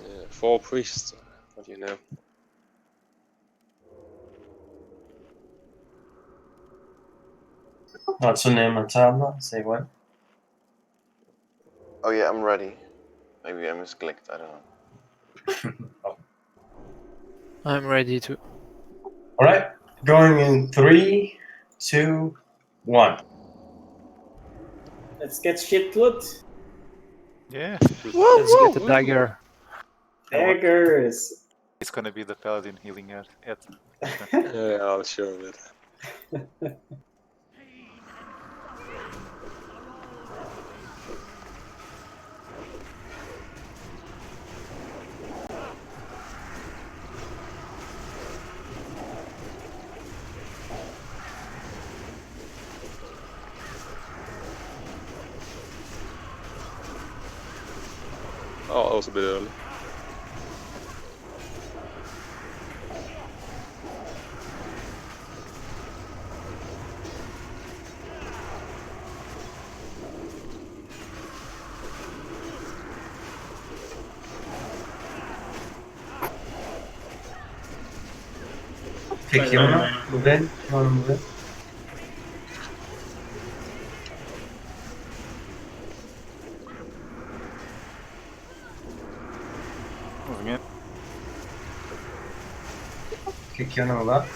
Yeah, 4 priests. What do you know? What's your name on tablet? Say what? Oh yeah, I'm ready. Maybe I misclicked, I don't know. Oh. I'm ready to. Alright, going in 3, 2, 1. Let's get shit loot. Yeah. Let's get the dagger. Daggers. It's gonna be the Paladin healing it. Yeah, I'll show it. Oh, that was a bit early. Pick Yona, move in. Yona, move in. Moving in. Kick Yona, move up.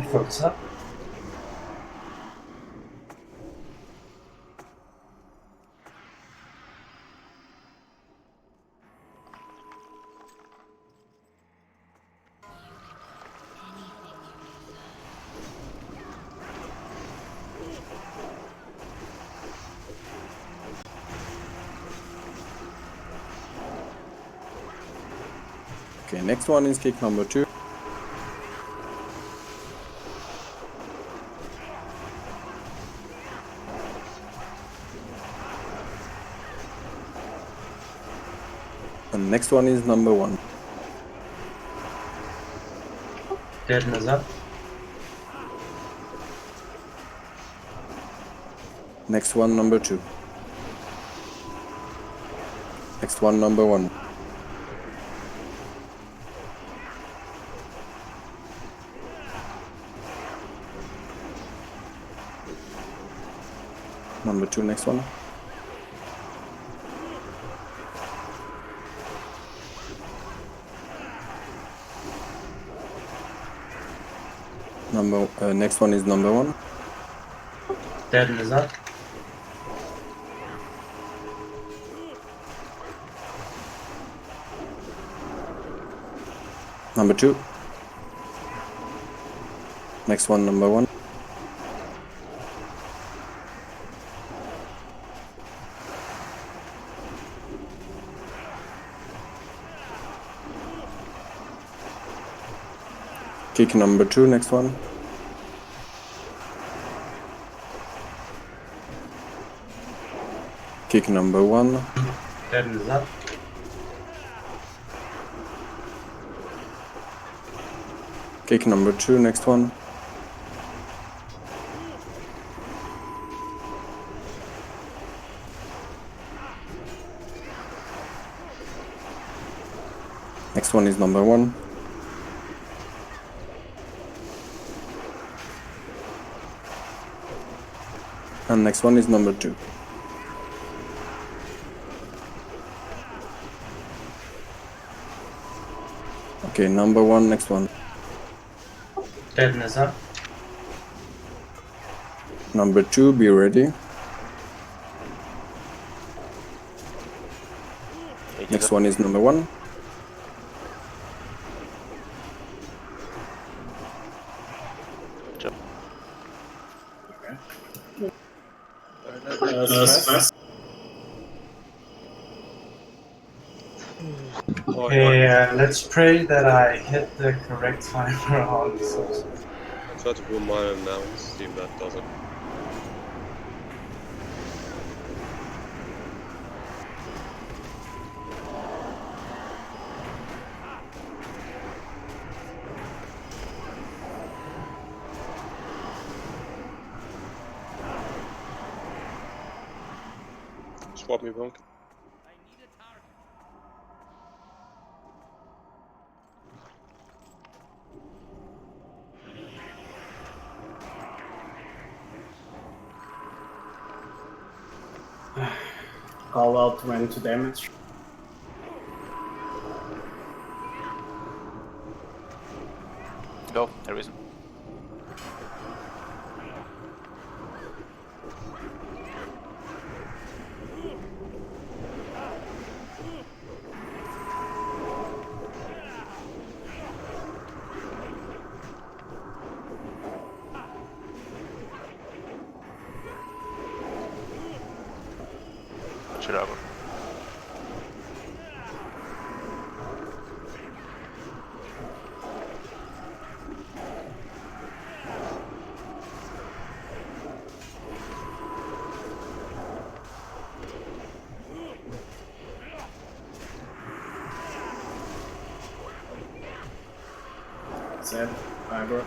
Focus up. Okay, next one is kick number 2. And next one is number 1. Deadness up. Next one, number 2. Next one, number 1. Number 2, next one. Next one is number 1. Deadness up. Number 2. Next one, number 1. Kick number 2, next one. Kick number 1. Deadness up. Kick number 2, next one. Next one is number 1. And next one is number 2. Okay, number 1, next one. Deadness up. Number 2, be ready. Next one is number 1. Okay, let's pray that I hit the correct timer on the source. I'll try to pull mine now and see if that does it. Swap me, punk. Call out 20 damage. Go, there is. Chicago. Set. Aggro.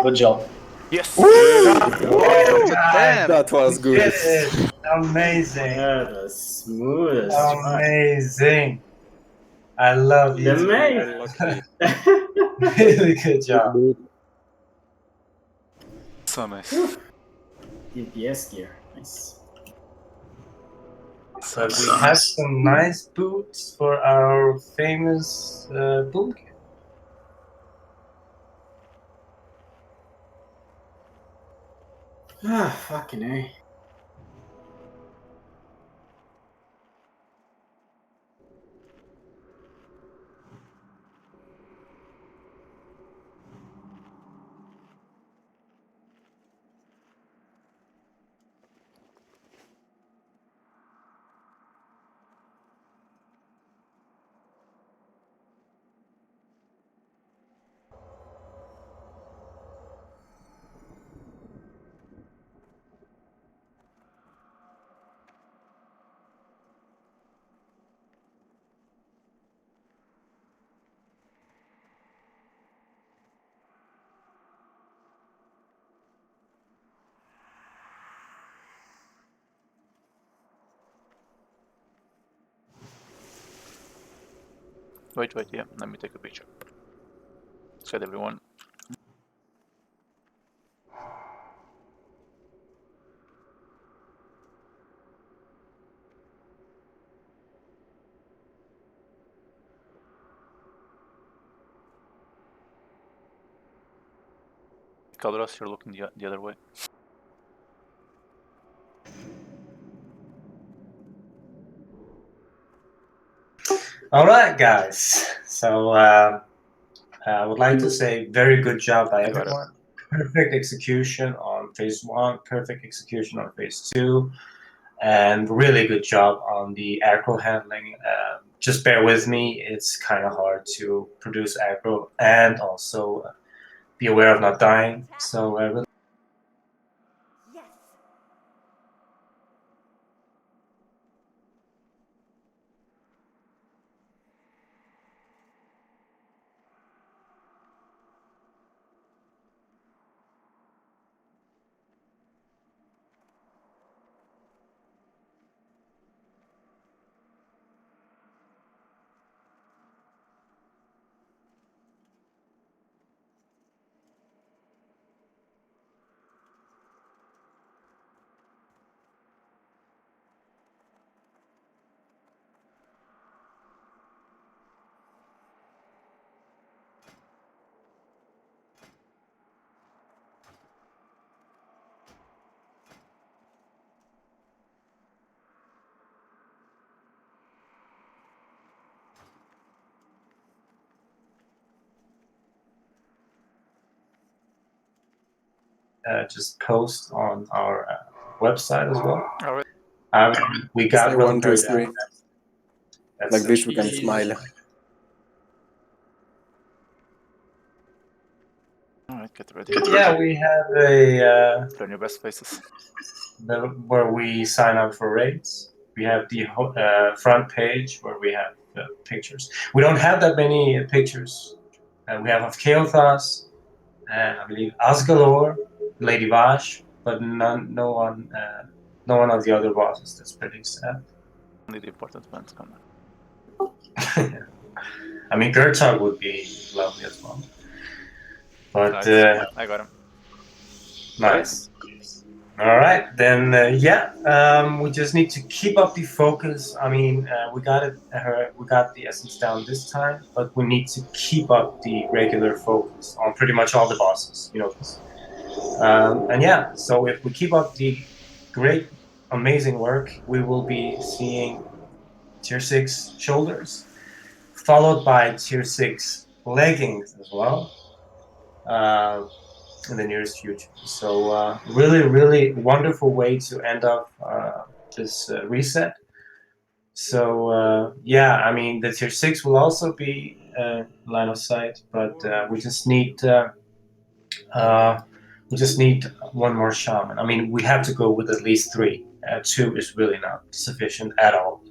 Good job. Yes! Damn! That was good. Yes, amazing. Yeah, the smoothest. Amazing. I love you. The main. Unlucky. Really good job. So nice. DPS gear. Nice. So we have some nice boots for our famous boot camp. Ah, fucking A. Wait, yeah, let me take a picture. Said everyone. Coloros, you're looking the other way. All right, guys. So I would like to say very good job by everyone. Perfect execution on phase 1, perfect execution on phase 2, and really good job on the aggro handling. Just bear with me, it's kind of hard to produce aggro and also be aware of not dying. So I really just post on our website as well. All right. We got Say 1, 2, 3. That's Like this, we can smile. All right, get ready. Yeah, we have a Learn your best faces. where we sign up for raids. We have the front page where we have pictures. We don't have that many pictures. We have of Kael'thas, and I believe Asgalor, Lady Vash, but no one of the other bosses. That's pretty sad. Only the important ones come. I mean, Gertog would be lovely as well. But Nice. I got him. nice. All right, then. We just need to keep up the focus. I mean, we got it. We got the essence down this time, but we need to keep up the regular focus on pretty much all the bosses. You know this. And yeah, so if we keep up the great, amazing work, we will be seeing tier 6 shoulders, followed by tier 6 leggings as well. In the nearest future. So really wonderful way to end up this reset. So yeah, I mean the tier 6 will also be line of sight, but we just need one more shaman. I mean, we have to go with at least 3. 2 is really not sufficient at all.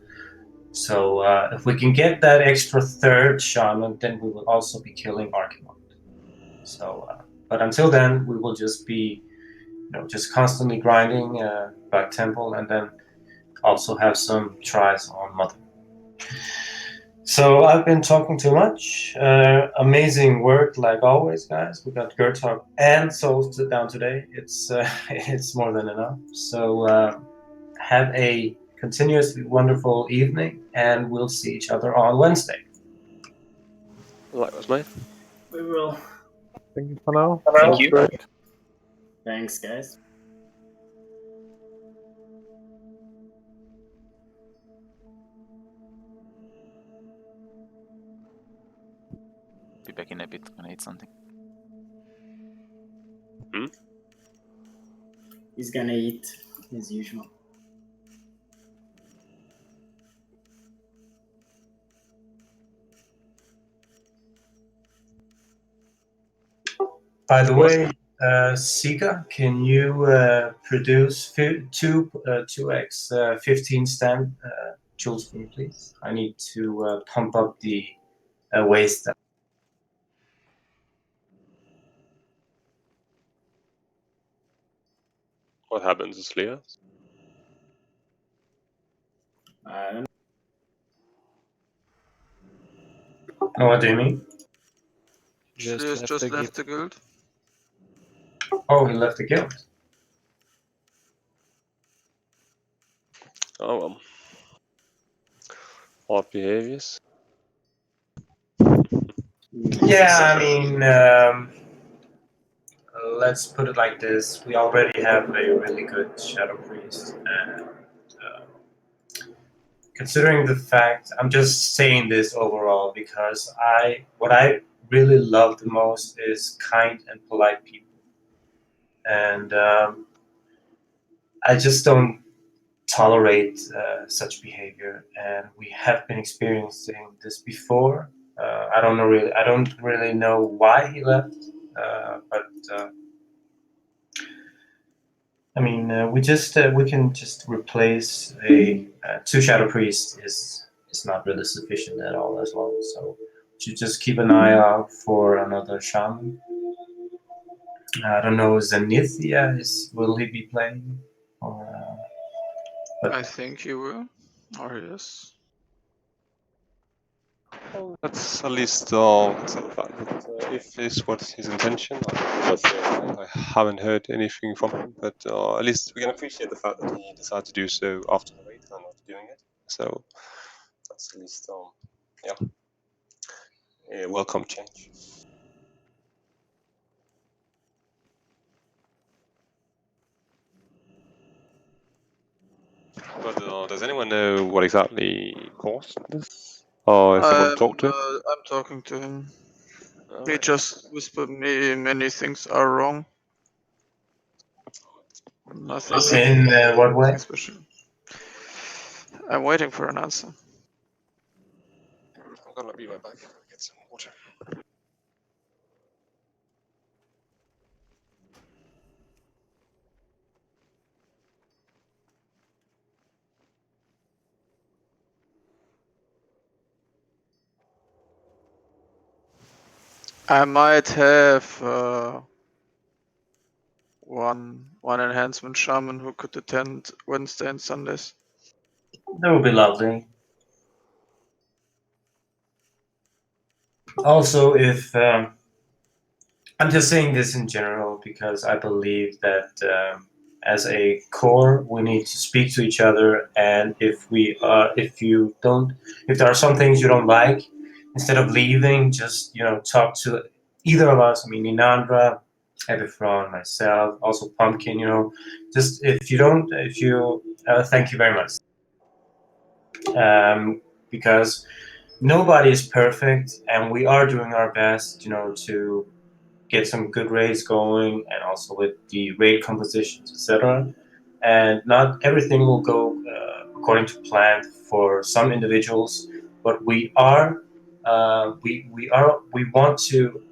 So if we can get that extra 3rd shaman, then we will also be killing Archimond. So But until then, we will just be, just constantly grinding back temple, and then also have some tries on mother. So I've been talking too much. Amazing work, like always, guys. We got Gertalk and Souls down today. It's it's more than enough. So have a continuously wonderful evening, and we'll see each other on Wednesday. Likewise, mate. We will. Thank you for now. Thank That's you. great. Thanks, guys. Be back in a bit when I eat something. He's gonna eat as usual. By the way, Sika, can you produce 2x 15 stand joules for me, please? I need to pump up the waste. What happens is Leah? I don't know. No, what do you mean? Just left the guild. Oh, he left the guild. Oh well. Odd behaviors. Yeah, I mean, let's put it like this. We already have a really good Shadow Priest, and considering the fact, I'm just saying this overall because what I really love the most is kind and polite people. And I just don't tolerate such behavior, and we have been experiencing this before. I don't really know why he left, but I mean, we can just replace a 2 Shadow Priest is not really sufficient at all as well. So you just keep an eye out for another Shaman. I don't know, Zenithia will he be playing? Or, I think he will. Or yes. Well, that's at least the fact that if this was his intention, I haven't heard anything from him, but at least we can appreciate the fact that he decided to do so after the raid and not doing it. So that's at least a welcome change. But does anyone know what exactly caused this? Or is someone talked to him? I'm talking to him. He Alright. just whispered me many things are wrong. Nothing. in what way? Special. I'm waiting for an answer. I'm gonna be right back. Get some water. I might have one enhancement shaman who could attend Wednesday and Sundays. That would be lovely. Also, if I'm just saying this in general because I believe that as a core we need to speak to each other, and if there are some things you don't like, instead of leaving, just talk to either of us. I mean, Inandra, Ebifron, myself, also Pumpkin. Just thank you very much. Because nobody is perfect, and we are doing our best, to get some good raids going, and also with the raid compositions, etc. And not everything will go according to plan for some individuals, but we want to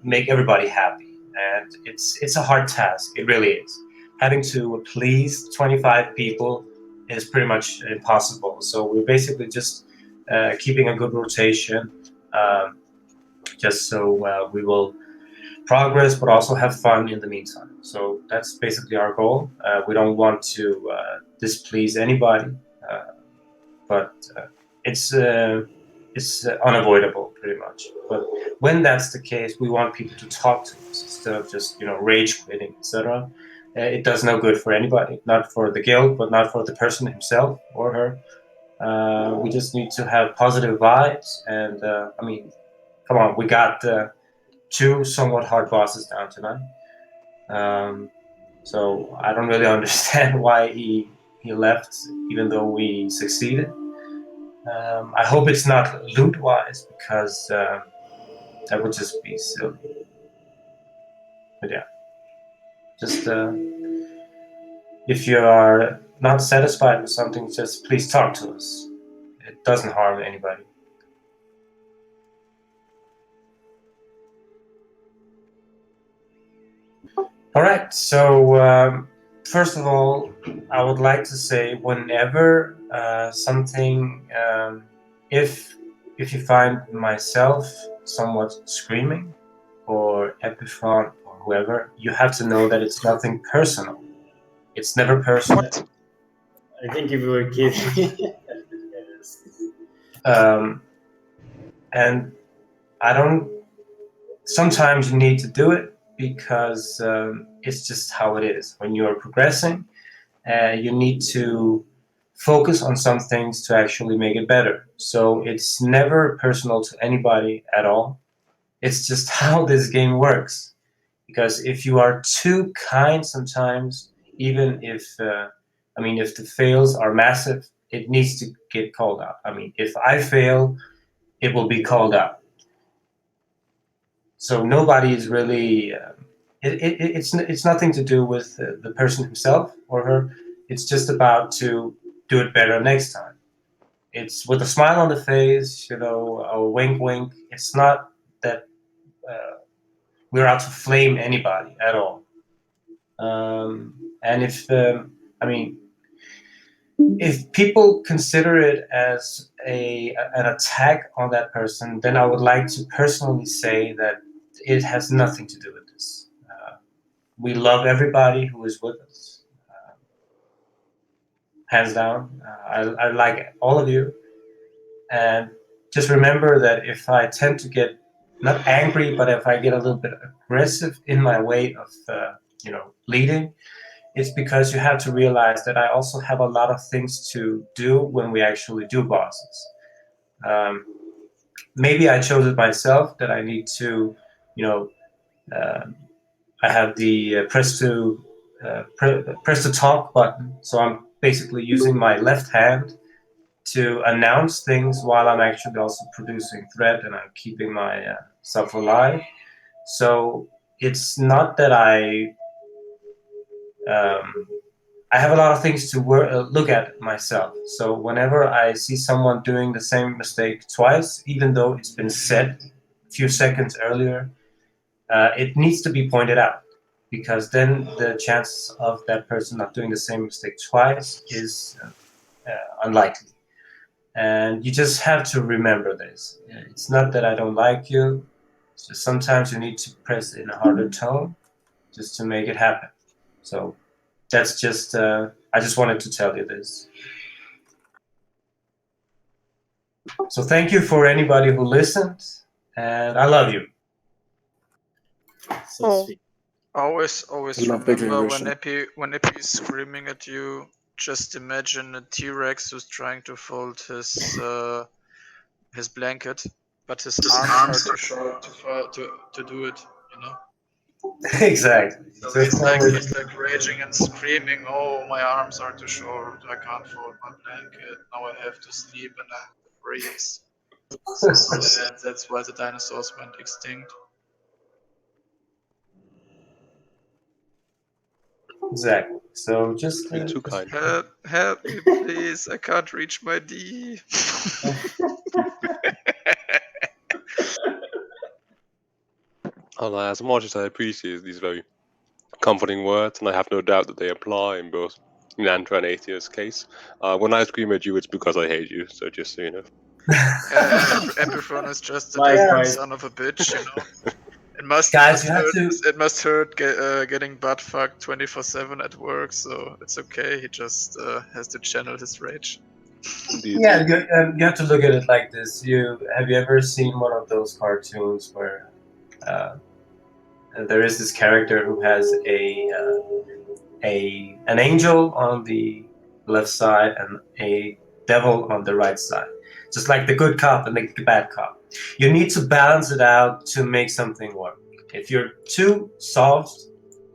make everybody happy, and it's a hard task. It really is. Having to please 25 people is pretty much impossible. So we're basically just keeping a good rotation, just so we will progress, but also have fun in the meantime. So that's basically our goal. We don't want to displease anybody, but it's unavoidable pretty much. But when that's the case, we want people to talk to us instead of just rage quitting, etc. It does no good for anybody, not for the guild, but not for the person himself or her. We just need to have positive vibes, and I mean, come on, we got 2 somewhat hard bosses down tonight. So I don't really understand why he left, even though we succeeded. I hope it's not loot-wise, because that would just be silly. But yeah, just if you are not satisfied with something, just please talk to us. It doesn't harm anybody. All right, so first of all, I would like to say whenever something, if you find myself somewhat screaming, or Epiphron, or whoever, you have to know that it's nothing personal. It's never personal. I think if we were kidding. And I don't. Sometimes you need to do it because it's just how it is. When you are progressing, you need to focus on some things to actually make it better. So it's never personal to anybody at all. It's just how this game works. Because if you are too kind sometimes, even if if the fails are massive, it needs to get called out. I mean, if I fail, it will be called out. So nobody is really. It's nothing to do with the person himself or her. It's just about to do it better next time. It's with a smile on the face, a wink, wink. It's not that we're out to flame anybody at all. And if people consider it as an attack on that person, then I would like to personally say that it has nothing to do with this. We love everybody who is with us, hands down. I like all of you, and just remember that if I tend to get not angry, but if I get a little bit aggressive in my way of leading, it's because you have to realize that I also have a lot of things to do when we actually do bosses. Maybe I chose it myself that I need to, I have the press to talk button, so I'm basically using my left hand to announce things while I'm actually also producing thread and I'm keeping myself alive. So it's not that I have a lot of things to look at myself. So whenever I see someone doing the same mistake twice, even though it's been said a few seconds earlier, it needs to be pointed out, because then the chances of that person not doing the same mistake twice is unlikely. And you just have to remember this. It's not that I don't like you. It's just sometimes you need to press in a harder tone just to make it happen. So that's just, I just wanted to tell you this. So thank you for anybody who listened, and I love you. So sweet. Always love the remember declaration. when Epi is screaming at you, just imagine a T-Rex who's trying to fold his blanket, but his arms are too short to do it, Exactly. So he's like raging and screaming, "Oh, my arms are too short, I can't fold my blanket, now I have to sleep and I have to freeze." So that's why the dinosaurs went extinct. Exactly. So just Being too kind. Help me, please! I can't reach my D. As much as I appreciate these very comforting words, and I have no doubt that they apply in both Nantra and Athea's case, when I scream at you, it's because I hate you, so just so you know. Epiphron is just a desperate son of a bitch, It must, Guys, it you have must to. hurt, it must hurt getting butt fucked 24/7 at work, so it's okay. He just has to channel his rage. Indeed. Yeah, you have to look at it like this. Have you ever seen one of those cartoons where there is this character who has an angel on the left side and a devil on the right side, just like the good cop and the bad cop. You need to balance it out to make something work. If you're too soft,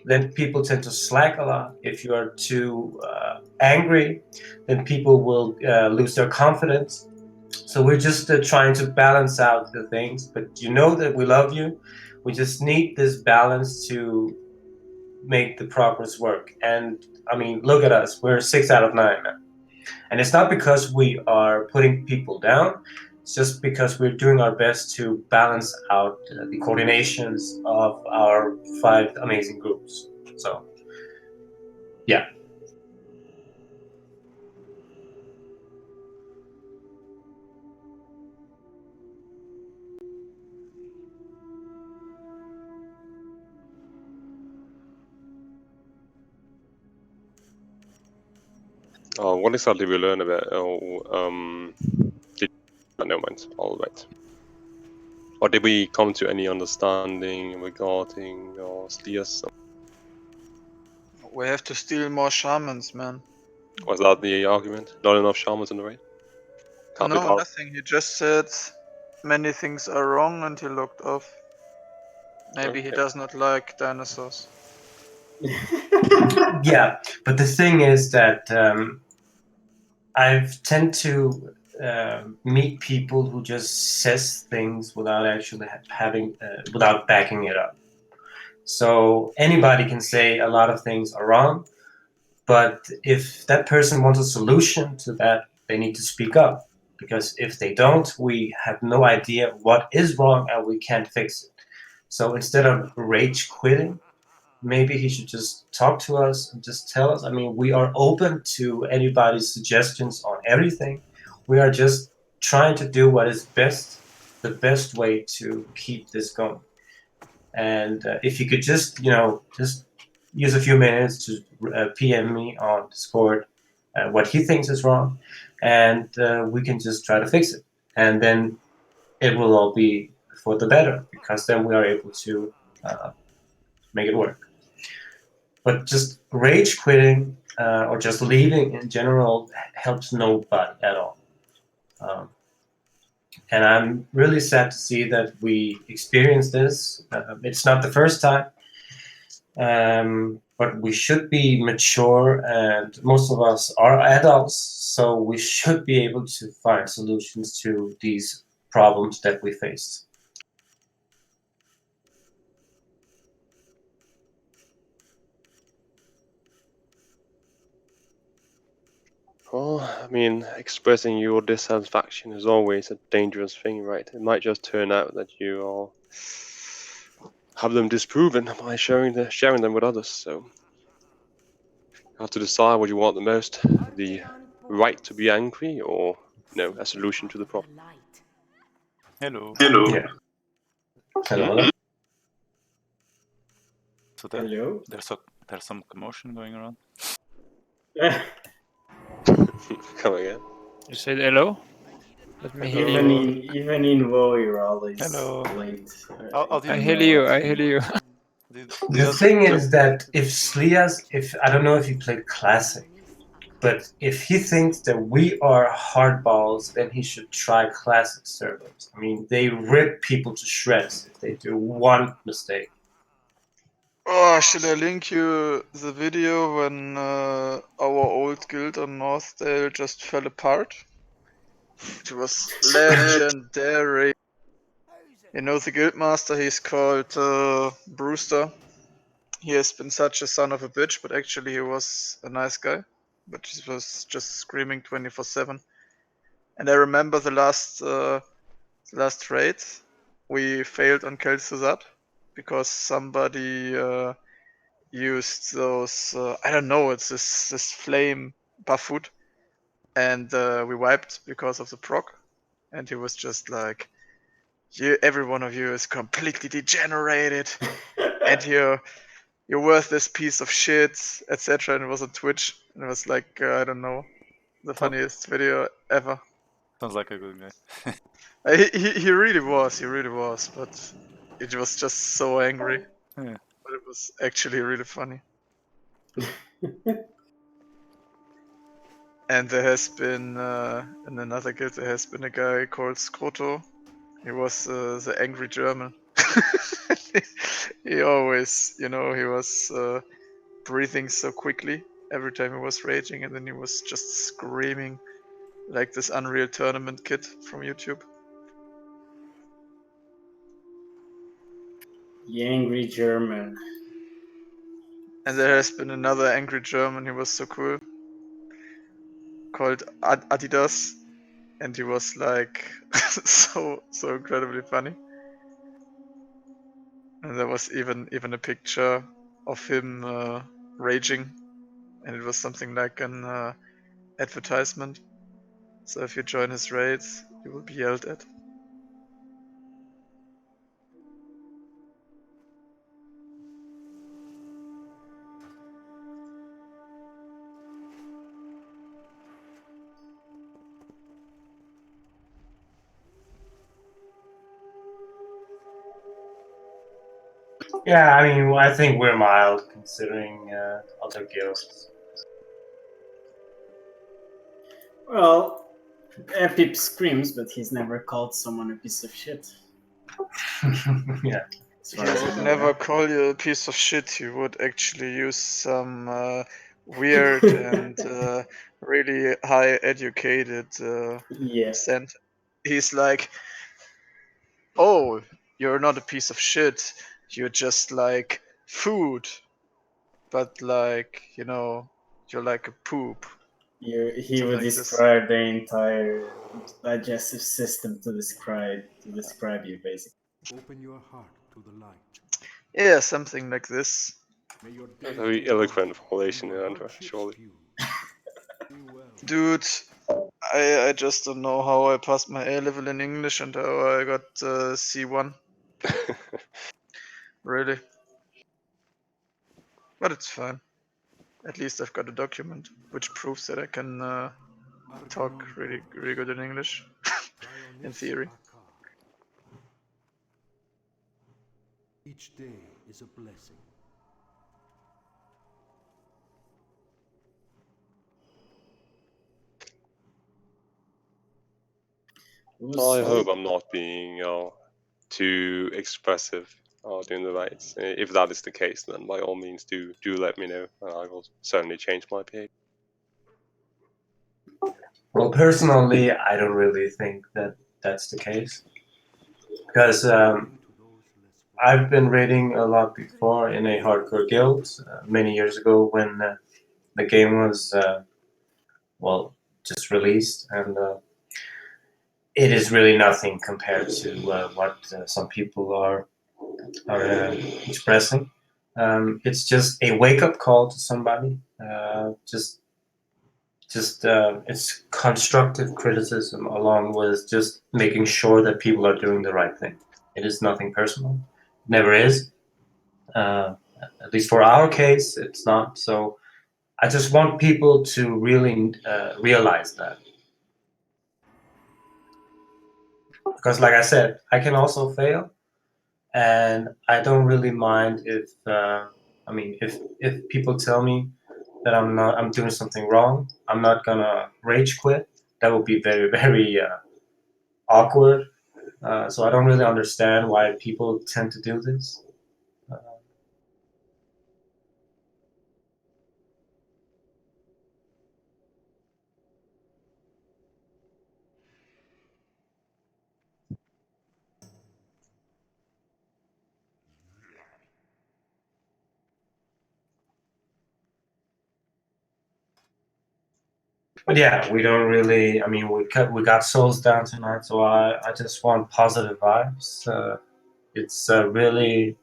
then people tend to slack a lot. If you are too angry, then people will lose their confidence. So we're just trying to balance out the things, but you know that we love you. We just need this balance to make the progress work. And I mean, look at us. We're 6 out of 9 now. And it's not because we are putting people down. It's just because we're doing our best to balance out the coordinations of our 5 amazing groups. So, yeah. What exactly we learn about? Never mind. All right. Or did we come to any understanding regarding Slias? We have to steal more shamans, man. Was that the argument? Not enough shamans in the raid? Can't be No, part. nothing. He just said many things are wrong and he looked off. Maybe he Okay. does not like dinosaurs. Yeah, but the thing is that I tend to meet people who just says things without actually without backing it up. So anybody can say a lot of things are wrong, but if that person wants a solution to that, they need to speak up. Because if they don't, we have no idea what is wrong and we can't fix it. So instead of rage quitting, maybe he should just talk to us and just tell us. I mean, we are open to anybody's suggestions on everything. We are just trying to do what is best, the best way to keep this going. And if you could just, just use a few minutes to PM me on Discord what he thinks is wrong, and we can just try to fix it. And then it will all be for the better, because then we are able to make it work. But just rage quitting or just leaving in general helps nobody at all. And I'm really sad to see that we experienced this. It's not the first time, but we should be mature, and most of us are adults, so we should be able to find solutions to these problems that we face. Well, I mean, expressing your dissatisfaction is always a dangerous thing, right? It might just turn out that you all have them disproven by sharing them with others. So you have to decide what you want the most: the right to be angry, or a solution to the problem. Hello. Yeah. Hello. So Hello. there's some commotion going around. Come again. You said hello? Let me hear Even you. even in WoW, you're always Hello. late. I hear you, I hear you. The thing is that if Slias, I don't know if you played Classic, but if he thinks that we are hardballs, then he should try Classic servers. I mean, they rip people to shreds if they do one mistake. Oh, should I link you the video when our old guild on Northdale just fell apart? It was legendary. You know the guildmaster, he's called Brewster. He has been such a son of a bitch, but actually he was a nice guy. But he was just screaming 24/7. And I remember the last raid, we failed on Kelsuzat because somebody used those I don't know, it's this flame buffwood, and we wiped because of the proc, and he was just like, every one of you is completely degenerated, and you're worthless piece of shit, etc. And it was on Twitch, and it was like I don't know, the funniest video ever. Sounds like a good guy. He really was, but it was just so angry. Yeah. But it was actually really funny. And there has been in another guild there has been a guy called Scroto. He was the angry German. He always, he was breathing so quickly every time he was raging, and then he was just screaming like this Unreal Tournament kid from YouTube. The angry German. And there has been another angry German. He was so cool, called Adidas, and he was like so incredibly funny. And there was even a picture of him raging, and it was something like an advertisement. So if you join his raids, you will be yelled at. Yeah, I mean, I think we're mild considering other guilds. Well, Epip screams, but he's never called someone a piece of shit. Yeah. As He far as would I'm never aware. call you a piece of shit. He would actually use some weird and really high educated Yeah. sentence. He's like, "Oh, you're not a piece of shit. You're just like food, but like you're like a poop." He Something would like this. describe the entire digestive system to describe you, basically. Open your heart to the light. Yeah, something like this. May your A very eloquent formulation, Andrew, surely. Dude, I just don't know how I passed my A level in English and how I got C1. Really. But it's fine. At least I've got a document which proves that I can talk really good in English. In theory. Each day is a blessing. I hope I'm not being too expressive during the raids. If that is the case, then by all means do let me know. I will certainly change my behavior. Well, personally, I don't really think that that's the case. Because I've been raiding a lot before in a hardcore guild many years ago when the game was, well, just released. And it is really nothing compared to what some people are expressing. It's just a wake-up call to somebody. It's constructive criticism along with just making sure that people are doing the right thing. It is nothing personal. It never is. At least for our case, it's not. So I just want people to really realize that. Because like I said, I can also fail. And I don't really mind if people tell me that I'm doing something wrong, I'm not gonna rage quit. That would be very, very awkward. So I don't really understand why people tend to do this. But yeah, we don't really. I mean, we got souls down tonight, so I just want positive vibes. It's really